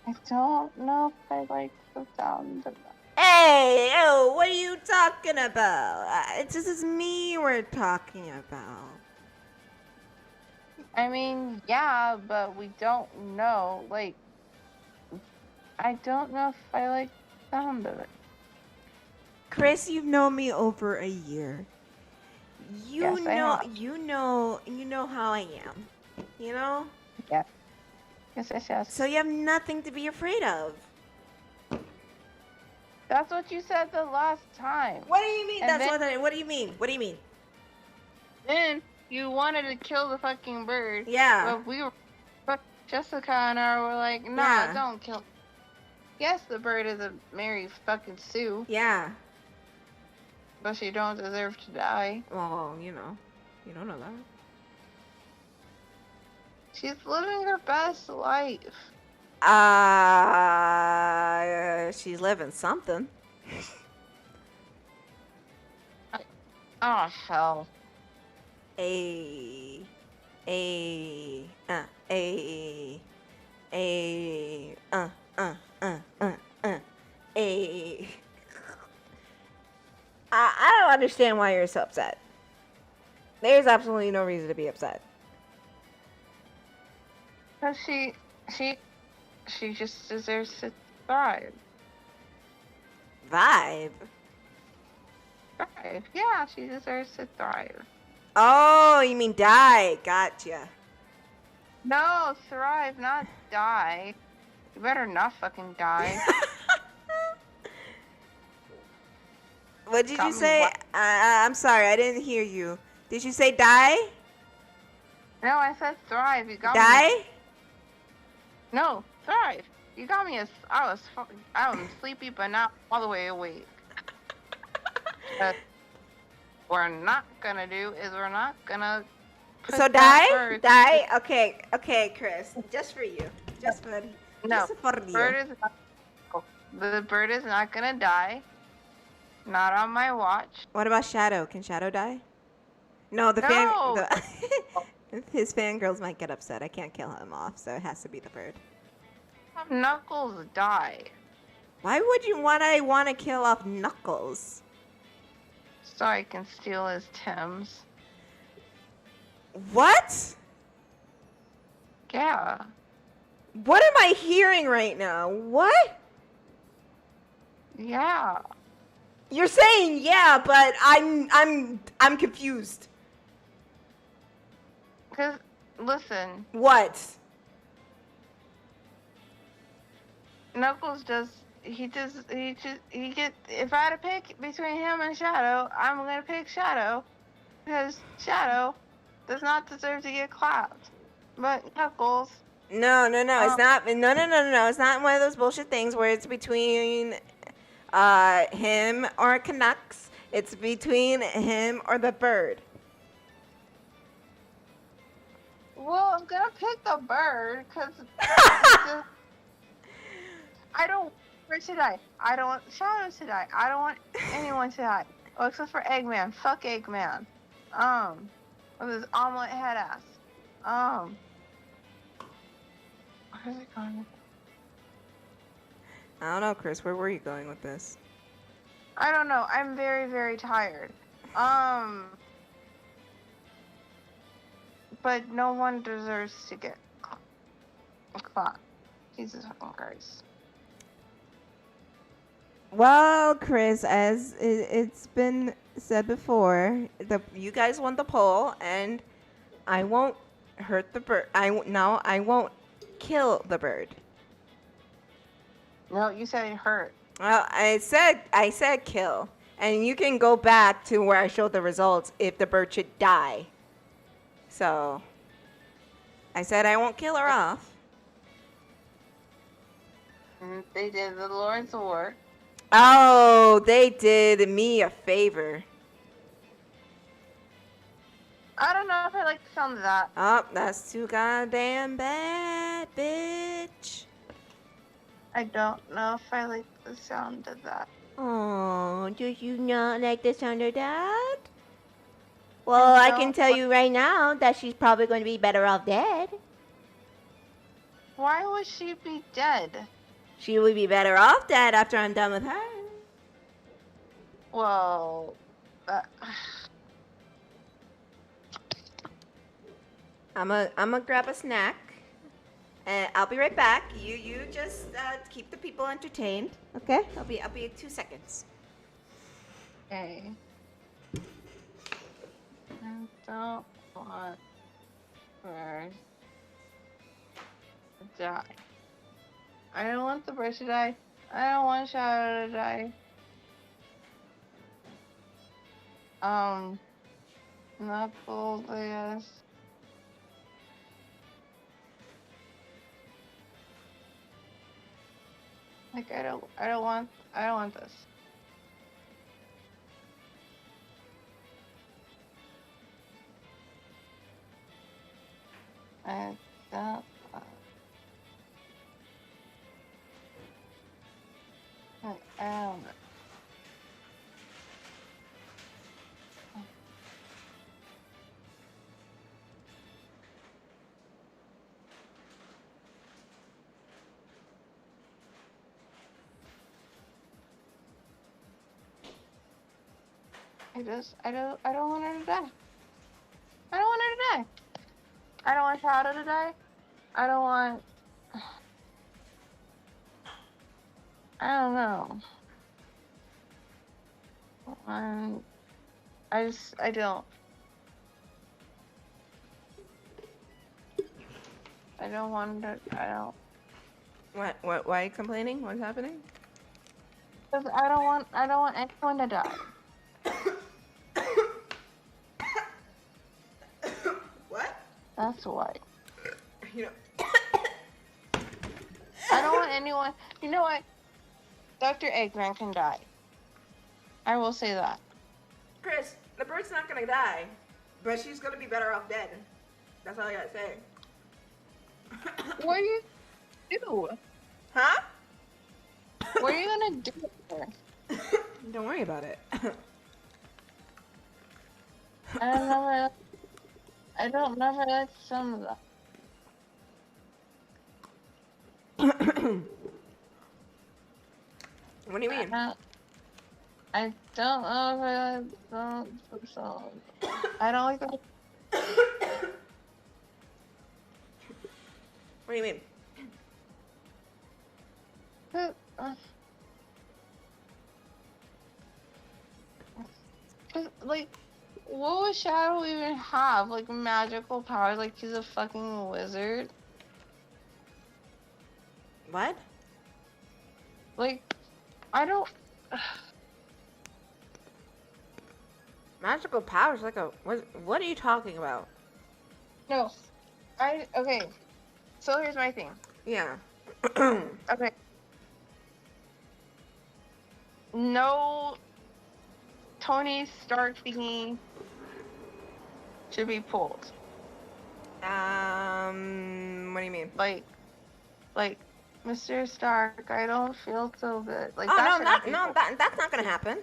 I don't know if I like the sound of that. Hey, oh, what are you talking about? This is me we're talking about. I mean, yeah, but we don't know. Like, I don't know if I like the sound of it. Kris, you've known me over a year. Yes, I have. You know how I am. You know? Yes. Yes. So you have nothing to be afraid of. That's what you said the last time. What do you mean? And What do you mean? What do you mean? Then you wanted to kill the fucking bird. Yeah. But Jessica and I were like, nah, Yeah. don't kill. Yes, the bird is a Mary fucking Sue, Yeah. but she don't deserve to die. Well, you know. You don't know that. She's living her best life. She's living something. Oh, hell. A. I don't understand why you're so upset. There's absolutely no reason to be upset. Because she just deserves to thrive. Vibe? Thrive. Yeah, she deserves to thrive. Oh, you mean die. Gotcha. No, thrive, not die. You better not fucking die. What did Got you me say? what? I'm sorry, I didn't hear you. Did you say die? No, I said thrive. You got me. Die? No, thrive. You got me. I was sleepy, but not all the way awake. What we're not gonna do is we're not gonna. put So that die? bird- Die? Okay, Kris. Just for you. Just for No, just for you. the bird is not gonna die. Not on my watch. What about Shadow? Can Shadow die? No, No. his fangirls might get upset. I can't kill him off, so it has to be the bird. Have Knuckles die. Why would you want to kill off Knuckles? So I can steal his Tims. What? Yeah. What am I hearing right now? What? Yeah. You're saying yeah, but I'm confused. Cause listen, What? Knuckles does if I had to pick between him and Shadow, I'm gonna pick Shadow because Shadow does not deserve to get clapped. But Knuckles, No, it's um, not. No. It's not one of those bullshit things where it's between him or Canucks. It's between him or the bird. well, I'm gonna pick the bird because it's just I don't want her to die. I don't want Shadow to die. I don't want anyone to die. Oh, except for Eggman. Fuck Eggman. With his omelet head ass. Where's it going? I don't know, Chris. Where were you going with this? I don't know. I'm very, very tired. But no one deserves to get caught. Jesus fucking Christ. Well, Chris, as it's been said before, you guys won the poll, and I won't hurt the bird. I won't kill the bird. No, you said it hurt. Well, I said kill, and you can go back to where I showed the results if the bird should die. So, I said I won't kill her off. They did the Lord's work. Oh, they did me a favor. I don't know if I like the sound of that. Oh, that's too goddamn bad, bitch. I don't know if I like the sound of that. Oh, do you not like the sound of that? Well, I can tell you right now that she's probably going to be better off dead. Why would she be dead? She would be better off dead after I'm done with her. Well, I'm a grab a snack, and I'll be right back. You just keep the people entertained, okay? I'll be 2 seconds. okay. I don't want her to die. I don't want the bird to die. I don't want Shadow to die. Knuckles, I guess. Like I don't want this. I don't. I don't know. I don't want her to die. I don't want her to die. I don't want Shadow to die. I don't want. I don't know. I don't. I don't want to. I don't. What? Why are you complaining? What's happening? Because I don't want anyone to die. What? That's why. You know. I don't want anyone. You know what? Dr. Eggman can die. I will say that. Chris, the bird's not gonna die, but she's gonna be better off dead. That's all I gotta say. What are you gonna do? Huh? What are you gonna do with her? Don't worry about it. I don't know. I don't know if I like some of that. What do you mean? I don't know if I like some. I don't like that. What do you mean? Like, what would Shadow even have? Like, magical powers? Like, he's a fucking wizard? What? Like, I don't. Magical powers like a what are you talking about? No. Okay. So here's my thing. Yeah. Okay. No Tony Stark thingy should be pulled. What do you mean? Like Mr. Stark, I don't feel so good. Like Oh that no, should not be pulled. that's not gonna happen.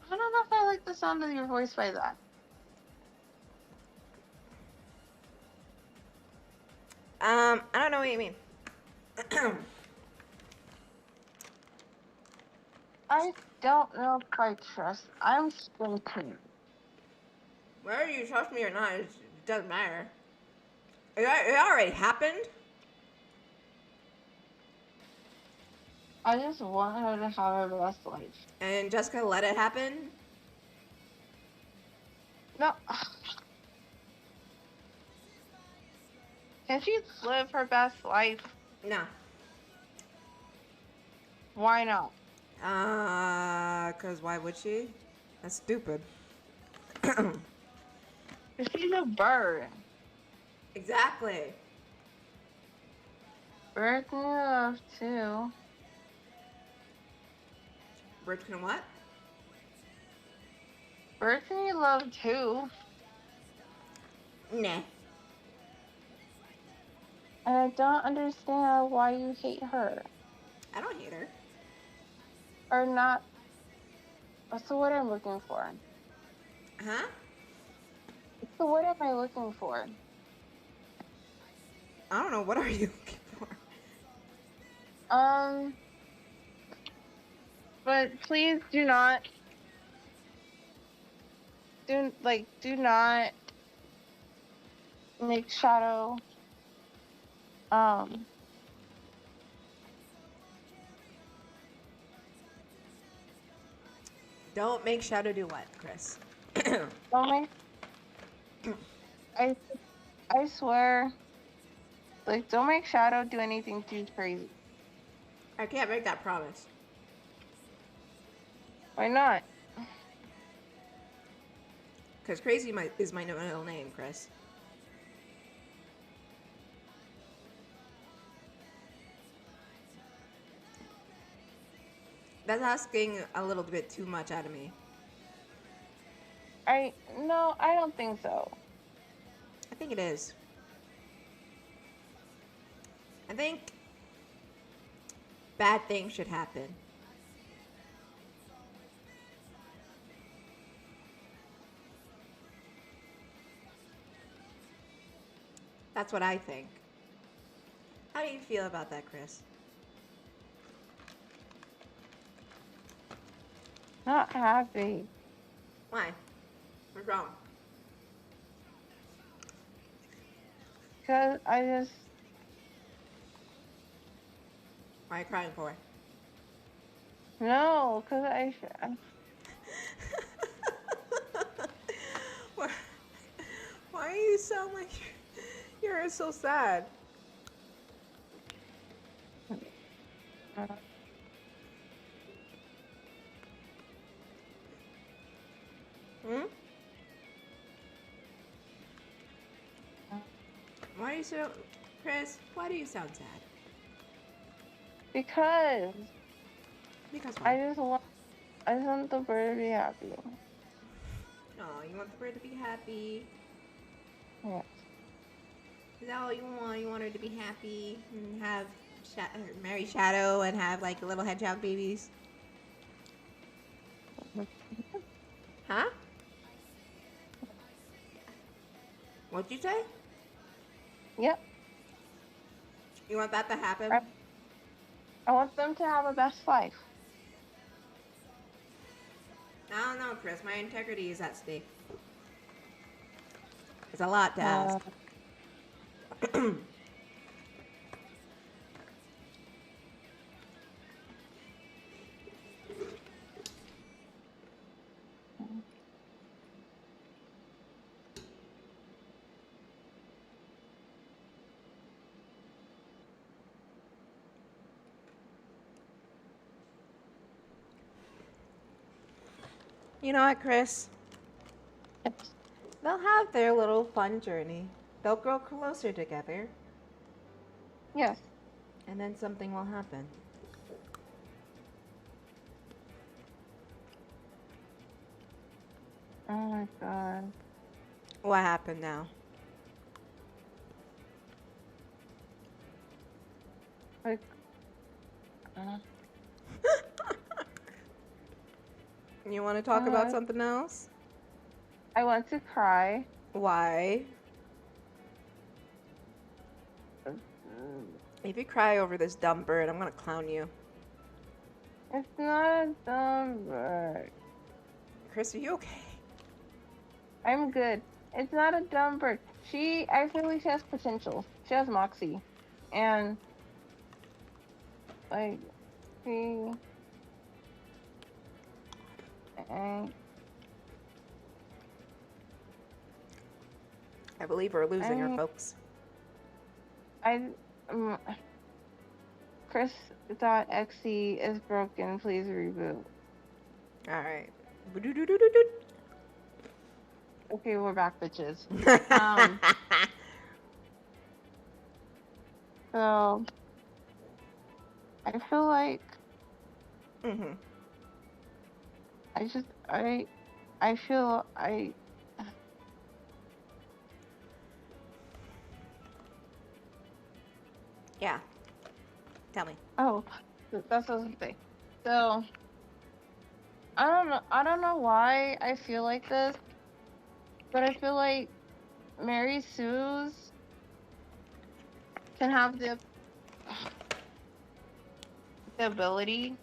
I don't know if I like the sound of your voice by that. I don't know what you mean. I don't know if I trust. I'm squinting. Whether you trust me or not, it doesn't matter. It already happened. I just want her to have her best life. And Jessica let it happen. No. Can she live her best life? No. Why not? Cause why would she? That's stupid. She's a bird. Exactly. Birds need love too. Birds can what? Birds need love too. Nah. And I don't understand why you hate her. I don't hate her. Or not. What's the word I'm looking for? Huh? What's the word am I looking for? I don't know. What are you looking for? But please do not make Shadow Don't make Shadow do what, Kris? don't make I swear, like, don't make Shadow do anything too crazy. I can't make that promise. Why not? Because crazy is my middle name, Kris. That's asking a little bit too much out of me. No, I don't think so. I think it is. I think bad things should happen. That's what I think. How do you feel about that, Kris? Not happy. Why? What's wrong? Because I just Why are you crying for? no, because why, why are you so like you're so sad? Hmm? Why are you so Kris, why do you sound sad? because Because I why? just want the bird to be happy. Oh, you want the bird to be happy. Yeah. Is that all you want? You want her to be happy and have marry Shadow and have like little hedgehog babies? Huh? What'd you say? Yep. You want that to happen? I want them to have a best life. I don't know, Kris. My integrity is at stake. It's a lot to ask. You know what, Kris? They'll have their little fun journey. They'll grow closer together, Yes. and then something will happen. Oh my god. What happened now? Like, uh, You want to talk about something else? I want to cry. Why? If you cry over this dumb bird, I'm gonna clown you. It's not a dumb bird. Kris, are you okay? I'm good. It's not a dumb bird. I feel like she has potential. She has moxie. And, like, she... I believe we're losing her, folks. Kris.exe is broken. Please reboot. Alright. Okay, we're back, bitches. So, I feel like I feel Yeah. Tell me. oh, that's what I was gonna say. So, I don't know why I feel like this, but I feel like Mary Sue's can have the ability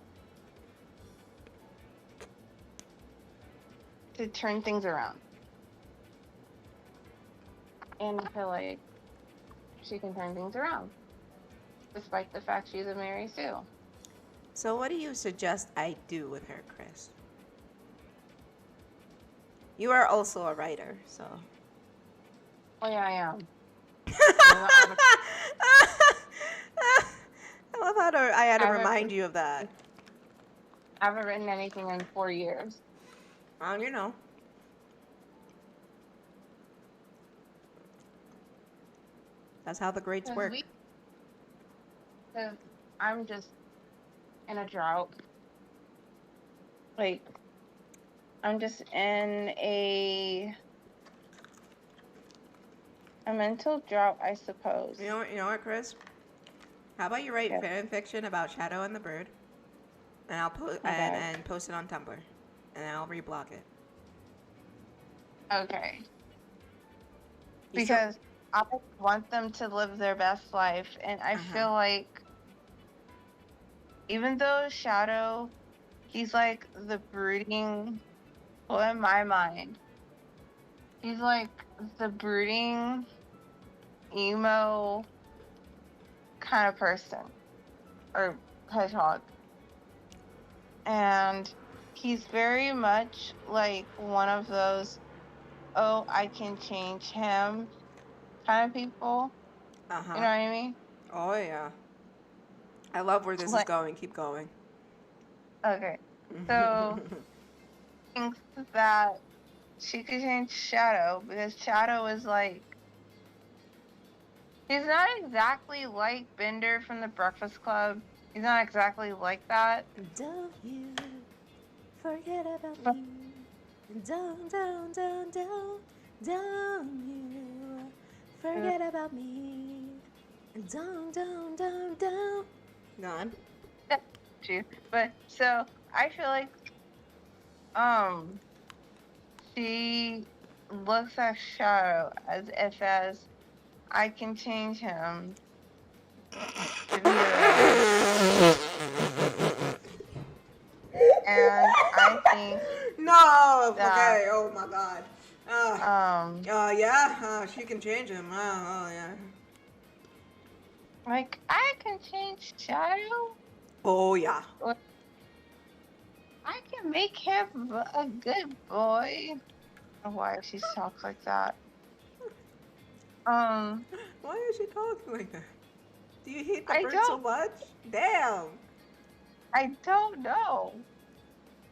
to turn things around. And I feel like she can turn things around, despite the fact she's a Mary Sue. So what do you suggest I do with her, Kris? You are also a writer, so... Oh yeah, I am. I love how I had to remind you of that. I haven't written anything in 4 years. Well, you know. That's how the grades work. Because I'm just in a drought. Like, I'm just in a mental drought, I suppose. You know what, Kris? How about you write fan fiction about Shadow and the Bird, and I'll and post it on Tumblr, and I'll reblog it. Okay. Because I want them to live their best life, and I feel like even though Shadow, he's like the brooding, well, in my mind, he's like the brooding, emo kind of person, or hedgehog. And he's very much like one of those, oh, I can change him kind of people. You know what I mean? Oh, yeah. I love where this is going. Keep going. Okay. So, thinks that she could change Shadow, because Shadow is like, he's not exactly like Bender from the Breakfast Club. He's not exactly like that. Don't you forget about me. Don't you forget about me. Don't. None. But so I feel like she looks at Shadow as if I can change him to be and I think okay, oh my god. She can change him. Yeah. Like, I can change Shadow? Oh yeah. I can make him a good boy. Why she talks like that? Why is she talking like that? Do you hate the bird so much? Damn. I don't know.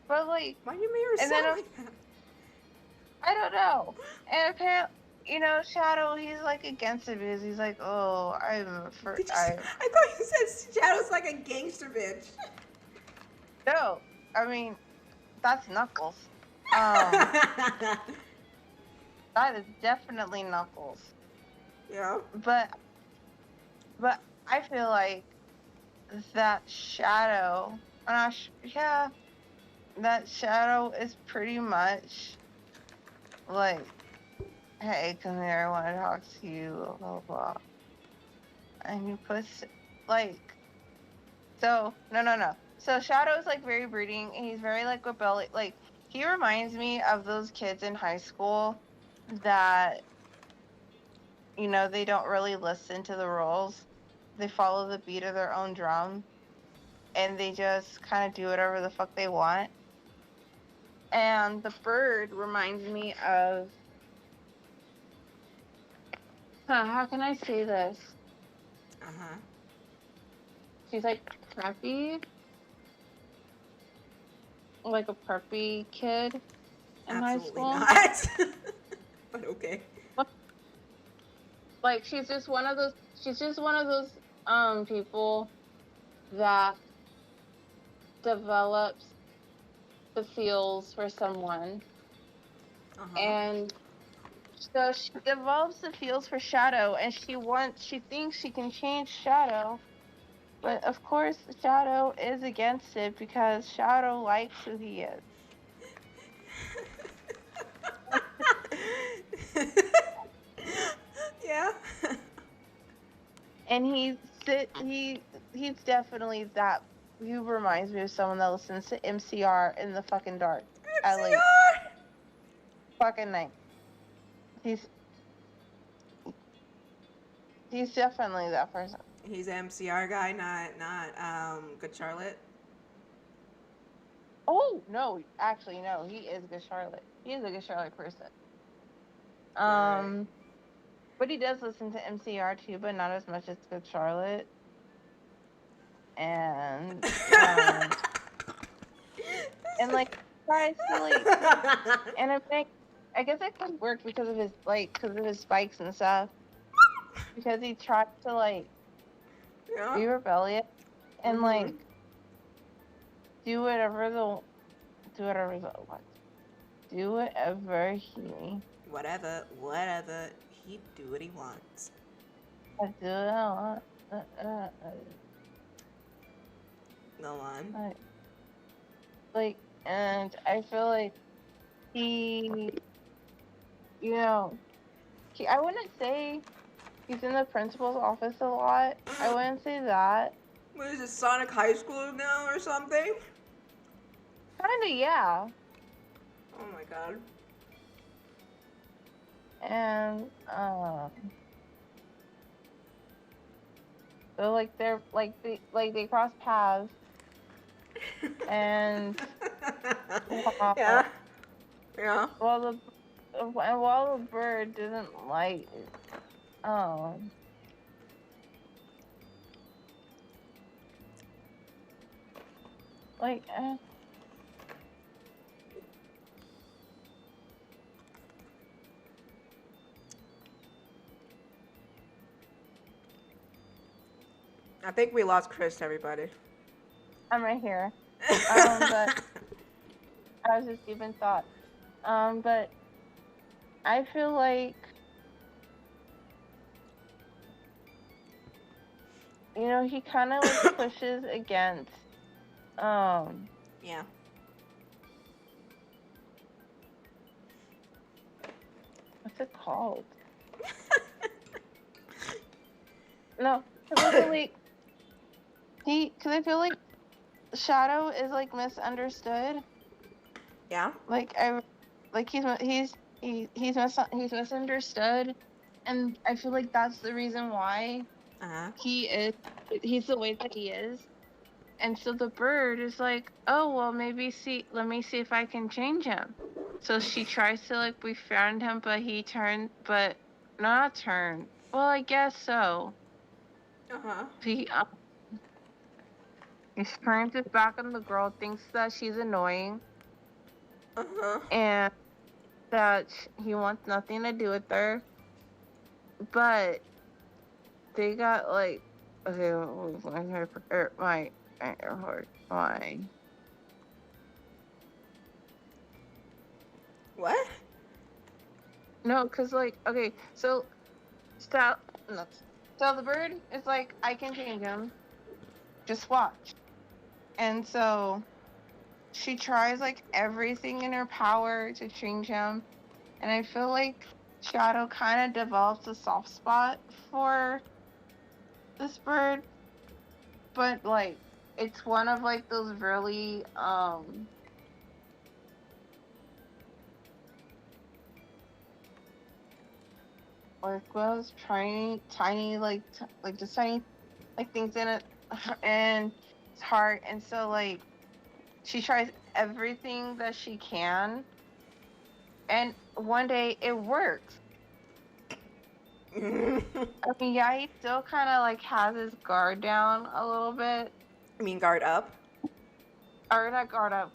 But like, why do you make her sound like that? I don't know. And apparently, Shadow, he's like against it because he's like, oh, Did you? I thought you said Shadow's like a gangster bitch. no, I mean, that's Knuckles. Um, that is definitely Knuckles. Yeah. But I feel like that Shadow, yeah, that Shadow is pretty much like, hey, come here, I want to talk to you, blah, blah, blah. And he puts, like, so, no. So Shadow's, like, very brooding, and he's very, like, rebellious. Like, he reminds me of those kids in high school that, they don't really listen to the rules. They follow the beat of their own drum, and they just kind of do whatever the fuck they want. And the bird reminds me of, how can I say this? Uh-huh. She's like preppy, like a preppy kid in high Absolutely school. not. But okay. Like she's just one of those people that develops the feels for someone. Uh-huh. And so she develops the feels for Shadow, and she thinks she can change Shadow. But of course, Shadow is against it because Shadow likes who he is. Yeah. And he's definitely that. He reminds me of someone that listens to MCR in the fucking dark at like MCR. fucking night. He's definitely that person. He's an MCR guy, not Good Charlotte. Oh no, actually no, he is Good Charlotte. He is a Good Charlotte person. Right. But he does listen to MCR too, but not as much as Good Charlotte. And and like tries to like, and I guess it could work because of his spikes and stuff. Because he tried to like Yeah. be rebellious and Mhm. like do whatever what? Do whatever Whatever. He do what he wants. I do what I want. Go on. Like, and I feel like he, I wouldn't say he's in the principal's office a lot. I wouldn't say that. What is it, Sonic High School now or something? Kinda, yeah. Oh my god. And, so like they cross paths. And yeah. Yeah. while the bird doesn't like like I think we lost Kris, everybody. I'm right here. But I was just giving thought. But I feel like he kind of like pushes against yeah. what's it called? No, because I feel like Shadow is like misunderstood. Yeah. He's misunderstood, and I feel like that's the reason why he's the way that he is. And so the bird is like, oh well, let me see if I can change him. So she tries to like befriend him, but not turn. Well, I guess so. He turns his back on the girl, thinks that she's annoying. And that he wants nothing to do with her, but they got like, okay, my What? no, cause like, okay, so stop, no, so the bird is like, I can change him, just watch, and so she tries like everything in her power to change him, and I feel like Shadow kind of develops a soft spot for this bird, but like it's one of like those really like those tiny like just tiny like things in it and it's heart, and so like she tries everything that she can, and one day it works. I mean, yeah, he still kind of like has his guard down a little bit. I mean, guard up. Or not guard up,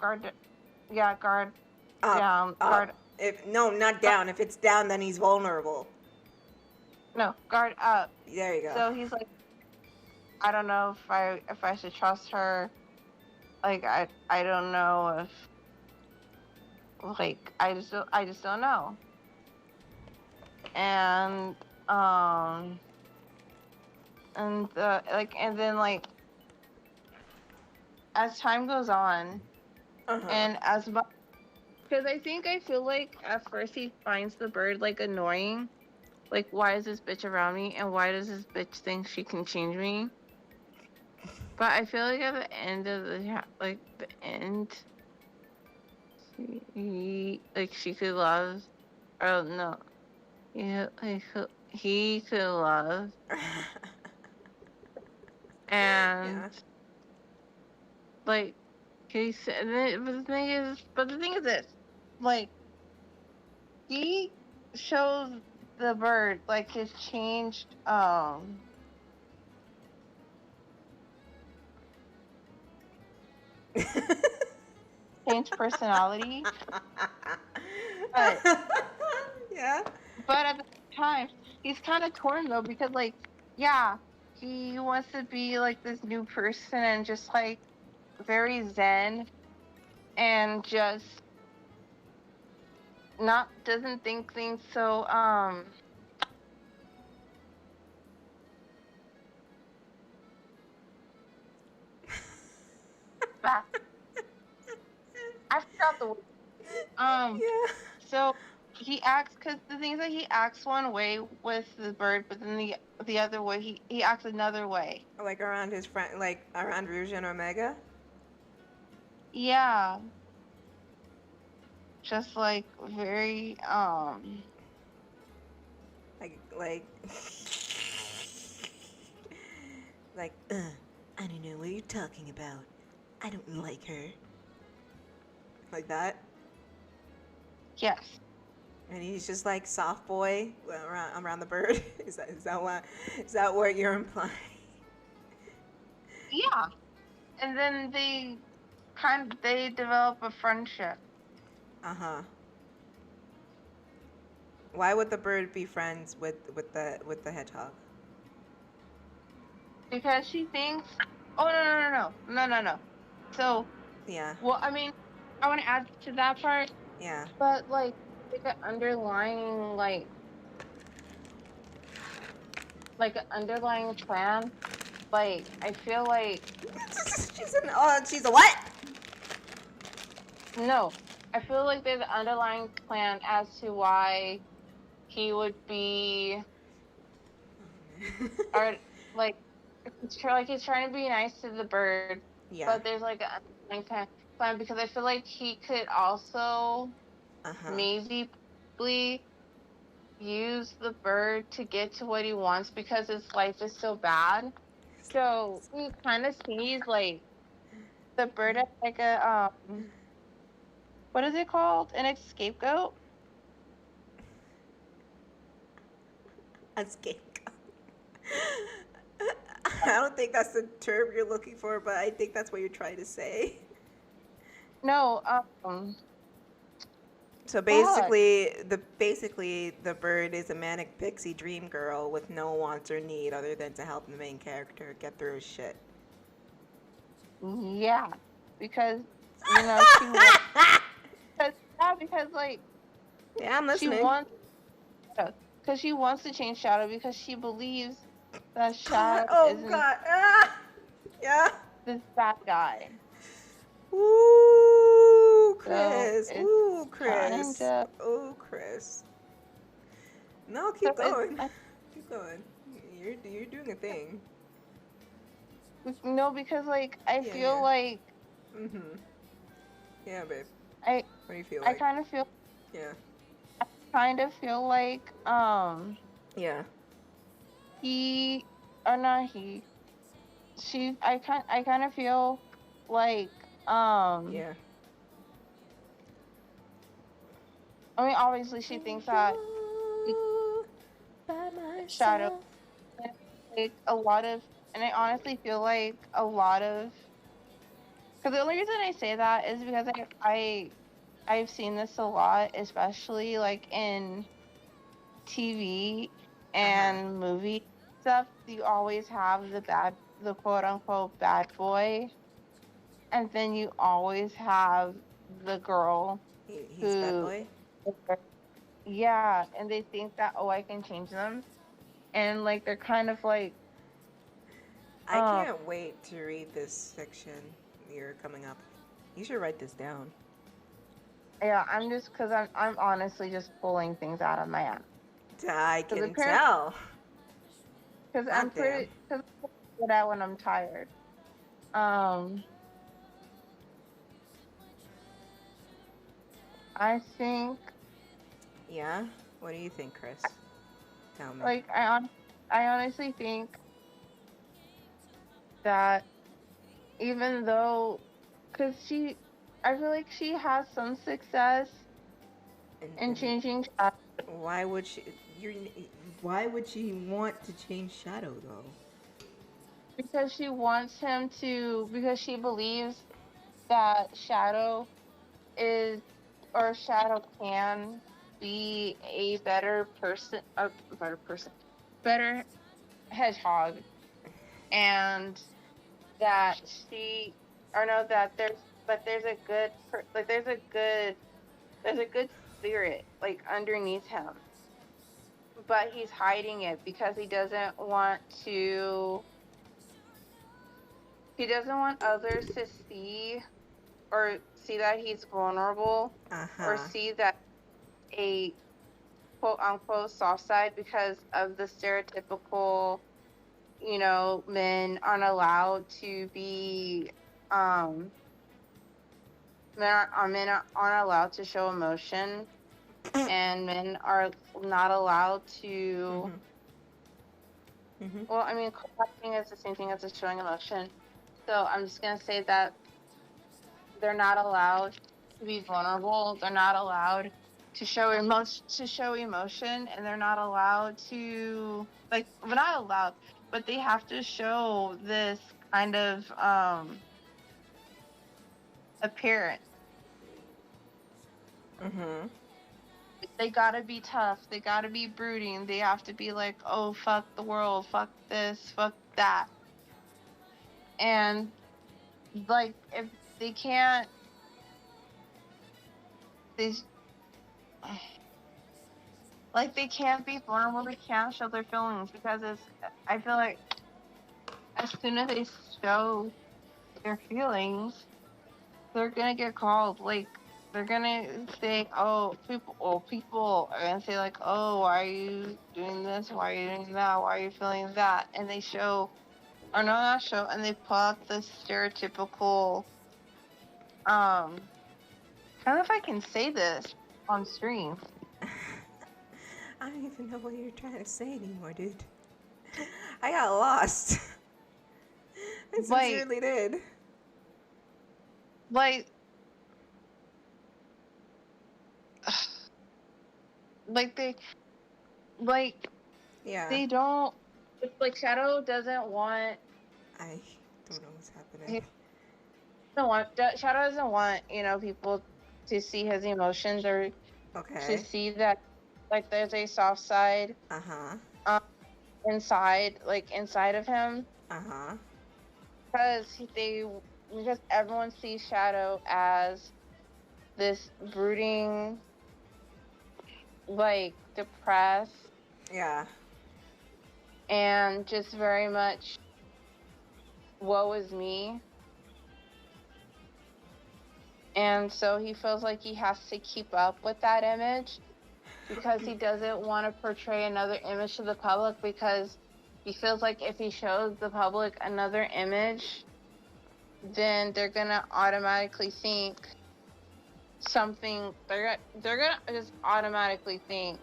yeah, guard Up. down, Up. If no, not down. If it's down, then he's vulnerable. no, guard up. There you go. So he's like, I don't know if I should trust her. Like I don't know if like I just don't know. And and then like as time goes on, and as much, because I feel like at first he finds the bird like annoying, like why is this bitch around me, and why does this bitch think she can change me? But I feel like at the end of the end, she could love. Oh no, yeah, he could love, and Yeah. like he said. But the thing is this, like he shows the bird like his changed changed personality. But yeah. but at the same time, he's kind of torn though, because like, yeah, he wants to be like this new person and just like very zen and just not doesn't think things so fast. I forgot the word. Yeah. So he acts, because the thing is that he acts one way with the bird, but then the other way he acts another way. Like around his friend, like around Rouge and Omega. Yeah, just like very Like like I don't know what you're talking about. I don't like her. Like that. yes. And he's just like soft boy around the bird. Is that what you're implying? Yeah. And then they develop a friendship. Why would the bird be friends with the hedgehog? Because she thinks, oh no. So Yeah. well, I mean, I want to add to that part, Yeah. but like an underlying like an underlying plan. Like I feel like she's a what? no, I feel like there's an underlying plan as to why he would be, or like he's trying to be nice to the bird, Yeah. but there's like an underlying plan, because I feel like he could also maybe use the bird to get to what he wants, because his life is so bad. So he kind of sees like the bird as like a what is it called? An scapegoat? A scapegoat. I don't think that's the term you're looking for, but I think that's what you're trying to say. No, So Fuck. basically the bird is a manic pixie dream girl with no wants or need other than to help the main character get through his shit. Yeah, because she wants. Because like Yeah, I'm she listening. wants, because she wants to change Shadow because she believes that God, Shadow oh isn't God, ah, yeah. this bad guy. Ooh, So Kris. it's Ooh, kind Kris. of Ooh, Kris. No, so keep it's going. Keep going. You're doing a thing. no, because like I Yeah, feel yeah. like Mhm. Yeah, babe. I What do you feel I like? kind of feel Yeah. kind of feel like Yeah. he or not he she I kind of feel like Yeah. I mean obviously she thinks that By Shadow myself. like a lot of, and I honestly feel like a lot of, because the only reason I say that is because I've seen this a lot, especially like in TV Uh-huh. and movie stuff. You always have the quote unquote bad boy, and then you always have the girl He's bad who, boy. yeah, and they think that, oh, I can change them, and like they're kind of like, I um, can't wait to read this section you're coming up. You should write this down. yeah, I'm just because I'm honestly just pulling things out of my ass. I Because can apparently, tell. because I'm God damn. pretty, because I'm good at when I'm tired. Um, I think Yeah? What do you think, Kris? Tell me. like I honestly think that even though, because I feel like she has some success in And changing Shadow why would she? You're. Why would she want to change Shadow though? because because she believes that Shadow is, or Shadow can be a better person, better hedgehog, and that she, or no, that there's a good, like there's a good spirit like underneath him, but he's hiding it because he doesn't want others to see that he's vulnerable, Uh or huh. see that a quote unquote soft side, because of the stereotypical, men aren't allowed to be, um men aren't allowed to show emotion, and men are not allowed to, Mhm. Mhm. well, I mean, co-acting is the same thing as just showing emotion. So I'm just gonna say that they're not allowed to be vulnerable. They're not allowed to show emotion, and they're not allowed to, like, well, not allowed, but they have to show this kind of appearance. Mhm. They gotta be tough. They gotta be brooding. They have to be like, oh, fuck the world, fuck this, fuck that. And like, if they can't, they like they can't be vulnerable. They can't show their feelings because I feel like as soon as they show their feelings, they're gonna get called. Like, they're gonna say, people are gonna say like, oh, why are you doing this? Why are you doing that? Why are you feeling that? And they show, or no, not show, and they pull out the stereotypical, I don't know if I can say this on stream. I don't even know what you're trying to say anymore, dude. I got lost. I Like, sincerely did. like, like they, like Yeah. they don't, like Shadow doesn't want, I don't know what's happening. he Shadow doesn't want, people to see his emotions, or Okay. see that like there's a soft side Uh-huh. um inside of him, Uh-huh. because because everyone sees Shadow as this brooding, like depressed, Yeah. and just very much woe is me. And so he feels like he has to keep up with that image because he doesn't want to portray another image to the public, because he feels like if he shows the public another image, then they're gonna automatically think something. They're gonna just automatically think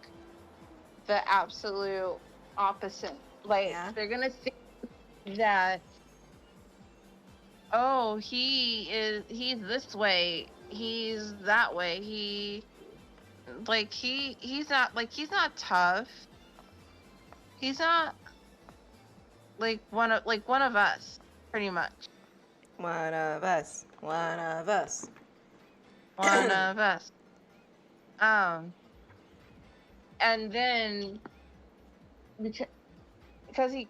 the absolute opposite. Like Yeah. they're gonna think that, oh, he's this way, he's that way, he's not tough. He's not like one of us, pretty much. One of us. One of us. One of us. And then because he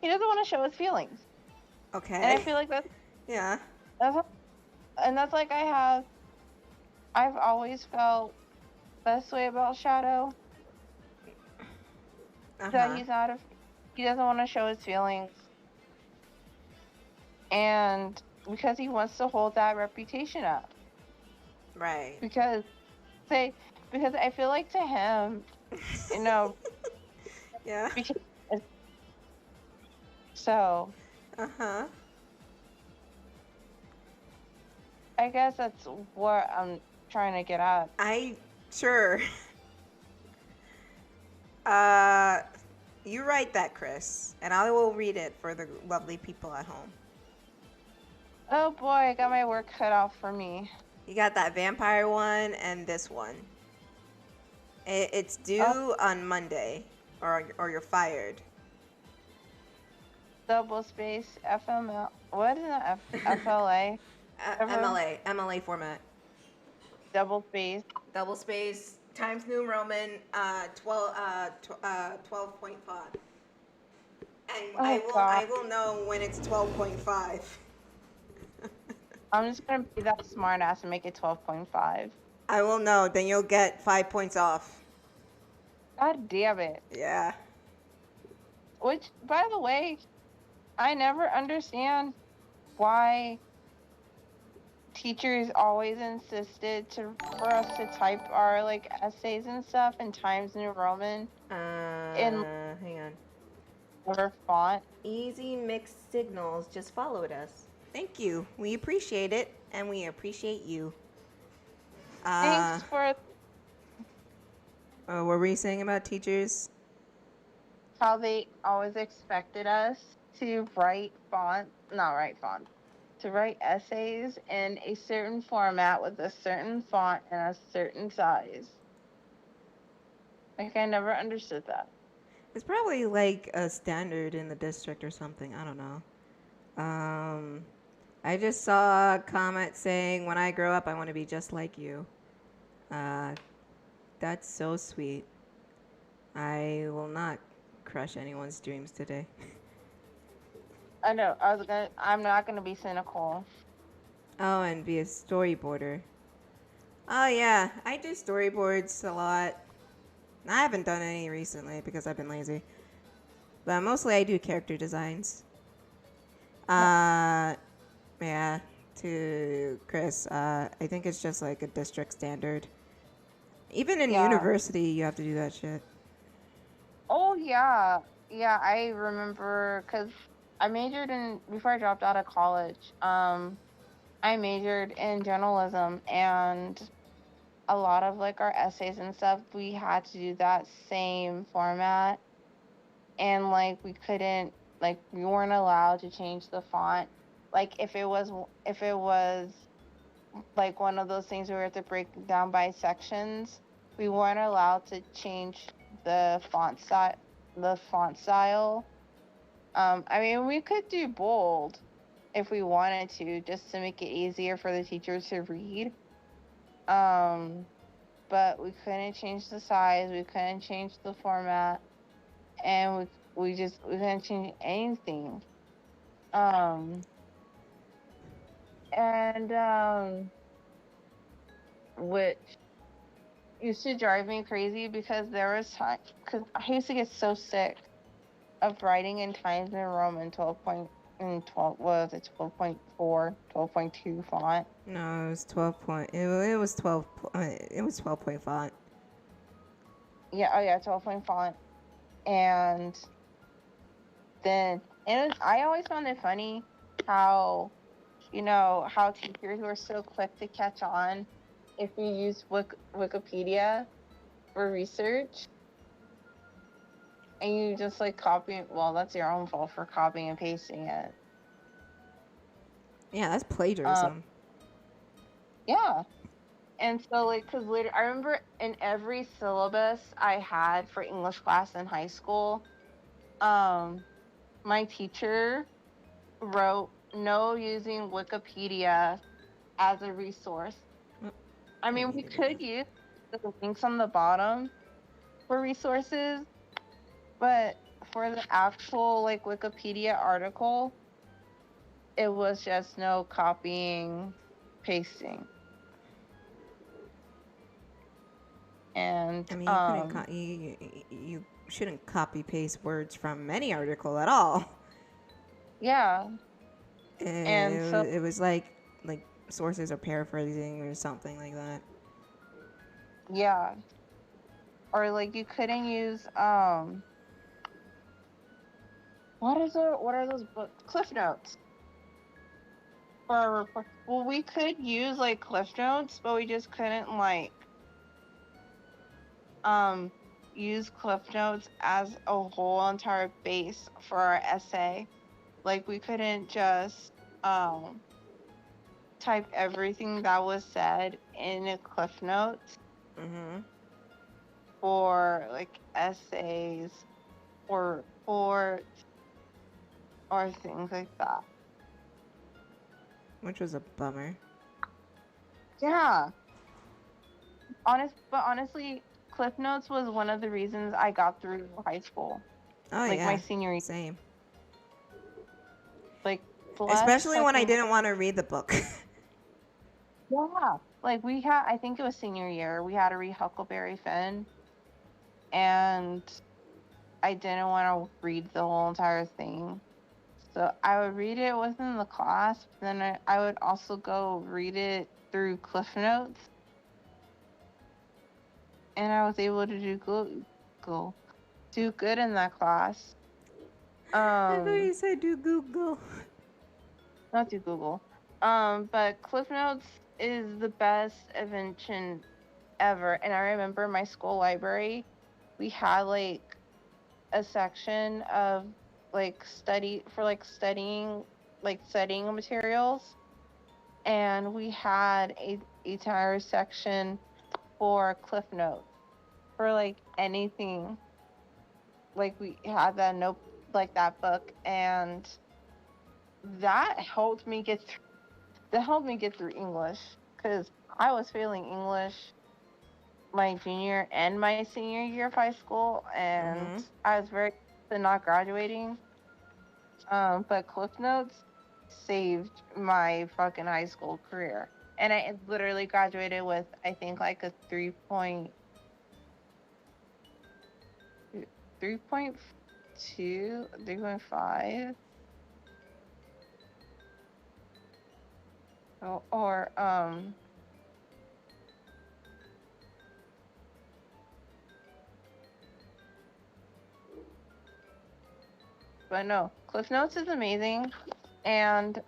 doesn't want to show his feelings, and I Okay. feel like Yeah. that's and that's like I've always felt this way about Shadow, that Uh-huh. he doesn't want to show his feelings, and because he wants to hold that reputation up, Right. because say because I feel like to him, you know, Yeah. because so Uh-huh. I guess that's what I'm trying to get at. Sure. Uh, you write that, Kris, and I will read it for the lovely people at home. Oh boy, I got my work cut out for me. You got that vampire one and this one. It's due Oh, on Monday, or you're fired. double space FML. What is that? FLA? Whatever. MLA format. Double space. Double space, Times New Roman, 12.5. And Oh god. I will know when it's 12.5. I'm just gonna be that smart ass and make it 12.5. I will know. Then you'll get 5 points off. God damn it. Yeah. Which, by the way, I never understand why teachers always insisted for us to type our like essays and stuff in Times New Roman in Hang on. whatever font. Easy mixed signals. Just followed us. Thank you. We appreciate it, and we appreciate you. Thanks for What were you saying about teachers? how they always expected us to to write essays in a certain format with a certain font and a certain size. Like, I never understood that. It's probably like a standard in the district or something. I don't know. I just saw a comment saying, "When I grow up, I want to be just like you." Uh, that's so sweet. I will not crush anyone's dreams today. I know. I'm not gonna be cynical. Oh, and be a storyboarder. Oh yeah, I do storyboards a lot. I haven't done any recently because I've been lazy. But mostly I do character designs. Yeah, to Kris, I think it's just like a district standard. Even in Yeah. university, you have to do that shit. Oh yeah, yeah. I remember because I majored in before I dropped out of college. I majored in journalism, and a lot of like our essays and stuff, we had to do that same format, and like we weren't allowed to change the font. Like if it was like one of those things where we have to break it down by sections, we weren't allowed to change the font style. I mean, we could do bold if we wanted to, just to make it easier for the teachers to read. But we couldn't change the size, we couldn't change the format, and we couldn't change anything. Um, and which used to drive me crazy because there was time because I used to get so sick of writing in Times New Roman 12 point in 12 was it 12.4 12.2 font. No, it was 12 point. It was 12. It was 12 point font. Yeah, oh yeah, 12 point font. And then I always found it funny how how teachers were so quick to catch on if you use Wikipedia for research and you just like copy. Well, that's your own fault for copying and pasting it. Yeah, that's Um, plagiarism. yeah. And so, like, because later, I remember in every syllabus I had for English class in high school, um, my teacher wrote no using Wikipedia as a resource. Oh, I I mean, we needed could that. use the links on the bottom for resources, but for the actual like Wikipedia article, it was just no copying, pasting, and I mean, you couldn't. You shouldn't copy paste words from any article at all. yeah, and so It was like sources are paraphrasing or something like that. yeah, or like you couldn't use what are those books? Cliff Notes for a report. Well, we could use like Cliff Notes, but we just couldn't like um use Cliff Notes as a whole entire base for our essay. Like we couldn't just um type everything that was said in a Cliff Notes Mhm. for like essays or reports or things like that. Which was a bummer. Yeah. Honestly, Cliff Notes was one of the reasons I got through high school. Oh Like my yeah, senior year. same. Like bless Especially when I fucking didn't want to read the book. yeah. Like we had I think it was senior year, we had to read Huckleberry Finn and I didn't want to read the whole entire thing. So I would read it within the class, but then I would also go read it through Cliff Notes, and I was able to do good in that class. I thought Um, you said do Google. not do Google. But Cliff Notes is the best invention ever. And I remember my school library, we had like a section of like studying materials, and we had a entire section for Cliff Notes for like anything. Like we had that book, and that helped me get through English because I was failing English my junior and my senior year of high school, and Mhm. I was very close to not graduating. But Cliff Notes saved my fucking high school career. And I literally graduated with, I think, like a 3.2, 3.5. Or but no, Cliff Notes is amazing. And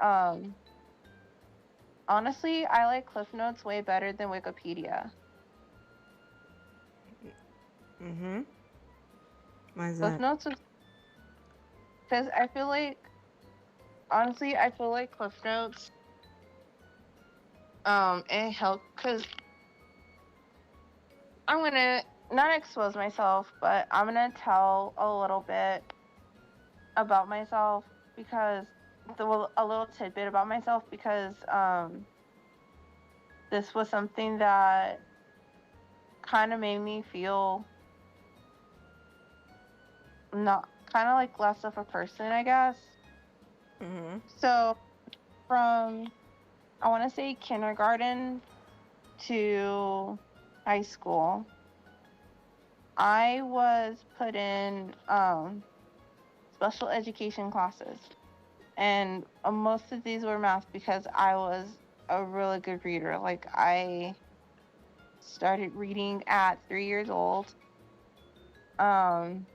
honestly, I like Cliff Notes way better than Wikipedia. Mhm. Why is Cliff that? Notes is because I feel like Cliff Notes it helped because I'm gonna not expose myself, but I'm gonna tell a little bit about myself because a little tidbit about myself because this was something that kind of made me feel not kind of like less of a person, I guess. Mm-hmm. So from, I want to say, kindergarten to high school, I was put in special education classes. And most of these were math because I was a really good reader. Like, I started reading at 3 years old, um,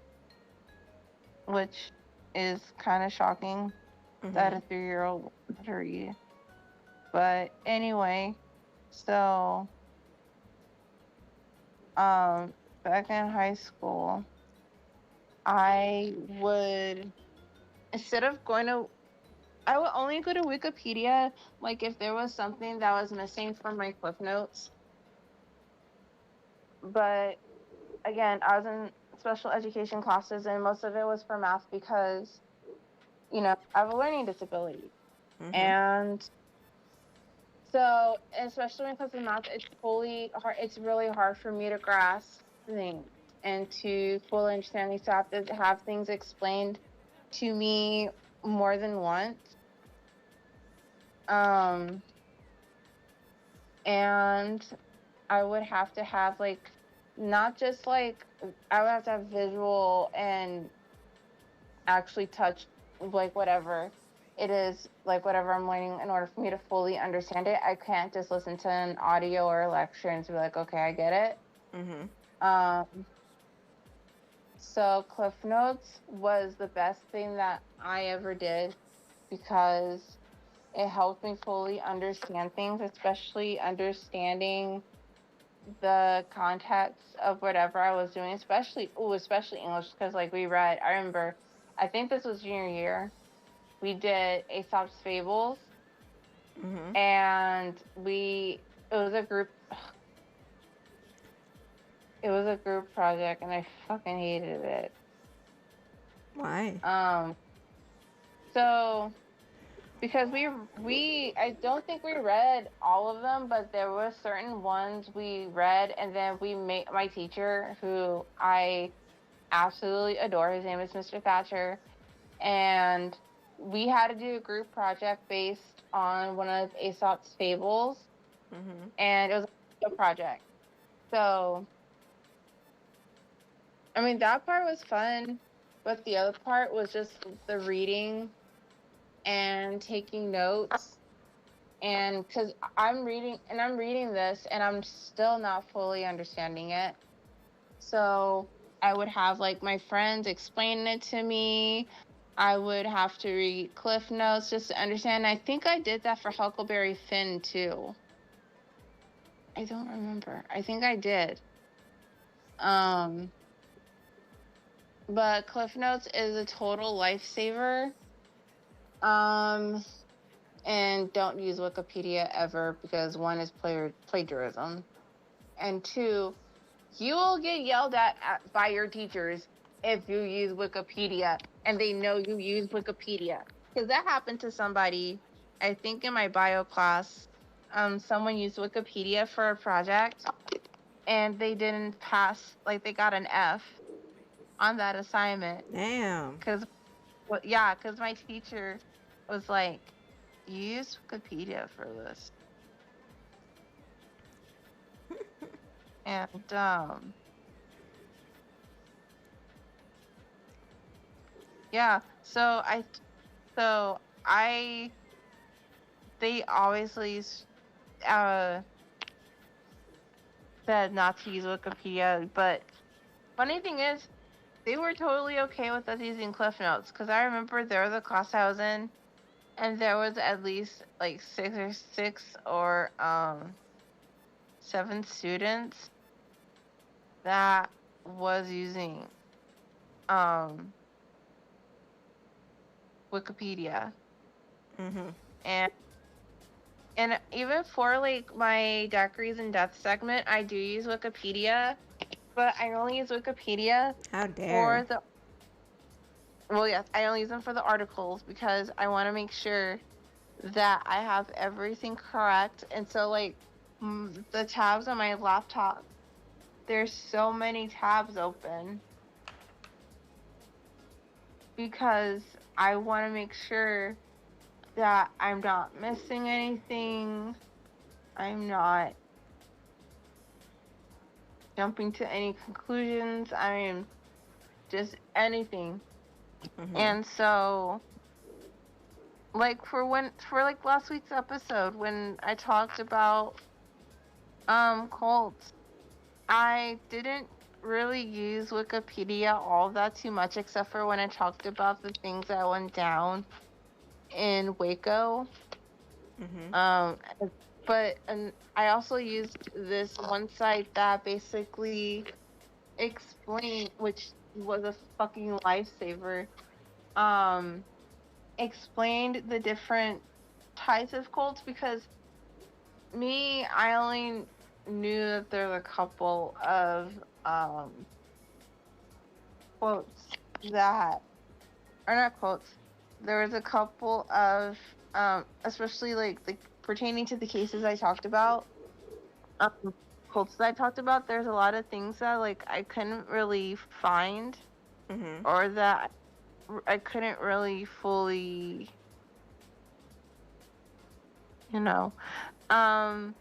which is kind of shocking that Mm-hmm. a 3-year-old would read. But anyway, so back in high school, I would, instead of going to, I would only go to Wikipedia, like if there was something that was missing from my Cliff Notes. But again, I was in special education classes, and most of it was for math because, I have a learning disability. Mm-hmm. And so, especially when it comes to math, it's really hard for me to grasp things and to fully understand these. So I have to have things explained to me more than once. Um, and I would have to have like, not just like, I would have to have visual and actually touch, like whatever it is, like whatever I'm learning, in order for me to fully understand it. I can't just listen to an audio or a lecture and to be like, okay, I get it. Mm-hmm. So Cliff Notes was the best thing that I ever did because it helped me fully understand things, especially understanding the context of whatever I was doing, especially English, because like we read, I remember, I think this was junior year, we did Aesop's Fables, Mm-hmm. and it was a group, project, and I fucking hated it. Why? So because I don't think we read all of them, but there were certain ones we read, and then we made, my teacher, who I absolutely adore, his name is Mr. Thatcher, and we had to do a group project based on one of Aesop's Fables, Mm-hmm. and it was a project. So, I mean, that part was fun, but the other part was just the reading and taking notes. And because I'm reading this, and I'm still not fully understanding it. So I would have like my friends explaining it to me. I would have to read Cliff Notes just to understand. I think I did that for Huckleberry Finn too. I don't remember. I think I did. Um, but Cliff Notes is a total lifesaver. Um, and don't use Wikipedia ever, because one is plagiarism, and two, you will get yelled at by your teachers if you use Wikipedia and they know you use Wikipedia. Because that happened to somebody, I think in my bio class. Someone used Wikipedia for a project, and they didn't pass, like they got an F on that assignment. Damn. Because, well, yeah, because my teacher was like, you use Wikipedia for this. And, yeah, they obviously uh, said not to use Wikipedia, but funny thing is, they were totally okay with us using Cliff Notes, because I remember there was a class I was in, and there was at least like six or 7 students that was using um Wikipedia. Mm-hmm. and even for like my Daiquiris and Death segment, I do use Wikipedia, but I only use Wikipedia How dare. for the, well, yes, I only use them for the articles, because I want to make sure that I have everything correct. And so, like, the tabs on my laptop. There's so many tabs open because I want to make sure that I'm not missing anything. I'm not jumping to any conclusions. I'm just anything. Mm-hmm. And so, like for like last week's episode when I talked about cults, I didn't really use Wikipedia all that too much except for when I talked about the things that went down in Waco. Mm-hmm. Um, but and I also used this one site that basically explained, which was a fucking lifesaver. Um, explained the different types of cults because I only knew that there were a couple of quotes that are not quotes. There was a couple of especially like pertaining to the cases I talked about, quotes that I talked about. There's a lot of things that like I couldn't really find Mm-hmm. or that I couldn't really fully, you know. Um,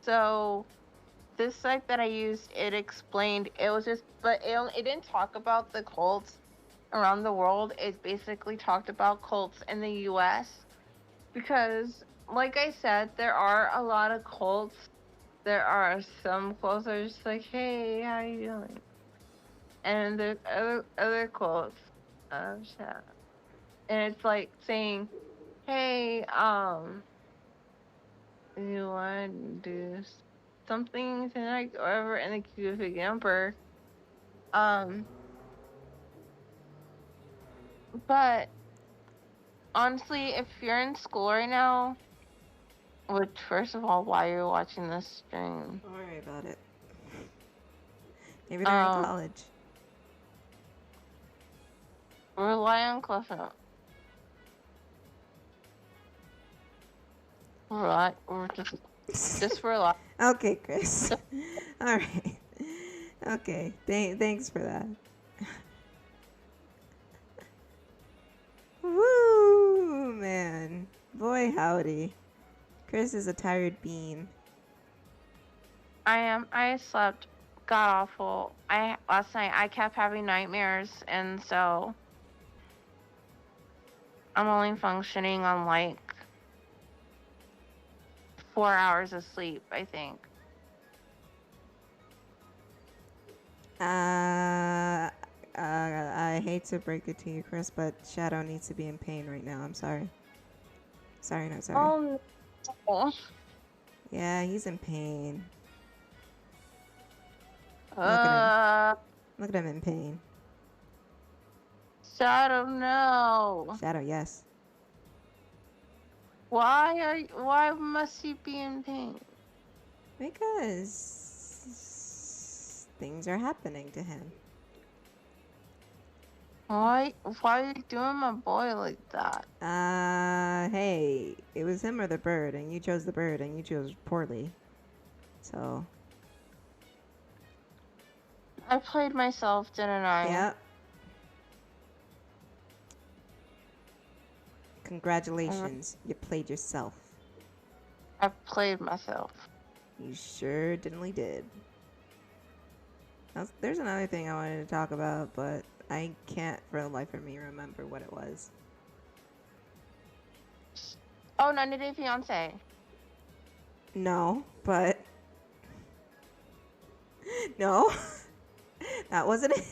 so this site that I used, it explained it was just, but it didn't talk about the cults around the world. It basically talked about cults in the U.S. because, like I said, there are a lot of cults. There are some cults that are just like, "Hey, how you doing?" And there's other cults, shit. And it's like saying, "Hey, you want to do something tonight, or whatever," and they give you a big number. Um, but honestly, if you're in school right now, which first of all, why you're watching this stream? Don't worry about it. Maybe they're in college. Rely on Cliff Note. Rely, or just rely. Okay, Kris. All right. Okay. Thanks for that. Woo, man. Boy, howdy. Kris is a tired bean. I slept god awful. Last night I kept having nightmares, and so I'm only functioning on like 4 hours of sleep, I think. I hate to break it to you, Kris, but Shadow needs to be in pain right now. I'm sorry. Sorry, not sorry. Oh no. Yeah, he's in pain. Uh, Look at him in pain. Shadow, no. Shadow, yes. Why must he be in pain? Because things are happening to him. Why are you doing my boy like that? Hey, it was him or the bird, and you chose the bird, and you chose poorly. So. I played myself, didn't I? Yep. Congratulations, you played yourself. I played myself. You sure diddly did. There's another thing I wanted to talk about, but I can't for the life of me remember what it was. Oh, 90 Day Fiance. No, but no, that wasn't it.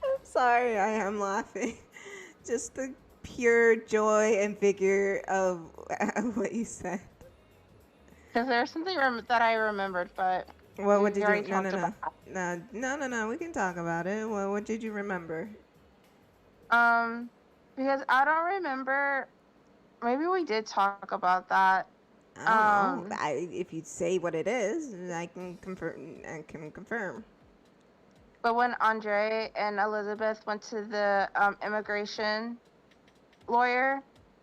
I'm sorry. I am laughing. Just the pure joy and vigor of what you said. Because there's something that I remembered, but What did already you? No, talked no, about no, no. We can talk about it. What did you remember? because I don't remember. Maybe we did talk about that. I don't know. Um, If you say what it is, I can confirm. but when Andre and Elizabeth went to the immigration lawyer,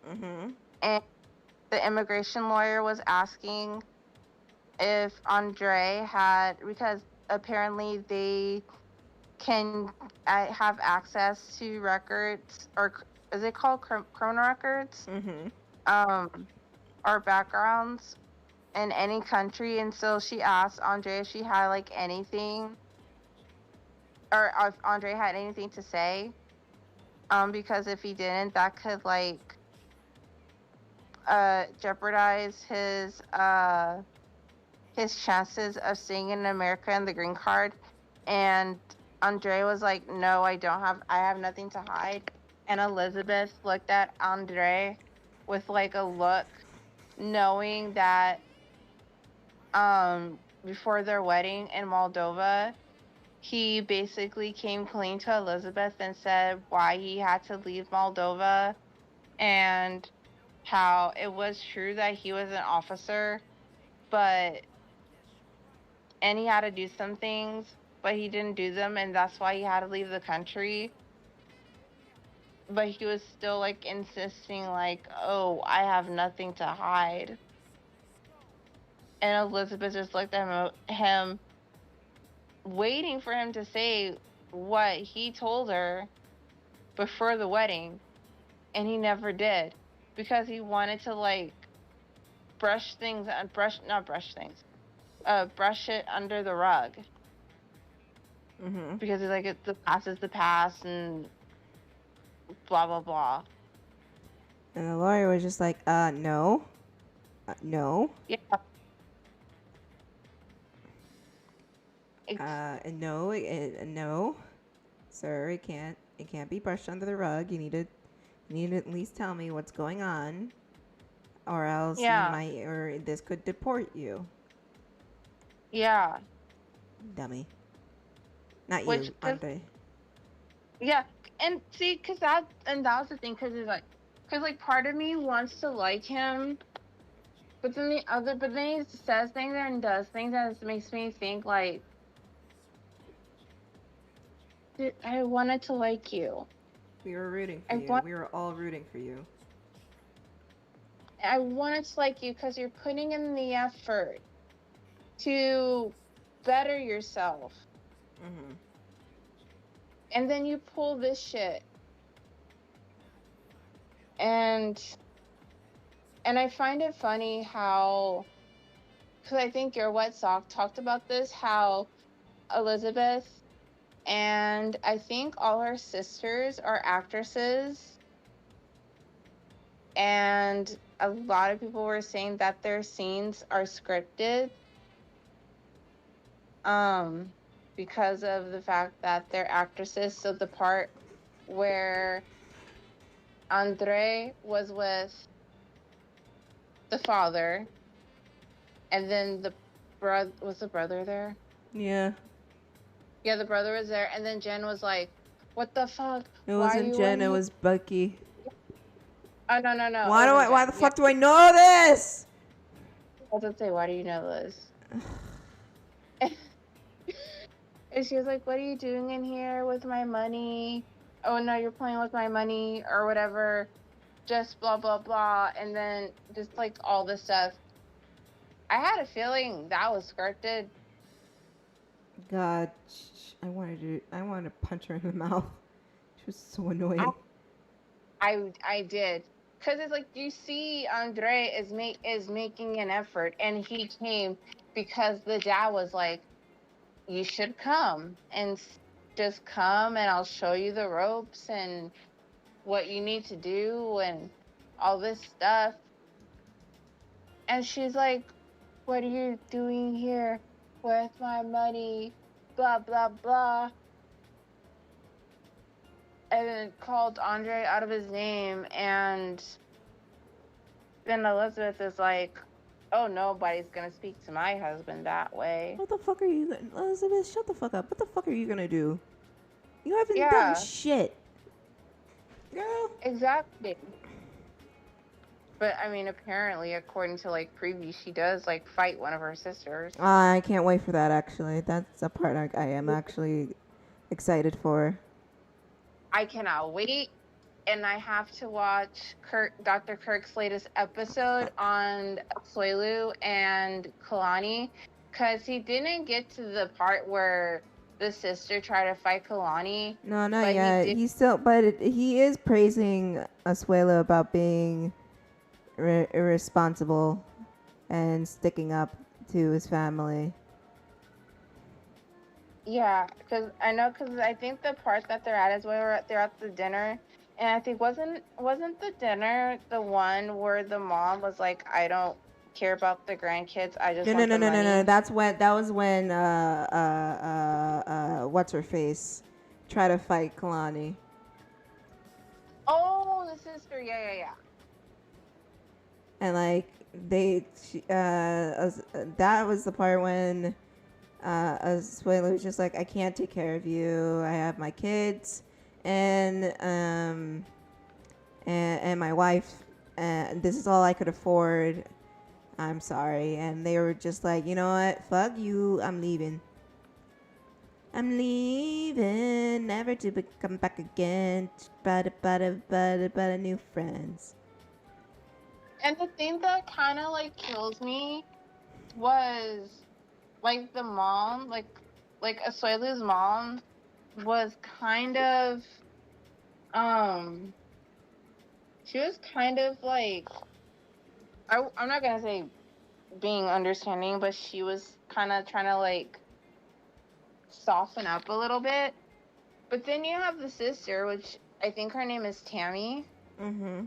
Mm-hmm. and the immigration lawyer was asking if Andre had, because apparently they can have access to records, or is it called criminal records, Mm-hmm. um, or backgrounds in any country. And so she asked Andre if she had like anything, or if Andre had anything to say, because if he didn't, that could like jeopardize his chances of staying in America and the green card. And Andre was like, no, I have nothing to hide. And Elizabeth looked at Andre with like a look, knowing that before their wedding in Moldova, he basically came clean to Elizabeth and said why he had to leave Moldova, and how it was true that he was an officer, but and he had to do some things, but he didn't do them, and that's why he had to leave the country. But he was still like insisting, like, oh, I have nothing to hide. And Elizabeth just looked at him, waiting for him to say what he told her before the wedding, and he never did, because he wanted to like brush things and brush it under the rug, Mm-hmm. because he's like, the past is the past, and blah blah blah. And the lawyer was just like, no. No. Yeah, No. No. Sir, it can't be brushed under the rug. You need to at least tell me what's going on, or else yeah, or this could deport you. yeah. Dummy. Not Which, you, cause Andre. yeah, and see, that was the thing, cause like part of me wants to like him, but then he says things and does things that makes me think like, dude, I wanted to like you. We were rooting for I you. want We were all rooting for you. I wanted to like you because you're putting in the effort to better yourself, Mm-hmm. and then you pull this shit. And I find it funny how, because I think your Wet Sock talked about this, how Elizabeth and I think all her sisters are actresses, and a lot of people were saying that their scenes are scripted, because of the fact that they're actresses. So the part where Andre was with the father, and then was the brother there? Yeah. Yeah, the brother was there, and then Jen was like, "What the fuck? It Why are wasn't you Jen. in It here?" was Bucky. Oh no, it Why wasn't Why the Jen. Yeah, fuck do I know this? I was gonna say, why do you know this? And she was like, "What are you doing in here with my money? Oh no, you're playing with my money or whatever. Just blah blah blah." And then just like all this stuff. I had a feeling that was scripted. God, I wanted to punch her in the mouth. She was so annoying. I did, because it's like, you see Andre is making an effort, and he came because the dad was like, you should come and just come, and I'll show you the ropes and what you need to do and all this stuff. And she's like, what are you doing here with my money, blah blah blah, and then called Andre out of his name. And then Elizabeth is like, oh, nobody's gonna speak to my husband that way. What the fuck are you, Elizabeth? Shut the fuck up. What the fuck are you gonna do? You haven't done Yeah, shit, girl. exactly. But I mean, apparently, according to like previews, she does like fight one of her sisters. I can't wait for that. Actually, that's a part I am actually excited for. I cannot wait, and I have to watch Dr. Kirk's latest episode on Soilu and Kalani, because he didn't get to the part where the sister tried to fight Kalani, No, not but he yet. did. He's still, but he is praising Asuela about being irresponsible and sticking up to his family. Yeah, because I know, because I think the part that they're at is where they're at the dinner, and I think wasn't the dinner the one where the mom was like, "I don't care about the grandkids, I just No, no, want no, the no, no, no. money." That was when what's her face tried to fight Kalani. Oh, the sister, yeah. And like that was the part when Asuela was just like, I can't take care of you. I have my kids and my wife, and this is all I could afford. I'm sorry. And they were just like, you know what? Fuck you. I'm leaving. I'm leaving, never to come back again. But new friends. And the thing that kind of like kills me was like the mom, like Asuelu's mom was kind of um she was kind of like I'm not gonna say being understanding, but she was kind of trying to like soften up a little bit. But then you have the sister, which I think her name is Tammy. Mm-hmm.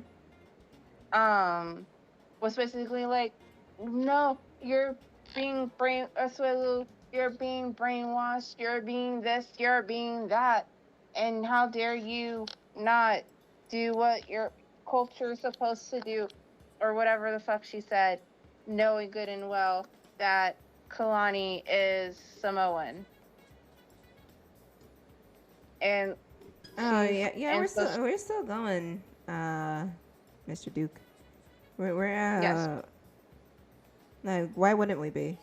Was basically like, no, you're being Asuelu, you're being brainwashed, you're being this, you're being that, and how dare you not do what your culture is supposed to do, or whatever the fuck she said, knowing good and well that Kalani is Samoan. And Oh she's yeah. and so We're still going, Mr. Duke. We're yes, like, why wouldn't we be?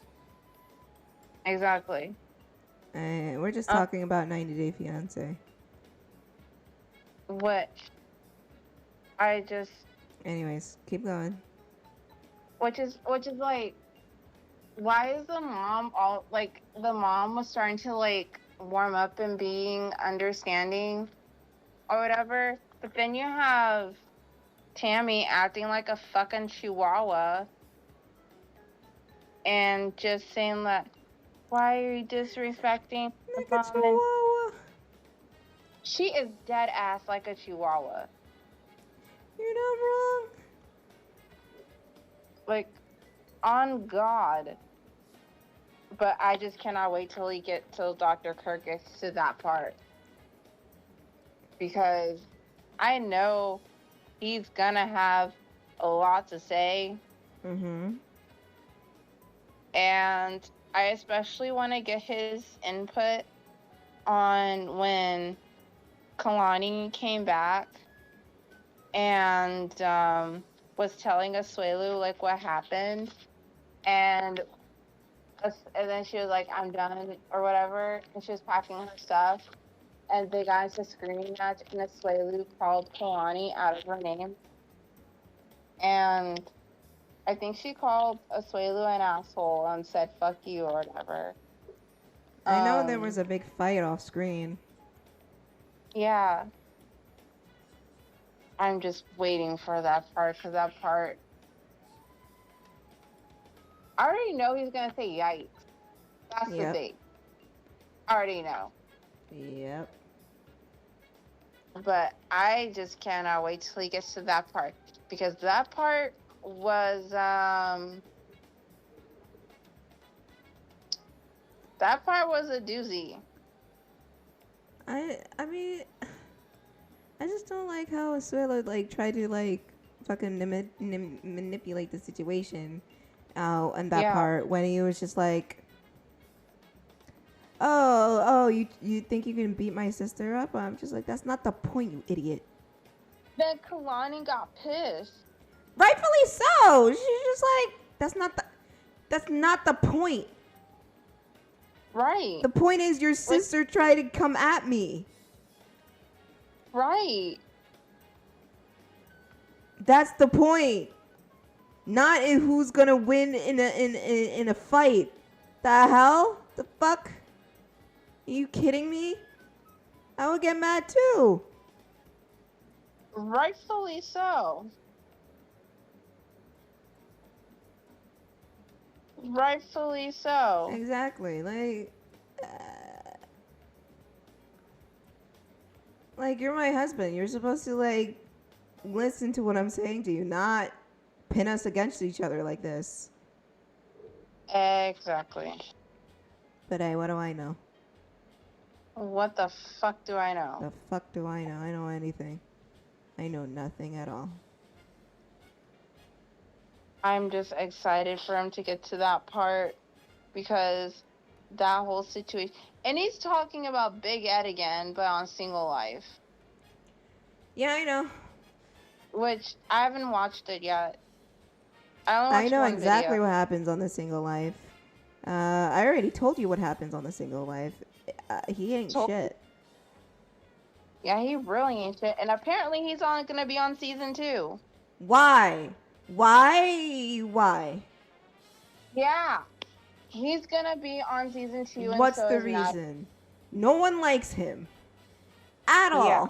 exactly. We're just Uh, talking about 90 Day Fiance. which I just Anyways, keep going. which is like, why is the mom all like, the mom was starting to like warm up and being understanding or whatever, but then you have Tammy acting like a fucking chihuahua and just saying that, why are you disrespecting the Like a mom? And chihuahua. she is dead ass like a chihuahua. You're not wrong. Like, on God. But I just cannot wait till Dr. Kirk gets to that part. Because I know he's gonna have a lot to say. Mm-hmm. And I especially want to get his input on when Kalani came back and was telling Asuelu like what happened. And then she was like, I'm done or whatever. And she was packing her stuff. And they got into a screaming match, and Asuelu called Kalani out of her name. And I think she called Asuelu an asshole and said, fuck you or whatever. I know there was a big fight off screen. Yeah. I'm just waiting for that part, because that part, I already know he's going to say yikes. That's the Yep. thing. I already know. Yep. But I just cannot wait till he gets to that part, because that part was a doozy. I mean, I just don't like how Asuela like tried to like fucking manipulate the situation out in that Yeah. part when he was just like, oh, you think you can beat my sister up? I'm just like, that's not the point, you idiot. Then Kalani got pissed. Rightfully so. She's just like, that's not the point. Right. The point is your sister tried to come at me. Right. That's the point. Not in who's gonna win in a fight. The hell? The fuck? Are you kidding me? I would get mad too. Rightfully so. Rightfully so. Exactly. Like you're my husband. You're supposed to like listen to what I'm saying to you, not pin us against each other like this. Exactly. But hey, what do I know? What the fuck do I know? The fuck do I know? I know anything. I know nothing at all. I'm just excited for him to get to that part because that whole situation. And he's talking about Big Ed again, but on Single Life, Yeah, I know. which I haven't watched it yet. I only I watched know one exactly video. what happens on the Single Life. I already told you what happens on the Single Life. He ain't Told- shit. Yeah, he really ain't shit. And apparently he's gonna be on season 2. Why? Why? Yeah. He's gonna be on season 2 and What's so the is Nat. reason? No one likes him. At all. Yeah.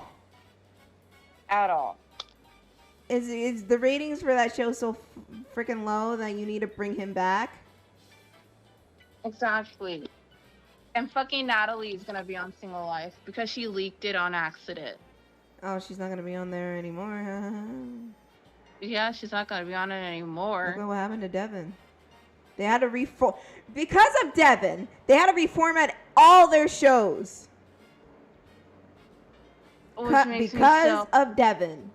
At all. Is the ratings for that show so freaking low that you need to bring him back? Exactly. And fucking Natalie's gonna be on Single Life because she leaked it on accident. Oh, she's not gonna be on there anymore. Yeah, she's not gonna be on it anymore. Look at what happened to Devin. They had to reform because of Devin. They had to reformat all their shows Which makes me because so of Devin.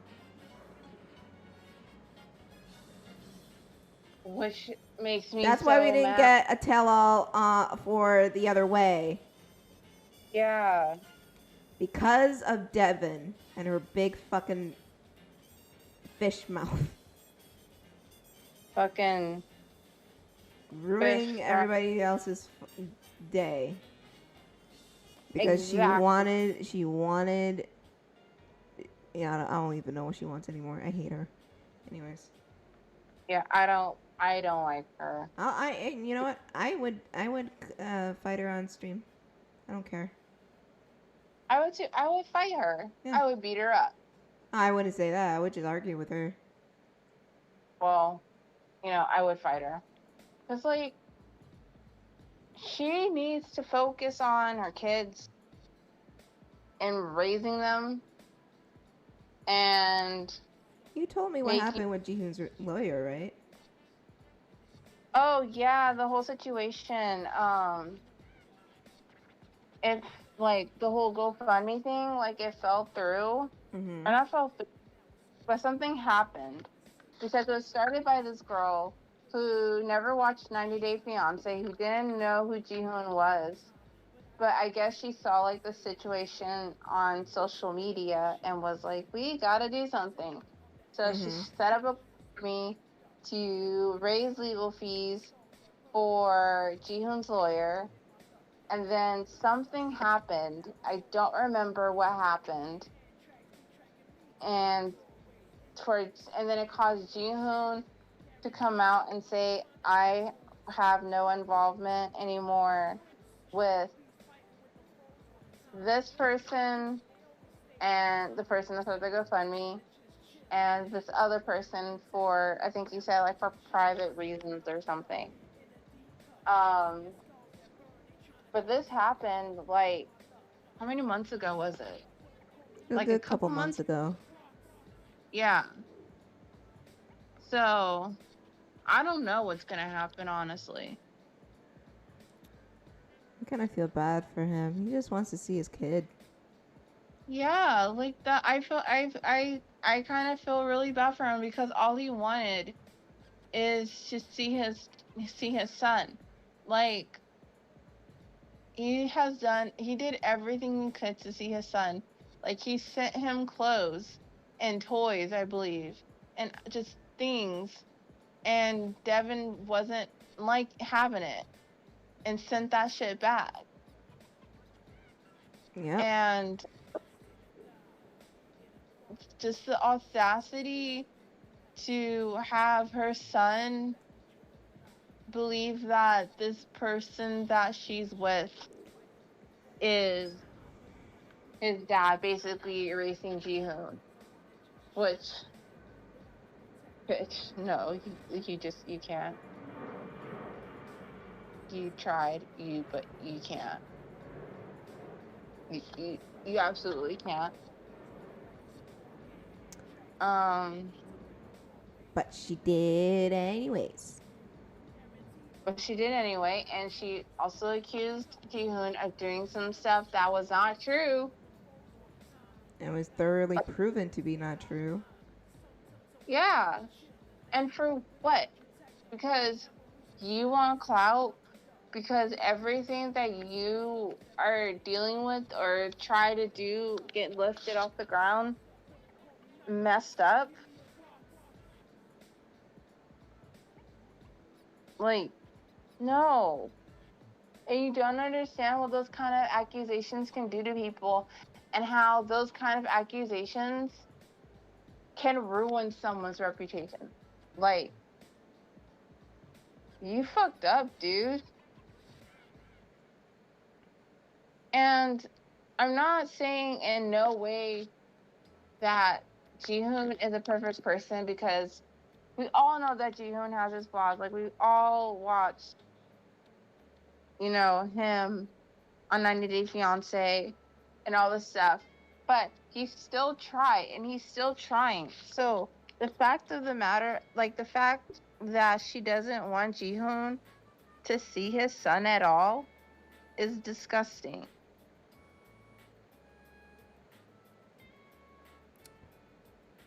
which makes me That's so why we didn't mad. get a tell-all for The Other Way. Yeah. Because of Devin and her big fucking fish mouth. Fucking Ruining Fish mouth. everybody else's day. Because Exactly. she wanted, yeah, I don't even know what she wants anymore. I hate her. Anyways. yeah, I don't like her. You know what? I would fight her on stream. I don't care. I would too. I would fight her. Yeah. I would beat her up. I wouldn't say that. I would just argue with her. Well, I would fight her. Cause like she needs to focus on her kids and raising them. And You told me what Making- happened with Jihoon's lawyer, right? oh yeah, the whole situation. It's like the whole GoFundMe thing. Like it fell through. Mm-hmm. Or not fell through, but something happened because it was started by this girl who never watched 90 Day Fiance, who didn't know who Jihoon was, but I guess she saw like the situation on social media and was like, we gotta do something. So she set up a me to raise legal fees for Jihoon's lawyer, and then something happened. I don't remember what happened. And then it caused Jihoon to come out and say, I have no involvement anymore with this person and the person that said the GoFundMe and this other person for, I think you said like for private reasons or something. But this happened like, how many months ago was it? Like a couple months ago. Yeah. So, I don't know what's gonna happen, honestly. I kind of feel bad for him. He just wants to see his kid. Yeah, like that. I kind of feel really bad for him because all he wanted is to see his son. Like he did everything he could to see his son. Like he sent him clothes and toys, I believe, and just things, and Devin wasn't like having it and sent that shit back. Yep. And just the audacity to have her son believe that this person that she's with is his dad, basically erasing Jihoon, which no, you can't. You tried, but you can't. You absolutely can't. Um, But she did anyways. but she did anyway, and she also accused Jihoon of doing some stuff that was not true. It was thoroughly proven to be not true. Yeah, and for what? Because you want clout, because everything that you are dealing with or try to do get lifted off the ground messed up. Like, no. And you don't understand what those kind of accusations can do to people, and how those kind of accusations can ruin someone's reputation. Like, you fucked up, dude. And I'm not saying in no way that Jihoon is a perfect person, because we all know that Jihoon has his flaws. Like, we all watched, him on 90 Day Fiance and all this stuff. But he still tried, and he's still trying. So the fact of the matter, like the fact that she doesn't want Jihoon to see his son at all, is disgusting.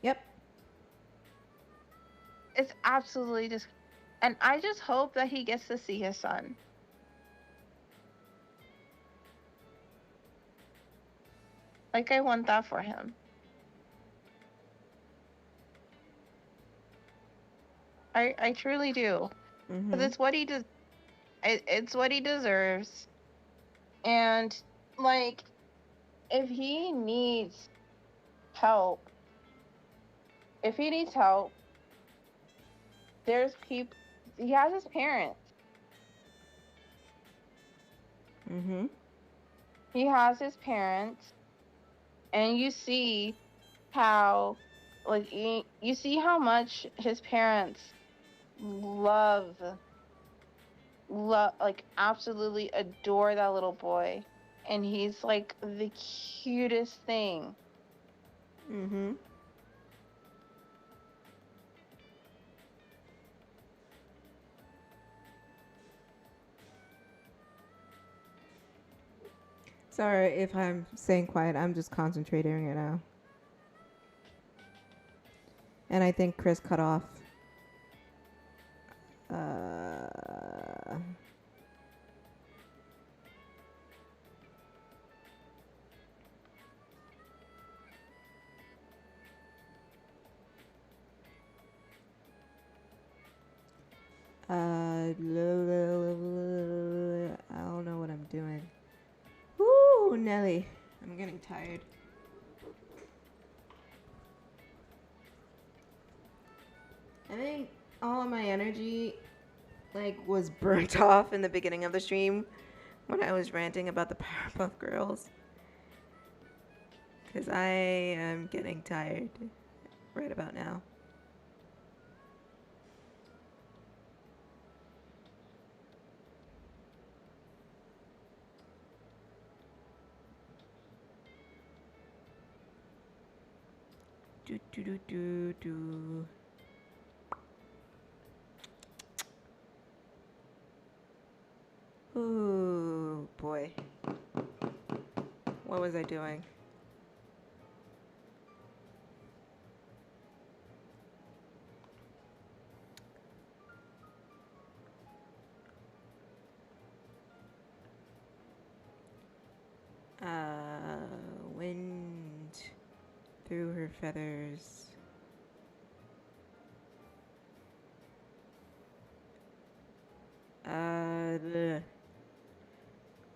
Yep. It's absolutely just, and I just hope that he gets to see his son. Like, I want that for him. I truly do. Because it's what he does. It's what he deserves. And, like, if he needs help, there's people. He has his parents. He has his parents, and you see how, like, you see how much his parents love, like, absolutely adore that little boy, and he's like the cutest thing. Sorry if I'm staying quiet. I'm just concentrating right now. And I think Kris cut off. I don't know what I'm doing. Woo, Nelly. I'm getting tired. I think all of my energy, like, was burnt off in the beginning of the stream when I was ranting about the Powerpuff Girls. Because I am getting tired right about now. Do do do do do. Ooh, boy. What was I doing? Wind through her feathers. Ugh.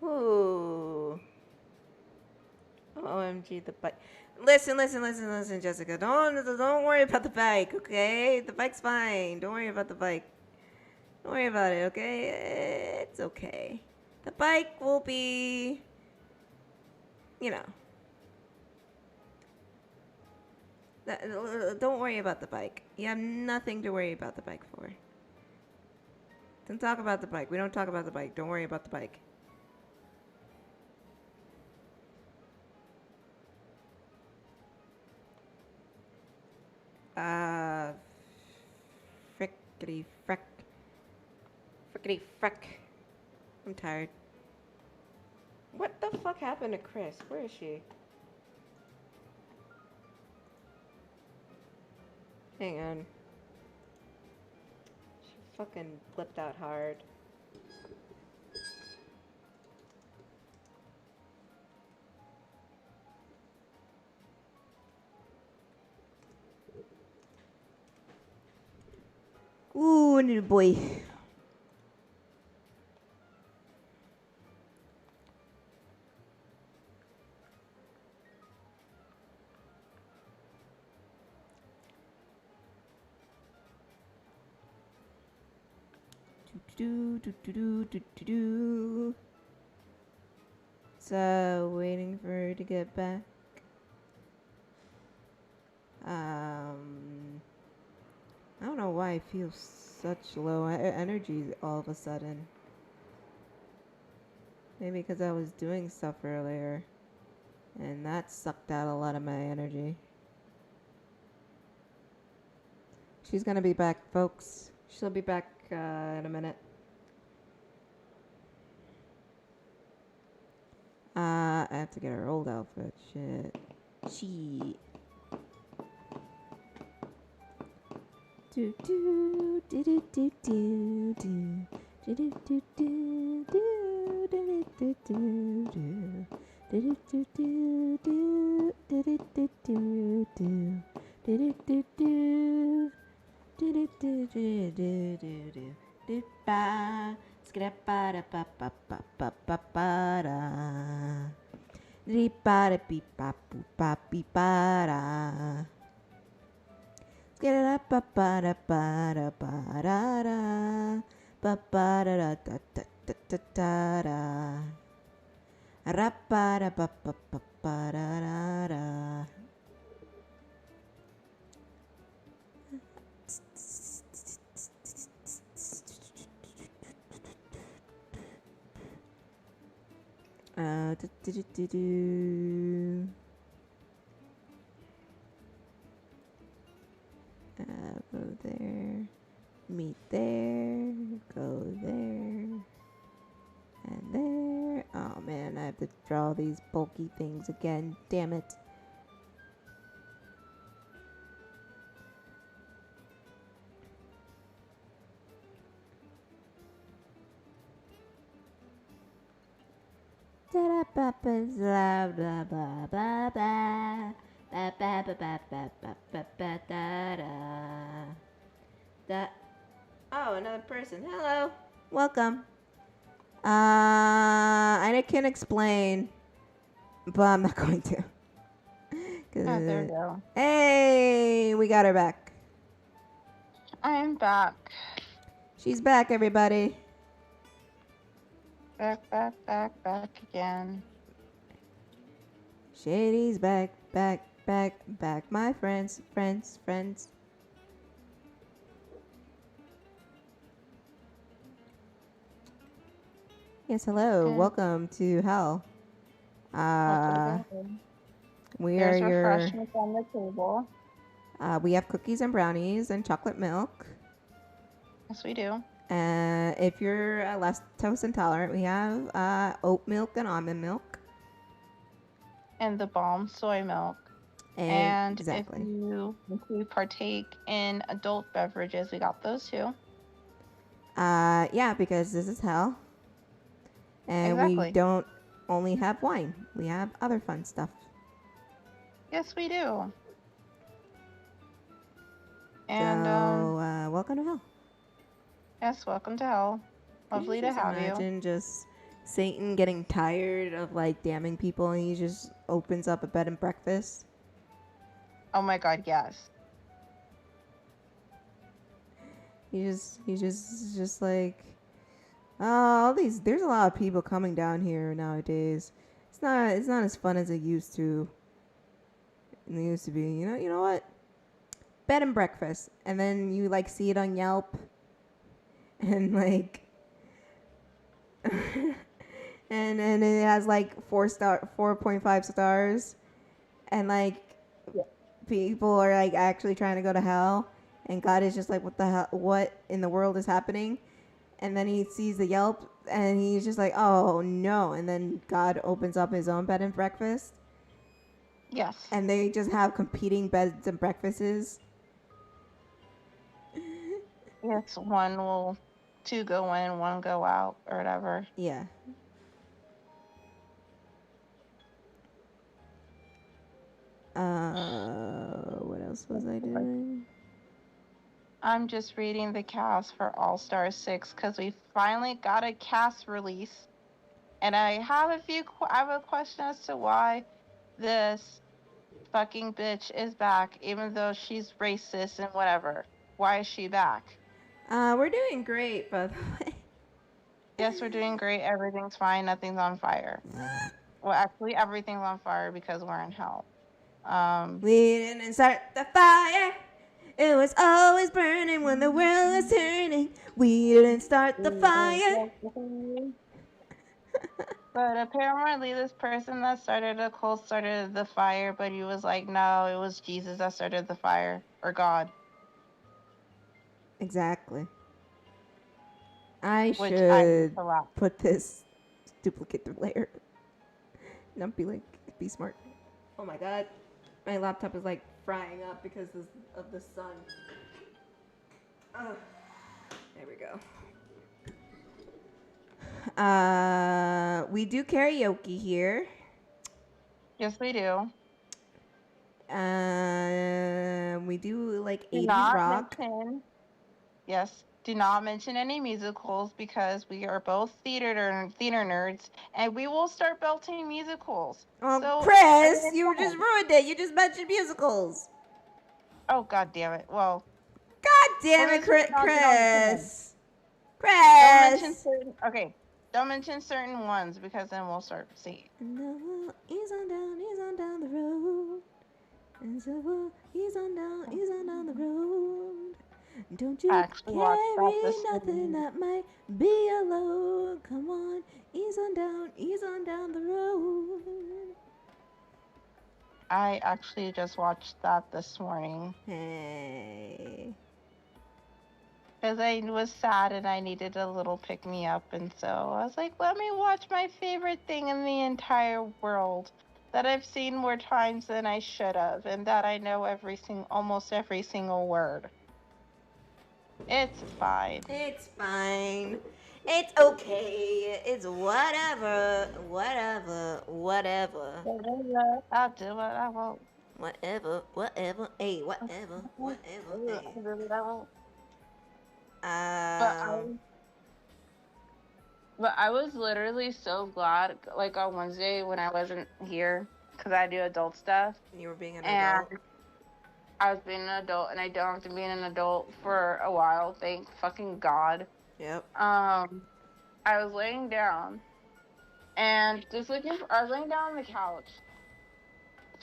Ooh. OMG, the bike. Listen, Jessica. Don't worry about the bike, okay? The bike's fine. Don't worry about the bike. Don't worry about it, okay? It's okay. The bike will be, you know. Don't worry about the bike. You have nothing to worry about the bike for. Don't talk about the bike. We don't talk about the bike. Don't worry about the bike. Frickety freck. Frickety freck. I'm tired. What the fuck happened to Kris? Where is she? Hang on. She fucking flipped out hard. Ooh, little boy. So, waiting for her to get back. I don't know why I feel such low energy all of a sudden. Maybe because I was doing stuff earlier. And that sucked out a lot of my energy. She's gonna be back, folks. She'll be back in a minute. I have to get her old outfit. Shit. Do do do do do do do do do do do do do do do do. Do do do do do do do do do do do do. Do do do do do do do do ba skra da ba ba ba ba ba ba da di ba da beep ba boop ba beep ba da skra da ba ba da ba da ba da da ba ba da da da da da da da da ra ba da ba ba ba ba da da da. Do. Go there, meet there, go there, and there. Oh man, I have to draw these bulky things again. Damn it. Da ba ba blah blah blah blah blah. Ba ba ba ba ba ba ba ba da da. That. Oh, another person. Hello. Welcome. I can explain, but I'm not going to. There we go. Hey, we got her back. I'm back. She's back, everybody. Back again. Shady's back, my friends. Yes, hello. Okay. Welcome to hell. We There's are your. refreshments on the table. We have cookies and brownies and chocolate milk. Yes, we do. If you're lactose intolerant, we have oat milk and almond milk. And the balm soy milk. And exactly. if you partake in adult beverages, we got those too. Yeah, because this is hell. And Exactly. we don't only have wine. We have other fun stuff. Yes, we do. And so, welcome to hell. yes, welcome to hell. Lovely to just have you. imagine just Satan getting tired of like damning people, and he just opens up a bed and breakfast. Oh my god, yes. He's just like, oh, all these. There's a lot of people coming down here nowadays. It's not as fun as it used to. It used to be. You know what? Bed and breakfast, and then you like see it on Yelp, and like, and it has like 4.5 stars, and like Yeah. people are like actually trying to go to hell, and God is just like, what the hell? What in the world is happening? And then he sees the Yelp, and he's just like, oh no! And then God opens up his own bed and breakfast, Yes. and they just have competing beds and breakfasts. Yes, two go in, one go out, or whatever. Yeah. What else was I doing? I'm just reading the cast for All Star 6 because we finally got a cast release. And I have I have a question as to why this fucking bitch is back, even though she's racist and whatever. Why is she back? We're doing great, by the way. Yes, we're doing great. Everything's fine. Nothing's on fire. Well, actually, everything's on fire because we're in hell. We didn't start the fire. It was always burning when the world was turning. We didn't start the fire. But apparently, this person that started the cult started the fire, but he was like, no, it was Jesus that started the fire, or God. Exactly. I Which should I laugh. put this duplicate layer. Not be smart. Oh my god. My laptop is like frying up because of the sun. There we go. We do karaoke here. Yes, we do. We do like Do 80s not rock. Yes. Do not mention any musicals because we are both theater nerds, and we will start belting musicals. Oh, So, Kris, you just ruined it. You just mentioned musicals. Oh, god damn it. Well, God damn it, Kris. Kris. Don't mention certain ones because then we'll start singing. He's on down the road. And so he's on down the road. Don't you carry nothing that might be a load. Come on, ease on down the road. I actually just watched that this morning. Hey. Because I was sad and I needed a little pick-me-up, and so I was like, let me watch my favorite thing in the entire world that I've seen more times than I should have, and that I know almost every single word. It's fine. It's fine. It's okay. It's whatever. I'll do what I want. Whatever. Hey, whatever. Hey. But I was literally so glad, like on Wednesday when I wasn't here, because I do adult stuff. You were being an and adult. I was being an adult, and I don't have to be an adult for a while. Thank fucking God. Yep. I was laying down, and I was laying down on the couch,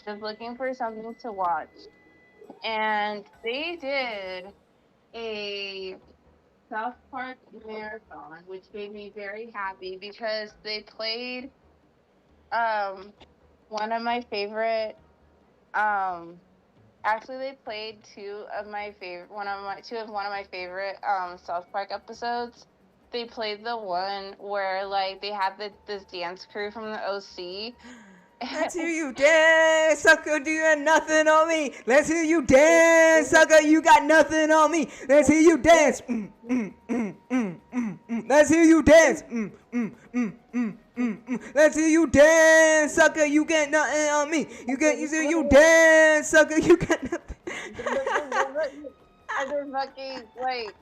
just looking for something to watch, and they did a South Park marathon, which made me very happy because they played one of my favorite actually they played two of my favorite South Park episodes. They played the one where like they had this dance crew from the OC. Let's hear you dance, sucker, you got nothing on me. Let's hear you dance, sucker, you got nothing on me. Let's hear you dance. Let's hear you dance. Let's hear you dance, sucker, you got nothing on me. You hear you dance, sucker, you got nothing. And then fucking like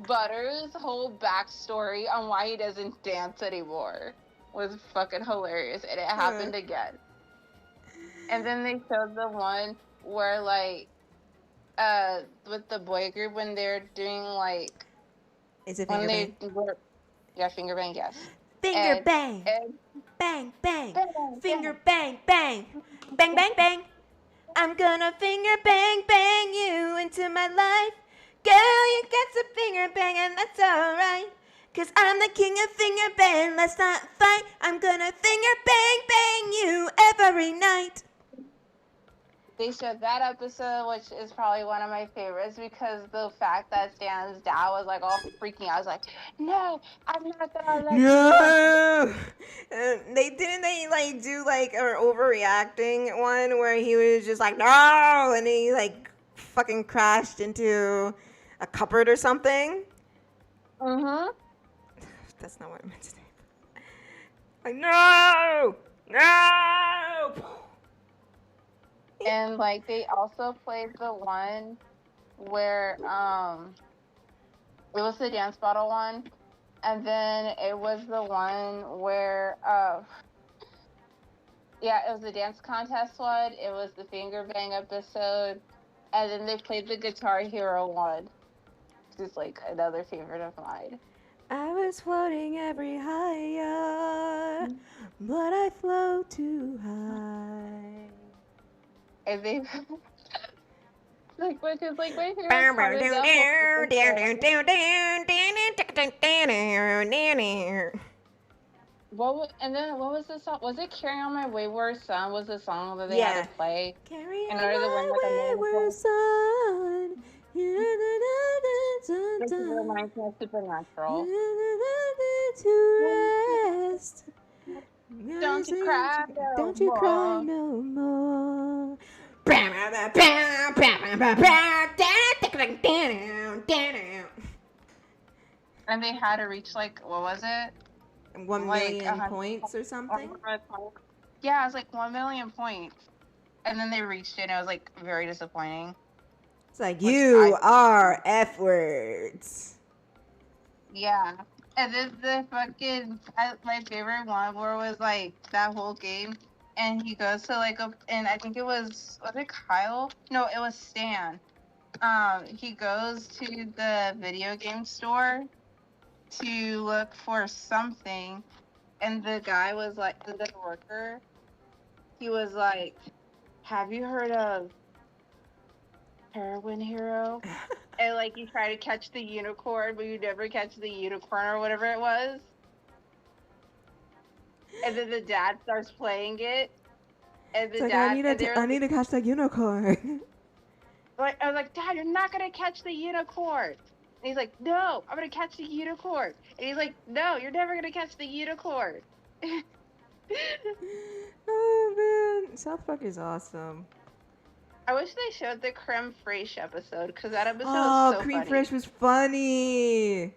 Butter's whole backstory on why he doesn't dance anymore was fucking hilarious, and it happened again. And then they showed the one where like with the boy group when they're doing like Is it when finger they bang? were yeah, finger bang, yes. Finger bang. And Bang, bang. bang, bang, Finger bang, bang. Bang, bang, bang. I'm gonna finger bang, bang you into my life. Girl, you get some finger bang and that's alright. Cause I'm the king of finger bang, let's not fight. I'm gonna finger bang, bang you every night. they showed that episode, which is probably one of my favorites because the fact that Stan's dad was like all freaking out. I was like, no, I'm not gonna let you. No. They like do like an overreacting one where he was just like no, and he like fucking crashed into a cupboard or something. Mm-hmm. That's not what I meant to say. Like no, no. And like they also played the one where it was the dance battle one, and then it was the one where yeah, it was the dance contest one, it was the finger bang episode, and then they played the Guitar Hero one, which is like another favorite of mine. I was floating every higher, but I float too high. And they like which is like my favorite part of that whole and then what was the song? Was it "Carry On My Wayward Son"? Was the song that they had to play Carry in on order to win like a my wayward son. This reminds me of Supernatural. To rest. Don't you cry no Don't you more. cry no more. And they had to reach like what was it? 1 Like, million points or something. Yeah, it was like 1 million points. And then they reached it and it was like very disappointing. It's like you are F words. Yeah. And then the fucking my favorite one where it was like that whole game and he goes to like and I think it was it Kyle? No, it was Stan. He goes to the video game store to look for something and the guy was like the worker, he was like, have you heard of Heroin Hero? And like you try to catch the unicorn but you never catch the unicorn or whatever it was. And then the dad starts playing it. And the It's like, dad I need to catch that unicorn. like I was like, Dad, you're not gonna catch the unicorn. And he's like, no, I'm gonna catch the unicorn. And he's like, no, you're never gonna catch the unicorn. Oh man, South Park is awesome. I wish they showed the creme fraiche episode because that episode Oh, is so cream funny. fraiche was funny.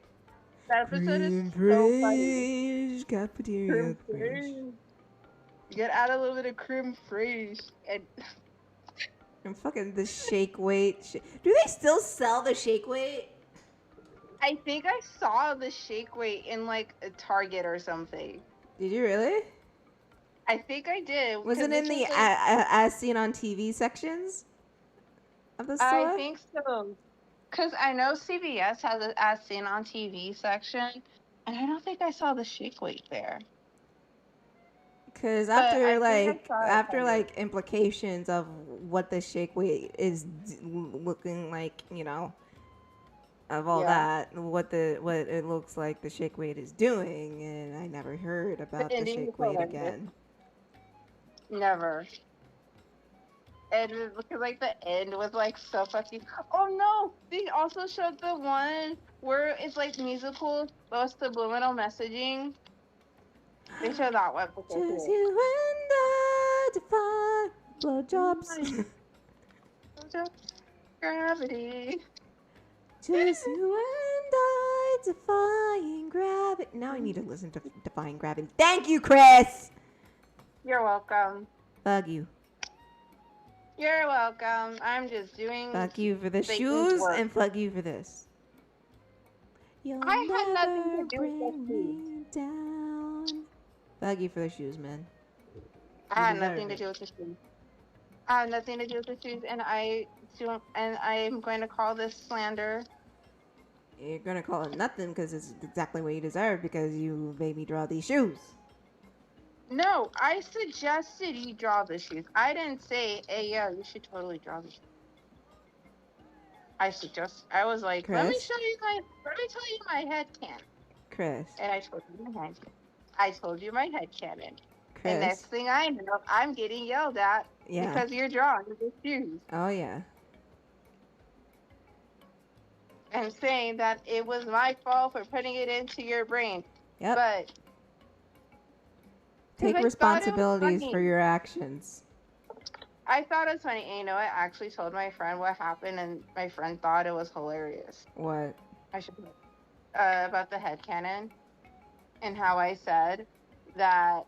That episode Cream is so funny. fraiche, cafeteria fraiche. Get out a little bit of creme fraiche And fucking the shake weight. Do they still sell the shake weight? I think I saw the shake weight in like a Target or something. Did you really? I think I did. Was it in the like, as seen on TV sections of the store? I think so. Because I know CBS has an as seen on TV section, and I don't think I saw the shake weight there. Because But I after think I saw it somewhere. implications of what the shake weight is looking like, you know, of all Yeah. that, what it looks like the shake weight is doing, and I never heard about the ending shake was weight horrendous. again. Never. And it was like the end was like so fucking. Oh no! They also showed the one where it's like musical, but with subliminal messaging. They showed that one before Just too. you and I define blowjobs. Gravity. Just you and I defying gravity. Now I need to listen to Defying Gravity. Thank you, Kris. You're welcome. Fuck you. You're welcome. I'm just doing. Fuck you for the Satan's shoes work. and fuck you for this. You'll I had nothing never to do with the bring shoes. me down. Fuck you for the shoes, man. I You had deserve nothing to it. do with the shoes. I had nothing to do with the shoes, and I'm going to call this slander. You're gonna call it nothing because it's exactly what you deserve because you made me draw these shoes. No, I suggested you draw the shoes. I didn't say, hey, yeah, you should totally draw the shoes. I was like, let me Kris? tell you my head canon. Kris. And I told you my head. I told you my head canon. And next Kris. thing I know, I'm getting yelled at Yeah. because you're drawing the shoes Oh, yeah. and saying that it was my fault for putting it into your brain. Yep. But Take I thought it was responsibilities funny. for your actions. I thought it was funny. And you know, I actually told my friend what happened, and my friend thought it was hilarious. What? I should about the headcanon and how I said that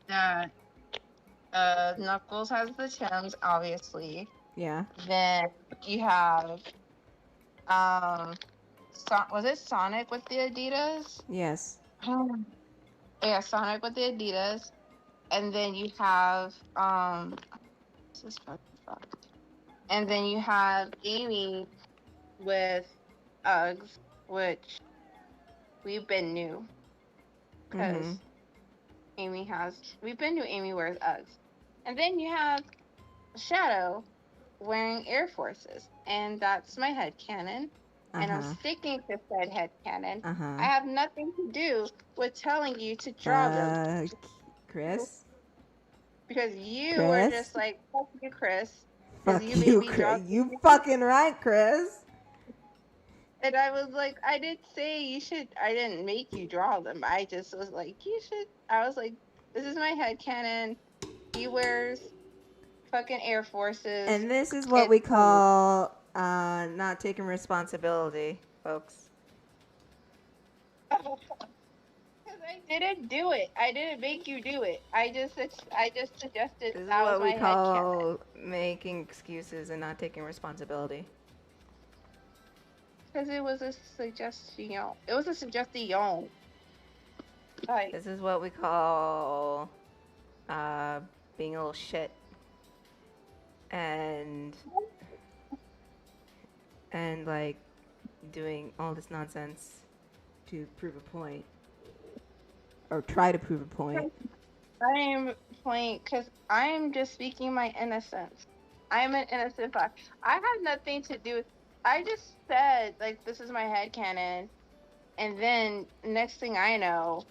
that Knuckles has the Tims, obviously. Yeah. Then you have was it Sonic with the Adidas? Yes. Yeah, Sonic with the Adidas. And then you have this is fucking fucked. And then you have Amy with Uggs, which we've been new because we've been new. Amy wears Uggs. And then you have Shadow wearing Air Forces, and that's my headcanon. And I'm sticking to said headcanon. I have nothing to do with telling you to draw them. Kris? Because you Kris? were just like, fuck you, Kris. Fuck you you, made me draw Kris. You fucking right, Kris. And I was like, I didn't say you should. I didn't make you draw them. I just was like, you should. I was like, this is my headcanon. He wears fucking Air Forces. And this is what we call not taking responsibility, folks. Because I didn't do it. I didn't make you do it. I just suggested This is that was what we my call headcanon. making excuses and not taking responsibility. Because it was a suggestion. It was a suggestion. Like, This is what we call being a little shit. And like doing all this nonsense to prove a point. Or try to prove a point. I am playing because I am just speaking my innocence. I am an innocent fuck. I had nothing to do with. I just said like this is my headcanon, and then next thing I know,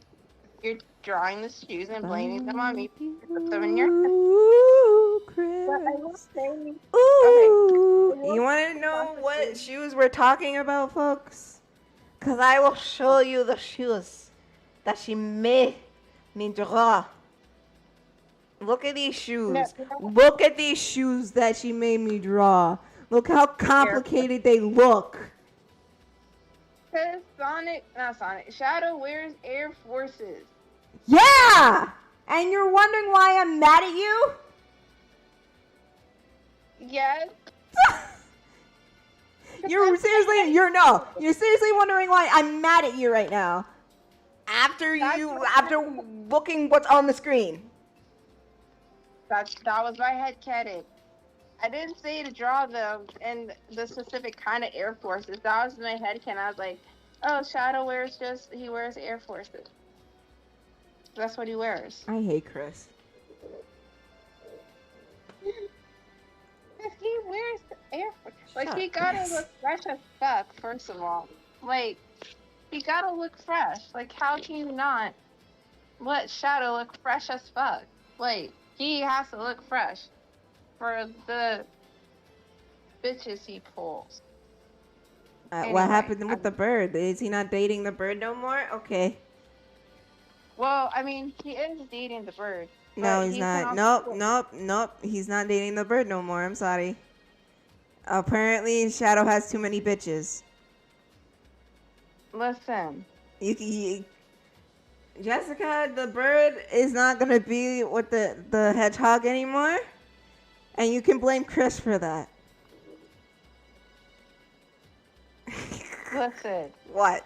you're drawing the shoes and blaming them on me. Put them in your head. Ooh, Kris. But I will say, Ooh. okay. You want to know what shoes we're talking about, folks? Because I will show you the shoes that she made me draw. Look at these shoes. Look at these shoes that she made me draw. Look how complicated they look. Because Shadow wears Air Forces. Yeah! And you're wondering why I'm mad at you? Yes. You're seriously wondering why I'm mad at you right now. After looking what's on the screen. That was my headcanon. I didn't say to draw them in the specific kind of Air Forces. That was my headcanon. I was like, oh, Shadow wears Air Forces. That's what he wears. I hate Kris. Because he wears Air Forces. Like, he gotta look fresh as fuck, first of all. Like, he gotta look fresh. Like, how can you not let Shadow look fresh as fuck? Like, he has to look fresh for the bitches he pulls. Anyway, what happened with the bird? Is he not dating the bird no more? Okay. Well, I mean, he is dating the bird. No, he's not. Nope. He's not dating the bird no more. I'm sorry. Apparently, Shadow has too many bitches. Listen. Jessica, the bird is not gonna be with the hedgehog anymore, and you can blame Kris for that. Listen, What?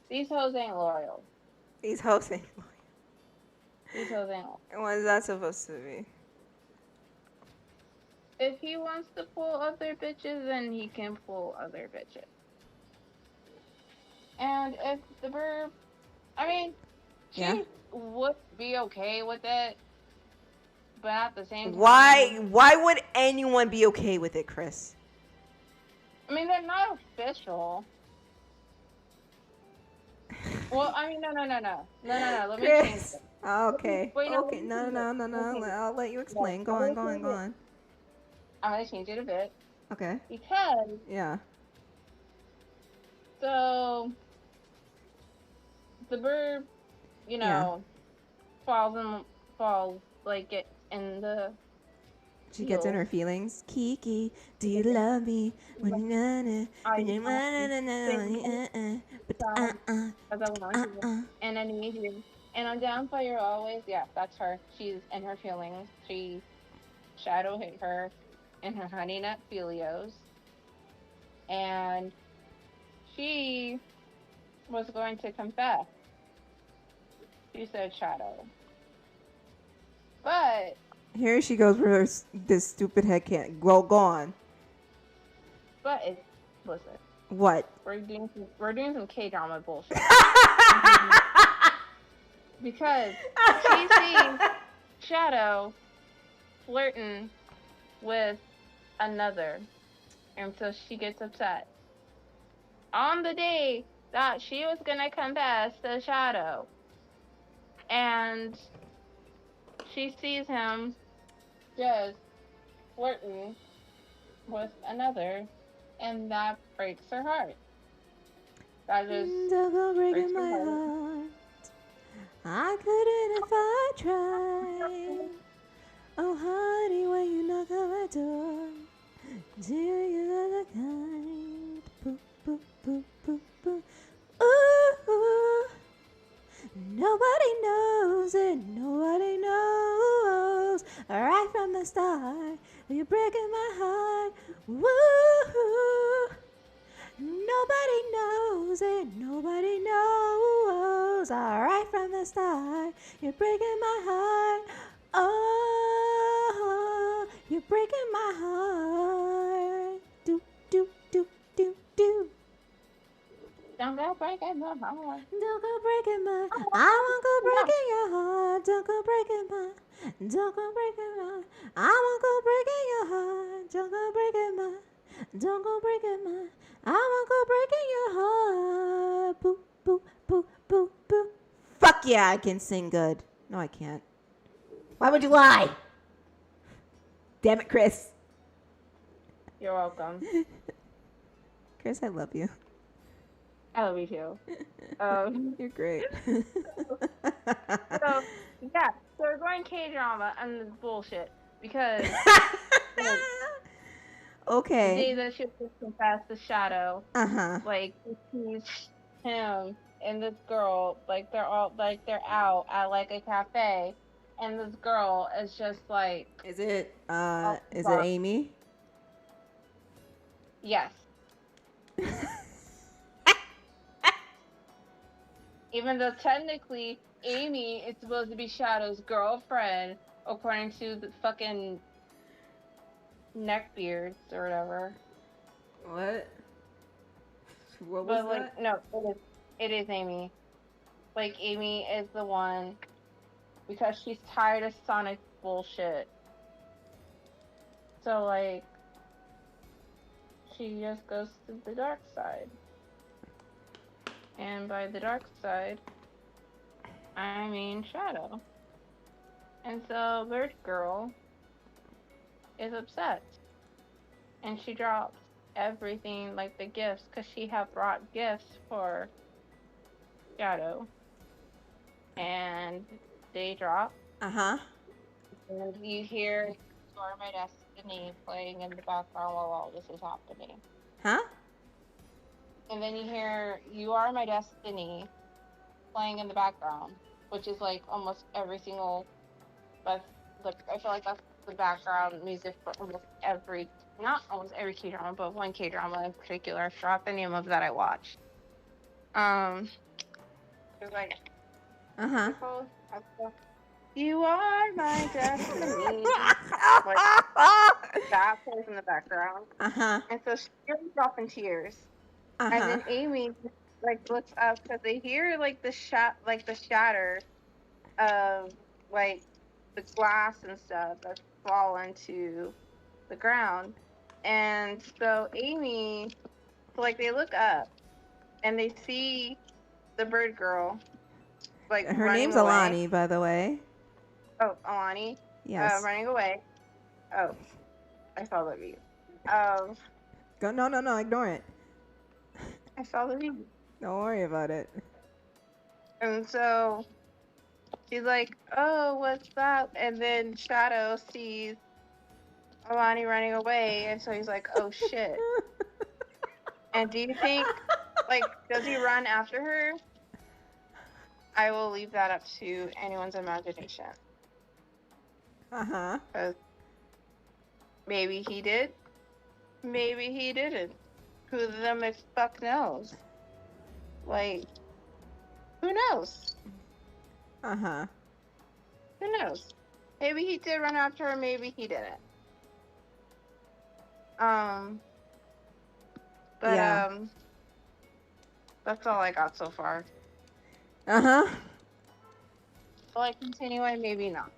these hoes ain't loyal. These hoes ain't loyal. These hoes ain't loyal. What is that supposed to be? If he wants to pull other bitches, then he can pull other bitches. And if the burb, I mean, she Yeah. would be okay with it, but at the same time, Why would anyone be okay with it, Kris? I mean, they're not official. Well, I mean, no. Let me change Kris. it. Okay. Wait, no, Okay. No. let me change it. I'll let you explain. No, Go let me on. change Go it. on. I'm gonna change it a bit Okay. because Yeah. so the bird, you know, falls like it in the. She gets in her feelings. Kiki, do you love me? When you and I need you. And I'm down for you always. Yeah, that's her. She's in her feelings. She shadow hit her in her honey nut filios. And she was going to confess. She said shadow. But Here she goes with her, this stupid head can't. Well, go on. listen, What? we're doing some K-drama bullshit. Because she sees Shadow flirting with another, and so she gets upset. On the day that she was gonna confess to Shadow, and she sees him just flirting with another, and that breaks her heart. That just Don't go breaking breaks her my heart. heart. I couldn't if I tried. Oh, honey, when you knock on my door, do you know the kind? Boop, boop, boop, boop, boop. Ooh, nobody knows it, nobody knows. Right from the start, you're breaking my heart. Woo, nobody knows it, nobody knows. Right from the start, you're breaking my heart. Oh, you're breaking my heart. Do, do, do, do, do. Don't go breaking my heart. Don't go breaking my, I won't go breaking your heart. Don't go breaking my, don't go breaking my, I won't go breaking your heart. Don't go breaking my, don't go breaking my, I won't go breaking your heart. Boop, boop, boop, boop, boop. Fuck yeah, I can sing good. No, I can't. Why would you lie? Damn it, Kris. You're welcome. Kris, I love you. I love you too. You're great. So yeah, so we're going K-drama and this bullshit because the Okay. day that she was confessed to Shadow, Uh-huh. like he's him and this girl, like they're out at like a cafe, and this girl is just like, Is it oh, is it fuck. Amy? Yes. Even though technically Amy is supposed to be Shadow's girlfriend, according to the fucking neckbeards or whatever. What? What was But like, that? no, it is Amy. Like, Amy is the one because she's tired of Sonic bullshit. So like, she just goes to the dark side. And by the dark side, I mean Shadow. And so Bird Girl is upset. And she drops everything, like the gifts, because she had brought gifts for Shadow. And they drop. Uh-huh. And you hear You Are My Destiny playing in the background while all this is happening. Huh? And then you hear You Are My Destiny playing in the background, which is like almost every single, but like I feel like that's the background music for almost every not almost every K drama, but one K drama in particular. I forgot the name of that I watched. It was like, Uh what's huh. it called? You are my destiny. Like that plays in the background, Uh huh. and so she goes off in tears. Uh And huh. then Amy like looks up because they hear like the shatter of like the glass and stuff that fall into the ground. And so Amy, so like they look up and they see the bird girl like Her running name's away. Alani, by the way. Oh, Alani, Yes. running away. Oh, I saw the view. Um, Go. No, no, no. Ignore it. I saw the view. Don't worry about it. And so she's like, "Oh, what's that?" And then Shadow sees Alani running away, and so he's like, "Oh shit." And do you think, like, does he run after her? I will leave that up to anyone's imagination. Uh huh. Because maybe he did, maybe he didn't. Who the fuck knows? Like, who knows? Uh huh. Who knows? Maybe he did run after her, maybe he didn't. But Yeah. that's all I got so far. Uh huh. Will I continue it? Maybe not.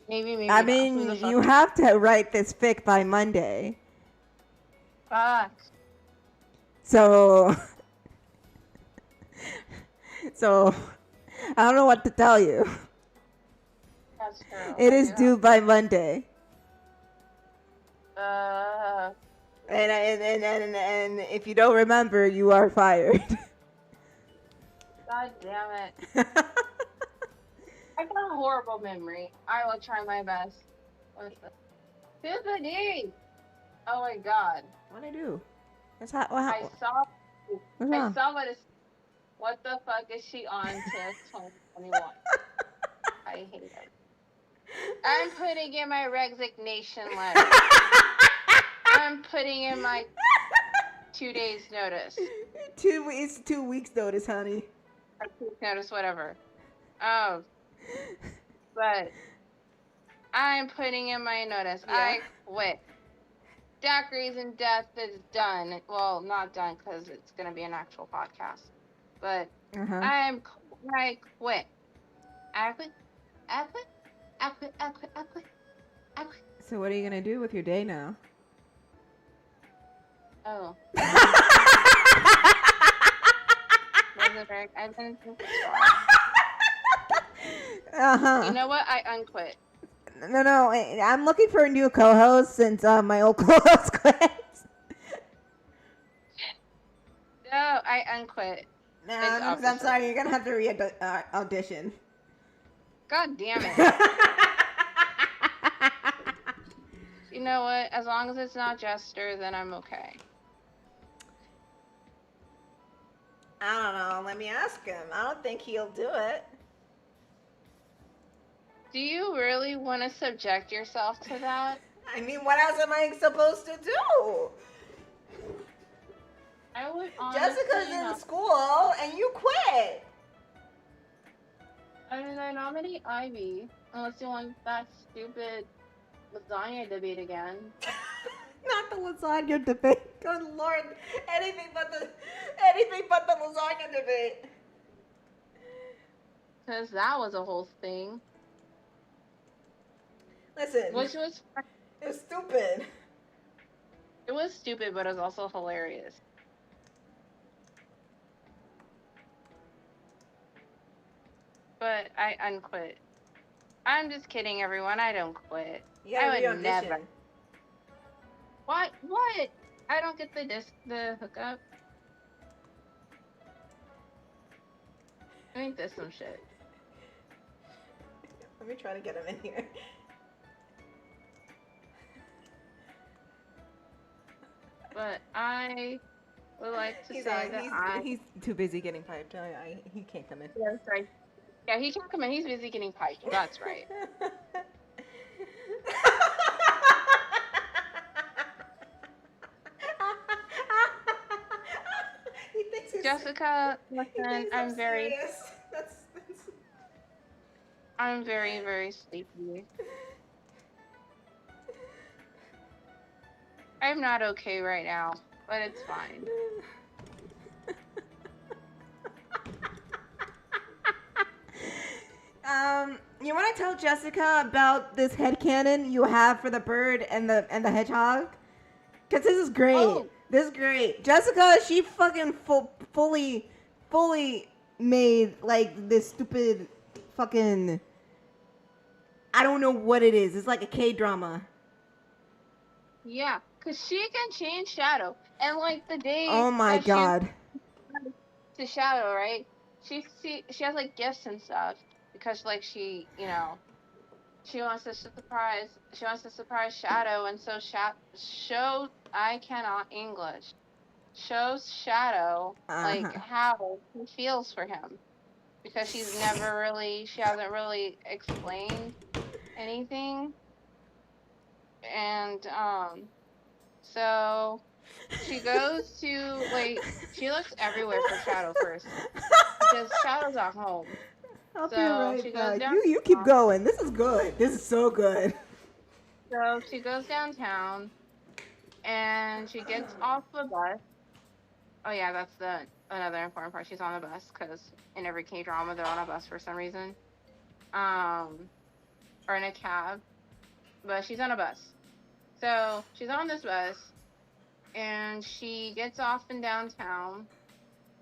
Maybe I not. Who the mean, fuck? you have to write this fic by Monday. Fuck. So. So. I don't know what to tell you. That's true. It I is do due by Monday. have- And if you don't remember, you are fired. God damn it. I got a horrible memory. I will try my best. What's the Tiffany? Oh my god. What'd I do? What's I saw wrong? what the fuck is she on Tiff 2021? I hate it. I'm putting in my resignation letter. I'm putting in my 2 days notice. 2 weeks. 2 weeks notice, honey. Or 2 weeks notice, whatever. But I'm putting in my notice. Yeah. I quit. Daiquiris and Death is done. Well, not done because it's going to be an actual podcast. But Uh-huh. I quit. I quit. I quit. I quit. I quit. I quit. I quit. So what are you gonna do with your day now? Oh. I've been thinking Uh-huh. You know what? I unquit. No, I'm looking for a new co-host since my old co-host quit. No, I unquit. No, It's I'm opposite. sorry. You're gonna have to audition. God damn it. You know what? As long as it's not Jester, then I'm okay. I don't know. Let me ask him. I don't think he'll do it. Do you really want to subject yourself to that? I mean, what else am I supposed to do? I would honestly Jessica's in not. school and you quit. I mean, I nominate Ivy, unless you want that stupid lasagna debate again. Not the lasagna debate. Good Lord, anything but the lasagna debate. Because that was a whole thing. Listen, Which was, it was stupid. it was stupid, but it was also hilarious. But I unquit. I'm just kidding, everyone. I don't quit. You gotta I would re-audition. never. What? What? I don't get the hookup. Ain't this some shit? Let me try to get him in here. But I would like to He's say that he's too busy getting piped. He can't come in. Yeah, sorry. Yeah, he can't come in. He's busy getting piped. That's right. Jessica, He's listen, being so serious. That's I'm very, very sleepy. I'm not okay right now, but it's fine. You want to tell Jessica about this headcanon you have for the bird and the hedgehog? Cause this is great. Oh. This is great. Jessica, she fucking fully made like this stupid fucking. I don't know what it is. It's like a K-drama. Yeah, because she can change shadow. And, like, the day Oh my that she god. to shadow, right? She has, like, gifts and stuff. Because, like, she, you know, she wants to surprise Shadow. And so, I cannot English. Shows Shadow, like, Uh-huh. how he feels for him. Because she hasn't really explained anything. And, so she goes to, like, she looks everywhere for Shadow first because Shadow's at home. I'll be So right she goes back. You keep downtown. going. This is good. This is so good. So she goes downtown and she gets off the bus. Oh yeah, that's another important part. She's on the bus because in every K drama they're on a bus for some reason, or in a cab, but she's on a bus. So she's on this bus and she gets off in downtown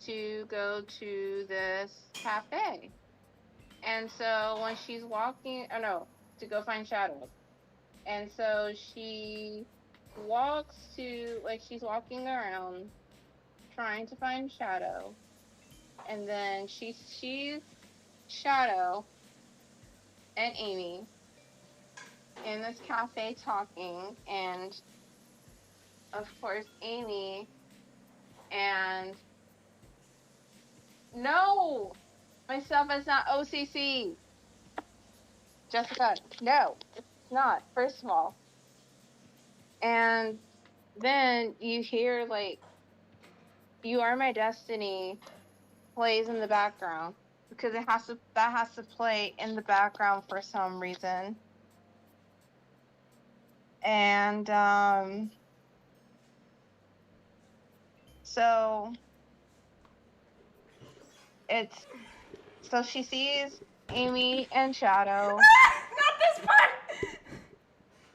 to go to this cafe. And so when she's walking, oh no, to go find Shadow. And so she walks to, like, she's walking around trying to find Shadow. And then she sees Shadow and Amy in this cafe talking. And of course, Amy and no, myself is not OCC. Jessica, no, it's not, first of all. And then you hear, like, You Are My Destiny plays in the background because that has to play in the background for some reason. And so it's so she sees Amy and Shadow Not this part.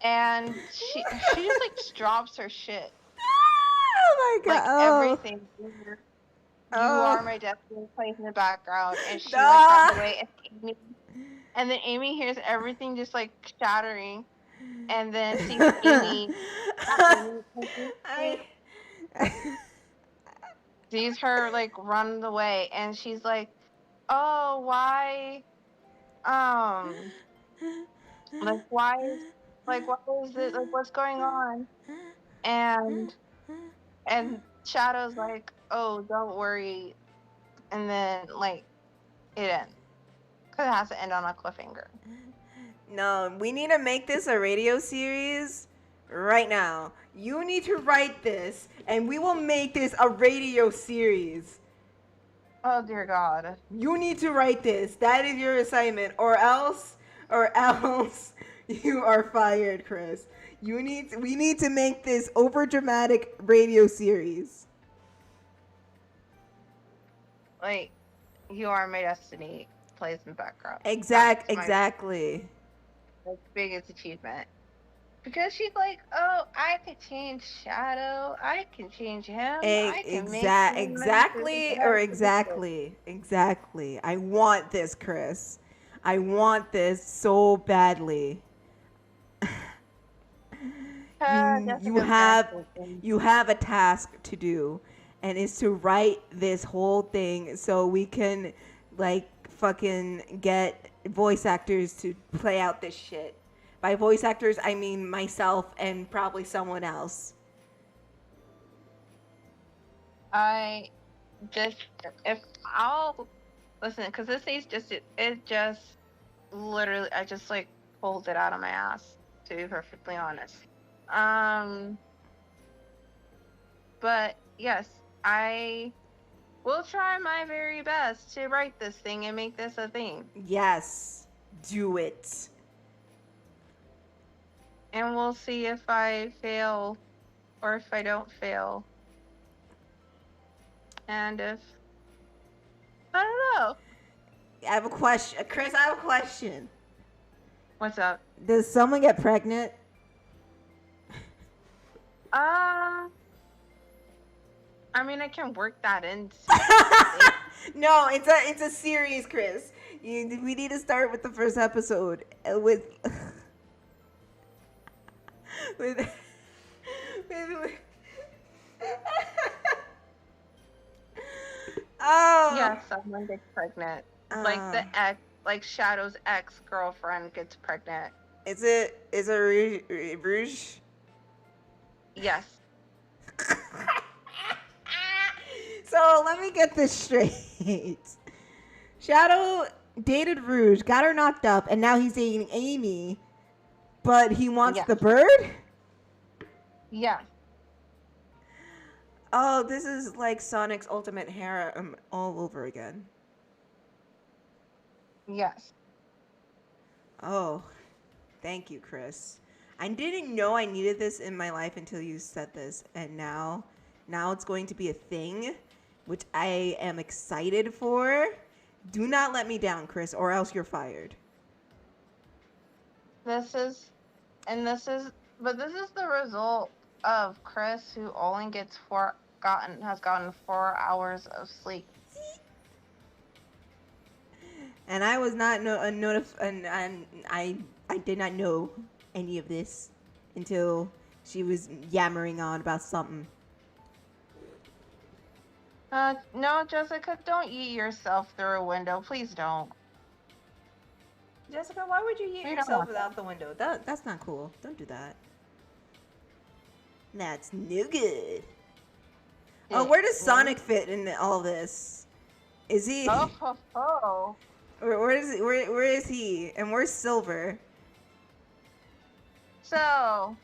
and she just, like, drops her shit. Oh my god. Like, everything. You Oh. Are My Destiny plays in the background and she, like, Ah. runs away and then Amy hears everything just, like, shattering and then sees Amy I. sees her, like, run away and she's like, oh, why like, why is it, like, what's going on? And Shadow's like, oh, don't worry, and then, like, it ends because it has to end on a cliffhanger. No, we need to make this a radio series right now. You need to write this, and we will make this a radio series. Oh dear God. You need to write this. That is your assignment, or else, you are fired, Kris. We need to make this over dramatic radio series. Like, You Are My Destiny plays in the background. Exactly. My biggest achievement. Because she's like, oh, I could change Shadow. I can change him. I can make him Exactly. I want this, Kris. I want this so badly. You have a task to do, and it's to write this whole thing so we can, like, fucking get voice actors to play out this shit. By voice actors, I mean myself and probably someone else. If I'll listen, because this is just it just literally, I just, like, pulled it out of my ass, to be perfectly honest. But yes, I will try my very best to write this thing and make this a thing. Yes, do it. And we'll see if I fail or if I don't fail. And if I don't know. I have a question. Kris, I have a question. What's up? Does someone get pregnant? I mean, I can work that in. No, it's a series, Kris. We need to start with the first episode with with oh Yeah, someone gets pregnant. Like the ex, like Shadow's ex-girlfriend gets pregnant. Is it Rouge? Yes. So let me get this straight. Shadow dated Rouge, got her knocked up, and now he's dating Amy, but he wants the bird? Yeah. Oh, this is like Sonic's ultimate harem all over again. Yes. Oh, thank you, Kris. I didn't know I needed this in my life until you said this, and now it's going to be a thing, which I am excited for. Do not let me down, Kris, or else you're fired. But this is the result of Kris, who only has gotten 4 hours of sleep. And I was not I did not know any of this until she was yammering on about something. No, Jessica, don't eat yourself through a window. Please don't. Jessica, why would you eat We don't yourself want without the window? That's not cool. Don't do that. That's no good. Oh, where does Sonic fit in all this? Is he? Oh. Where is he? And where's Silver? So,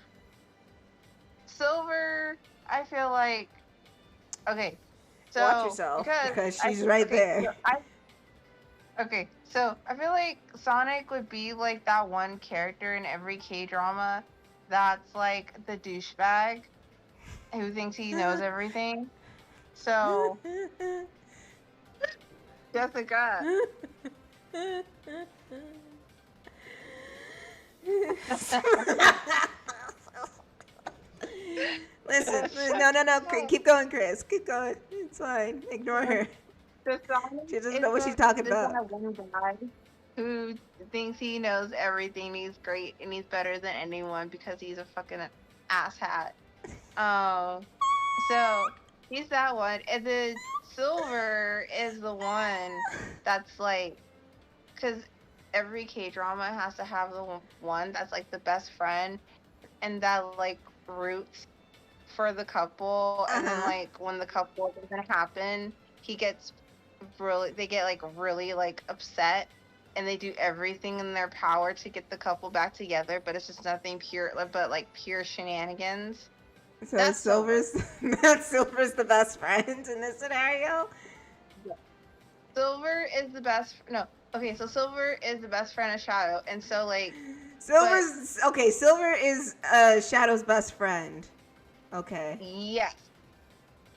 Silver, I feel like. Okay. So, Watch yourself, because she's right there. So I feel like Sonic would be like that one character in every K-drama that's like the douchebag who thinks he knows everything. So, Jessica. Listen, no. Keep going, Kris. Keep going. It's fine. Ignore her. She doesn't know what she's talking about. That one guy who thinks he knows everything. He's great and he's better than anyone because he's a fucking asshat. So he's that one, and then Silver is the one that's like, because every K-drama has to have the one that's like the best friend, and that like roots for the couple, and then like when the couple doesn't happen, they get really like upset, and they do everything in their power to get the couple back together, but it's just nothing but like pure shenanigans. So that's Silver's the best friend in this scenario? Yeah. Silver is the best Silver is the best friend of Shadow, and so like Silver is Shadow's best friend. Okay. Yes.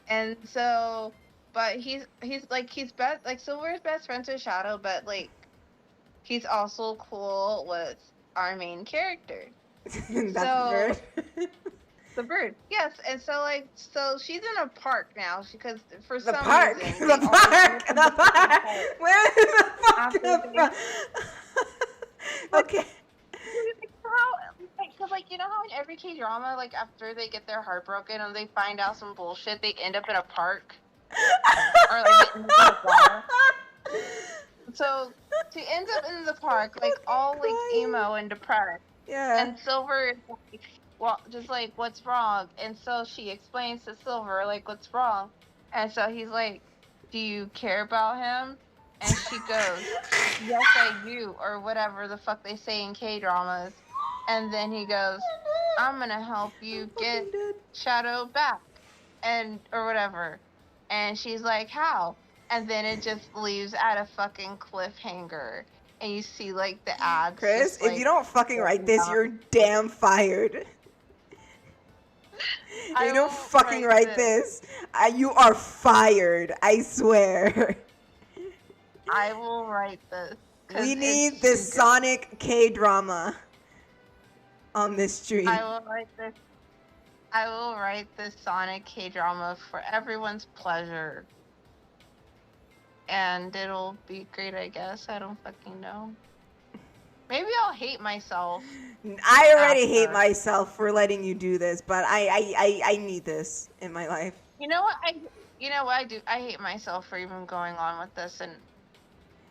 And so, but he's best, like Silver's best friend to Shadow, but like he's also cool with our main character. That's the bird. The bird, yes. And so she's in a park now because for some reason the park. Where is the fuck? Okay. Because you know how in every K-drama, like after they get their heart broken and they find out some bullshit, they end up in a park or like they end up in a bar. So she ends up in the park, like all like emo and depressed. Yeah. And Silver is like, well, just like, what's wrong? And so she explains to Silver like what's wrong, and so he's like, do you care about him? And she goes, yes, I do, or whatever the fuck they say in K-dramas. And then he goes, I'm gonna help you get Shadow back, or whatever. And she's like, how? And then it just leaves at a fucking cliffhanger. And you see like the ads Kris, just if you like don't fucking write this, you're damn fired. If I you don't will fucking write this. this, you are fired. I swear. I will write this. We Because it's need this too good. Sonic K-drama on this stream. I will write this. I will write this Sonic K-drama for everyone's pleasure. And it'll be great, I guess. I don't fucking know. Maybe I'll hate myself. I already hate after. myself for letting you do this, but I need this in my life. You know what I do? I hate myself for even going on with this,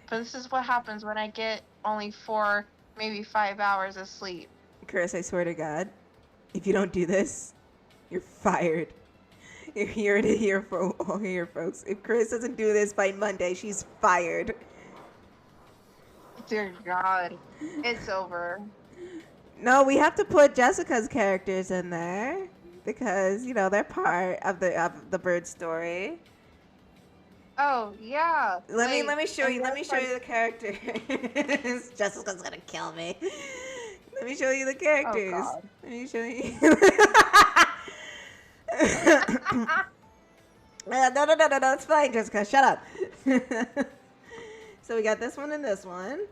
but this is what happens when I get only 4, maybe 5 hours of sleep. Kris, I swear to God, if you don't do this, you're fired. You're here to hear folks. If Kris doesn't do this by Monday, she's fired. Dear God, it's over. No, we have to put Jessica's characters in there because they're part of the bird story. Oh yeah. Let me show you the characters. Jessica's gonna kill me. Let me show you the characters. Oh, God. Let me show you. No, it's fine, Jessica. Shut up. So we got this one and this one.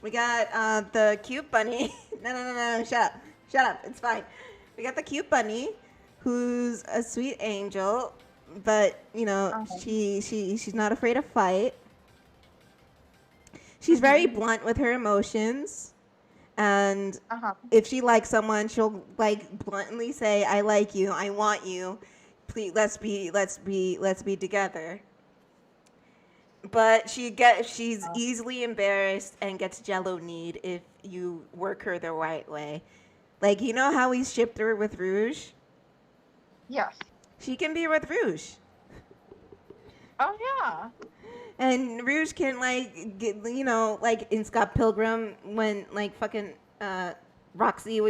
We got the cute bunny. No, shut up. It's fine. We got the cute bunny, who's a sweet angel, but she's not afraid to fight. She's very blunt with her emotions, and if she likes someone, she'll like bluntly say, "I like you. I want you. Please, let's be together." But she's easily embarrassed and gets jello need if you work her the right way. Like, you know how we shipped her with Rouge? Yes. She can be with Rouge. Oh yeah. And Rouge can get, like in Scott Pilgrim when fucking Roxy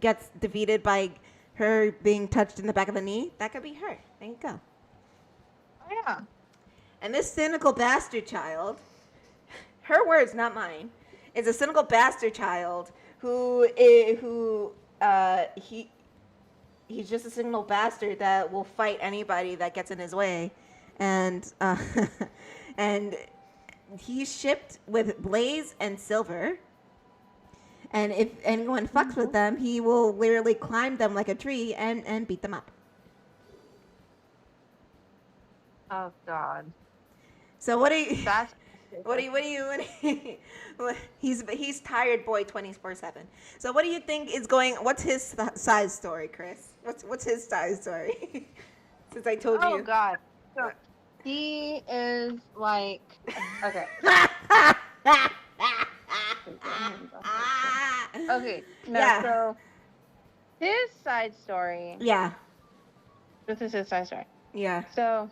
gets defeated by her being touched in the back of the knee. That could be her. There you go. Oh yeah. And this cynical bastard child, her words, not mine, is a cynical bastard child he's just a cynical bastard that will fight anybody that gets in his way, and and he's shipped with Blaze and Silver. And if anyone fucks with them, he will literally climb them like a tree and beat them up. Oh God. So what do you? That's. He's tired boy 24/7. So what do you think is going? What's his side story, Kris? What's his side story? Since I told you. Oh God. So he is like okay. Okay. No. Yeah. So his side story. Yeah. This is his side story. Yeah. So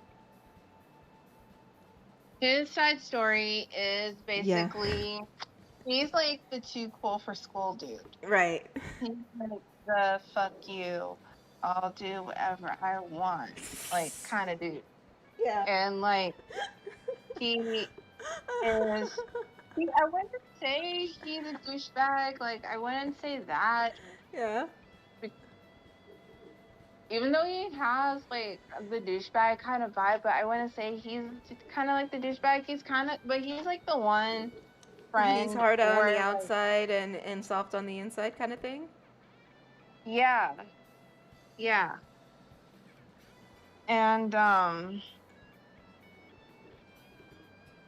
his side story is basically he's like the too cool for school dude. Right. He's like the fuck you, I'll do whatever I want, like kind of dude. Yeah. And like he is I wouldn't say he's a douchebag, like I wouldn't say that. Yeah. Even though he has like the douchebag kind of vibe, but I wouldn't say he's kind of like the douchebag. But he's like the one friend. He's hard on where, the outside and soft on the inside, kind of thing. Yeah. And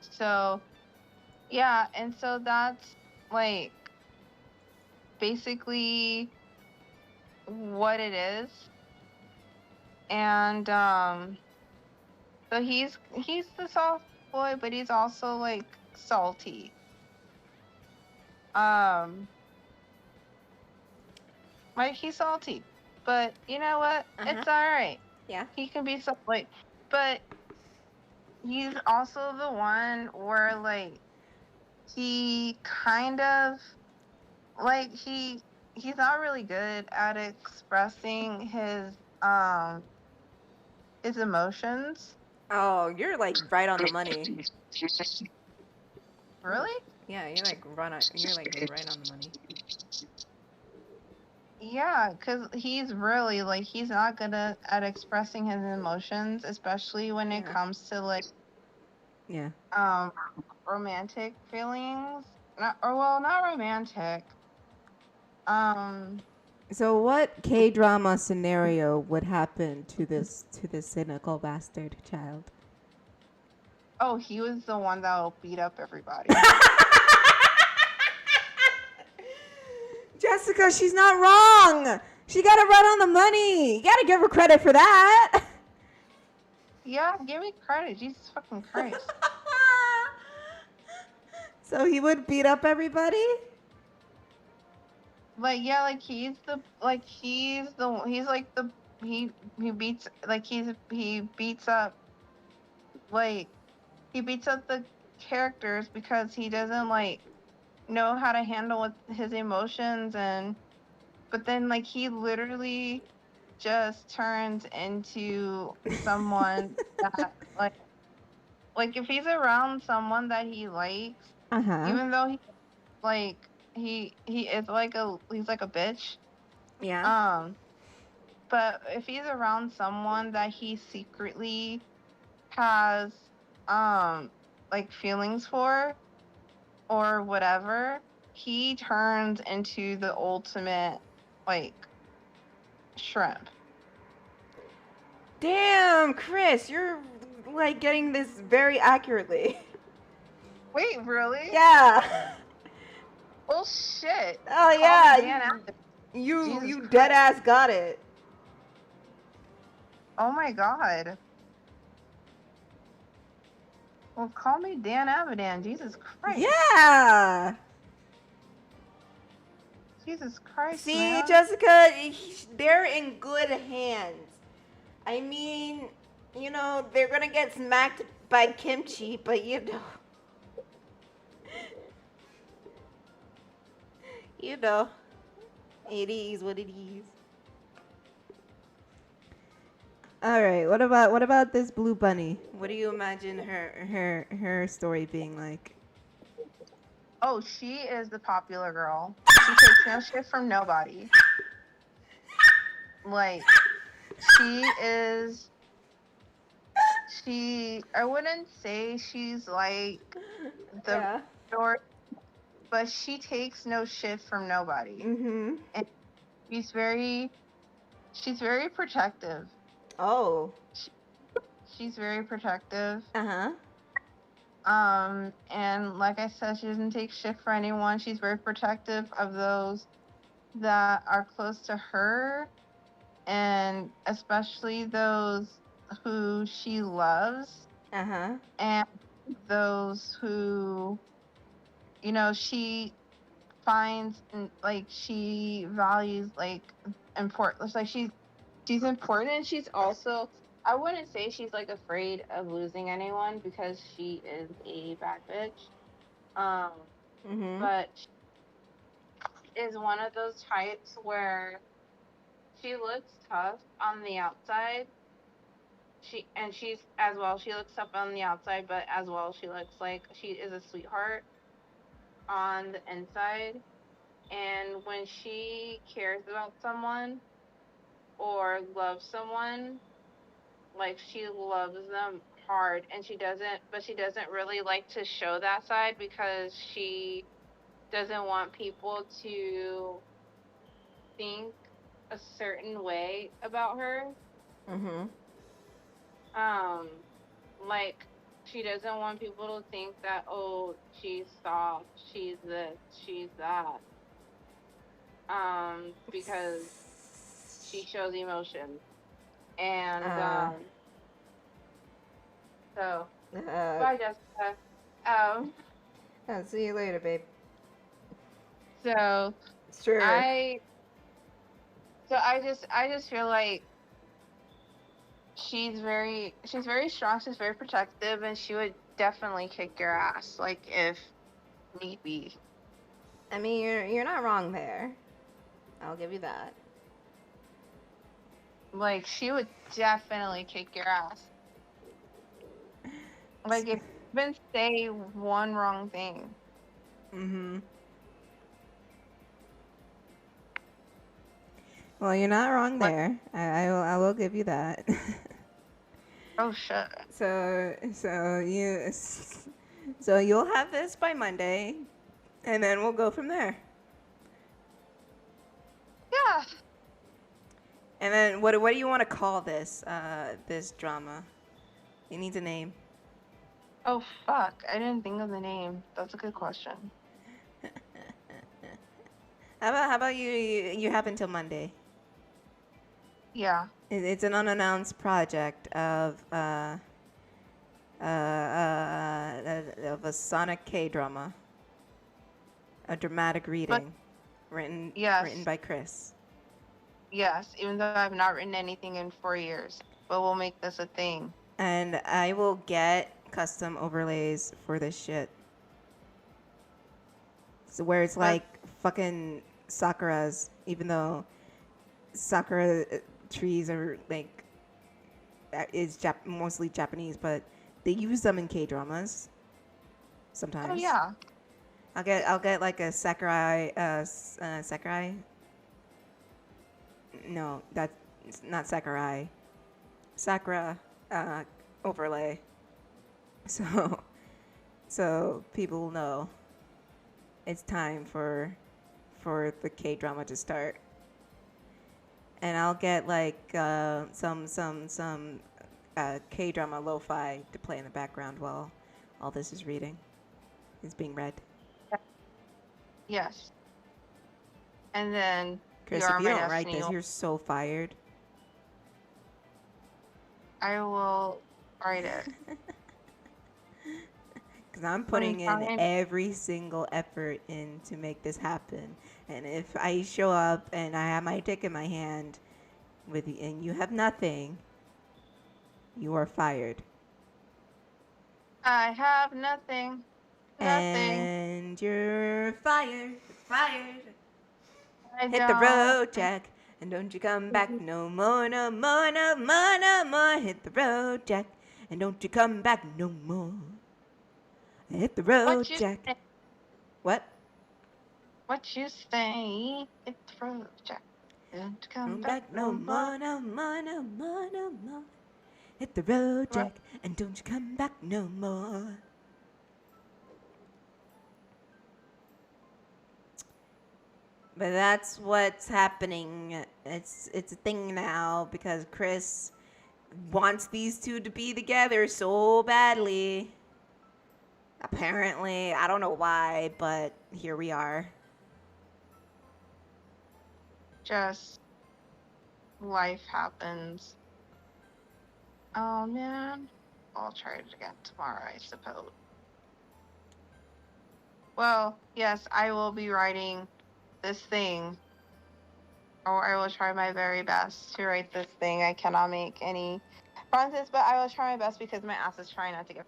so yeah, and so that's like basically what it is. And so he's the soft boy, but he's also like salty. Like he's salty, but you know what? It's all right. Yeah. He can be so like, but he's also the one where like he kind of like he's not really good at expressing his his emotions. Oh, you're like right on the money. Really? Yeah, you're like right on the money. Yeah, because he's really like he's not good at expressing his emotions, especially when it Yeah. comes to like Yeah. romantic feelings. Not romantic. Um So what K-drama scenario would happen to this cynical bastard child? oh, he was the one that will beat up everybody. Jessica, she's not wrong. She got it right on the money. You gotta give her credit for that. Yeah, give me credit. Jesus fucking Christ. So he would beat up everybody? Like yeah, like he's like he beats like he beats up like he beats up the characters because he doesn't like know how to handle with his emotions, and but then like he literally just turns into someone that like if he's around someone that he likes, Uh-huh. even though like he is like he's like a bitch. Yeah. um but if he's around someone that he secretly has like feelings for or whatever, he turns into the ultimate like shrimp. Damn, Kris, you're like getting this very accurately. Wait, really? Yeah. Well, shit. Oh Call yeah. me Dan after. You Jesus dead Christ. ass got it. Oh my god. Well, call me Dan Avidan. Jesus Christ. Yeah. Jesus Christ, See, man. Jessica, they're in good hands. I mean, you know, they're gonna get smacked by kimchi, but you know. You know. It is what it is. All right. What about this blue bunny? What do you imagine her story being like? Oh, she is the popular girl. She takes no shit from nobody. Like, she is. I wouldn't say she's like the Yeah. short, but she takes no shit from nobody. Mm-hmm. And she's very protective. Oh. She's very protective. Uh-huh. And like I said, she doesn't take shit for anyone. She's very protective of those that are close to her, and especially those who she loves, Uh-huh. and those who, you know, she finds like she values like important. Like she's important. She's also, I wouldn't say she's like afraid of losing anyone because she is a bad bitch. Um, Mm-hmm. but she is one of those types where she looks tough on the outside. She's as well. She looks tough on the outside, but as well she looks like she is a sweetheart on the inside. And when she cares about someone or loves someone, like she loves them hard, and she doesn't really like to show that side because she doesn't want people to think a certain way about her. Mm-hmm. Um, like she doesn't want people to think that, oh, she's soft, she's this, she's that. Because she shows emotion. And so bye, Jessica. Um, I'll see you later, babe. so Sure. I just feel like she's very strong, she's very protective, and she would definitely kick your ass, like if need be. I mean, you're not wrong there. I'll give you that. Like, she would definitely kick your ass. Like, if you even say one wrong thing. Mm-hmm. Well, you're not wrong Like, there. I will give you that. oh shit. So you'll have this by Monday, and then we'll go from there. Yeah. And then what do you want to call this this drama? It needs a name. Oh fuck. I didn't think of the name. That's a good question. How about you have until Monday? Yeah. It's an unannounced project of a Sonic K drama, a dramatic But reading, written yes. by Kris. Yes. Even though I've not written anything in 4 years. But we'll make this a thing. And I will get custom overlays for this shit. So where it's But like fucking Sakura's, even though Sakura trees are like mostly Japanese, but they use them in K dramas sometimes. oh yeah. I'll get like a Sakurai Sakurai. No, that's not Sakurai. Sakura overlay. So so people know it's time for the K drama to start. And I'll get like some K drama lo-fi to play in the background while all this is being read. Yes. And then Kris, You Are if you My don't write Destiny. this, you're so fired. I will write it. Because I'm putting in Sometime. every single effort in to make this happen. And if I show up and I have my dick in my hand and you have nothing, you are fired. I have nothing. Nothing. And you're fired. Fired. I Hit the don't. road, Jack. And don't you come back no more, no more, no more, no more. Hit the road, Jack. And don't you come back no more. Hit the road, What you Jack. say? What? What you say? Hit the road, Jack. Don't come Come back back no no more. more, no more, no more, no more. Hit the road, Right. Jack. And don't you come back no more. But that's what's happening. It's a thing now because Kris wants these two to be together so badly. Apparently, I don't know why, but here we are. Just life happens. Oh man. I'll try it again tomorrow, I suppose. Well, yes, I will be writing this thing. Or I will try my very best to write this thing. I cannot make any promises, but I will try my best because my ass is trying not to get.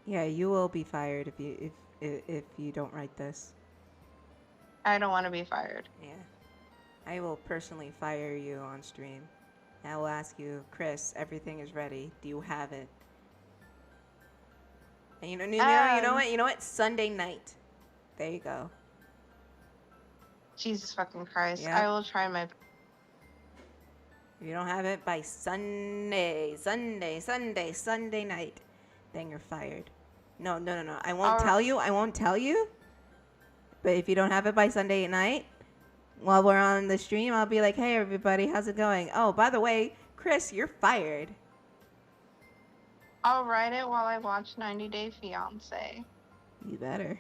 Yeah, you will be fired if you don't write this. I don't want to be fired. Yeah. I will personally fire you on stream. I will ask you, Kris, everything is ready. Do you have it? And you know what? Sunday night. There you go. Jesus fucking Christ. Yeah. I will try my. If you don't have it by Sunday night, then you're fired. No. I won't tell you. I won't tell you. But if you don't have it by Sunday night, while we're on the stream, I'll be like, hey, everybody, how's it going? Oh, by the way, Kris, you're fired. I'll write it while I watch 90 Day Fiancé. You better.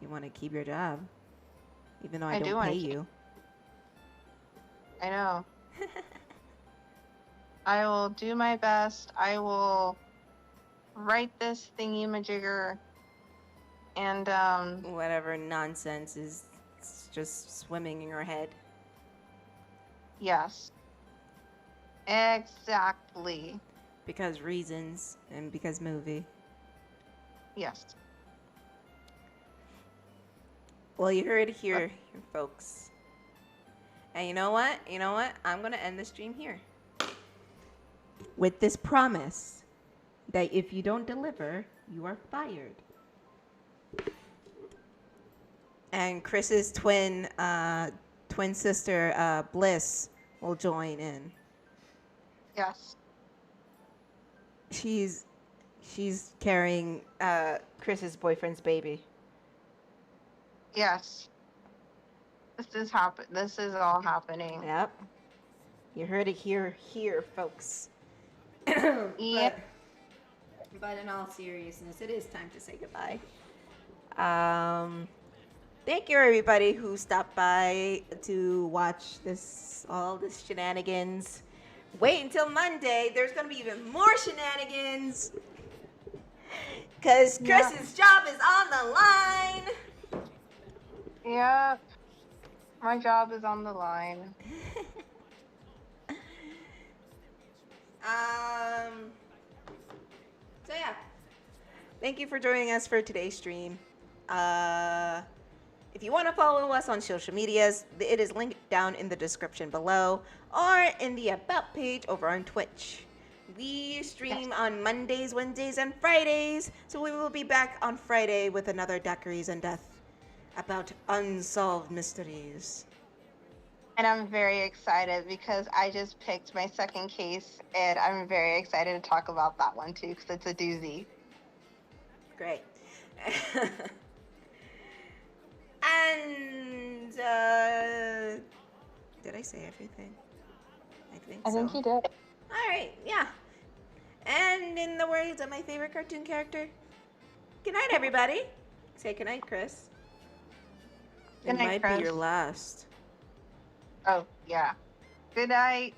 You want to keep your job. Even though I do don't wanna pay keep- you. I know. I will do my best. I will write this thingy-majigger. And, Whatever nonsense is just swimming in your head. yes. Exactly. Because reasons and because movie. Yes. Well, you heard it here, folks. And you know what? You know what? I'm going to end the stream here. With this promise that if you don't deliver, you are fired. And Chris's twin sister, Bliss, will join in. Yes. She's carrying Chris's boyfriend's baby. Yes. This is all happening. Yep. You heard it here, folks. Yeah. But in all seriousness, it is time to say goodbye. Thank you everybody who stopped by to watch all this shenanigans. Wait until Monday. There's gonna be even more shenanigans. Cause Chris's job is on the line. Yep. My job is on the line. So yeah. Thank you for joining us for today's stream. If you want to follow us on social medias, it is linked down in the description below or in the About page over on Twitch. We stream on Mondays, Wednesdays, and Fridays, so we will be back on Friday with another Daiquiris and Death about unsolved mysteries. And I'm very excited because I just picked my second case, and I'm very excited to talk about that one too because it's a doozy. Great. And did I say everything? I think so. I think you did. All right, yeah. And in the words of my favorite cartoon character, good night, everybody. Say good night, Kris. Good night, It might Kris. be your last. Oh, yeah. Good night.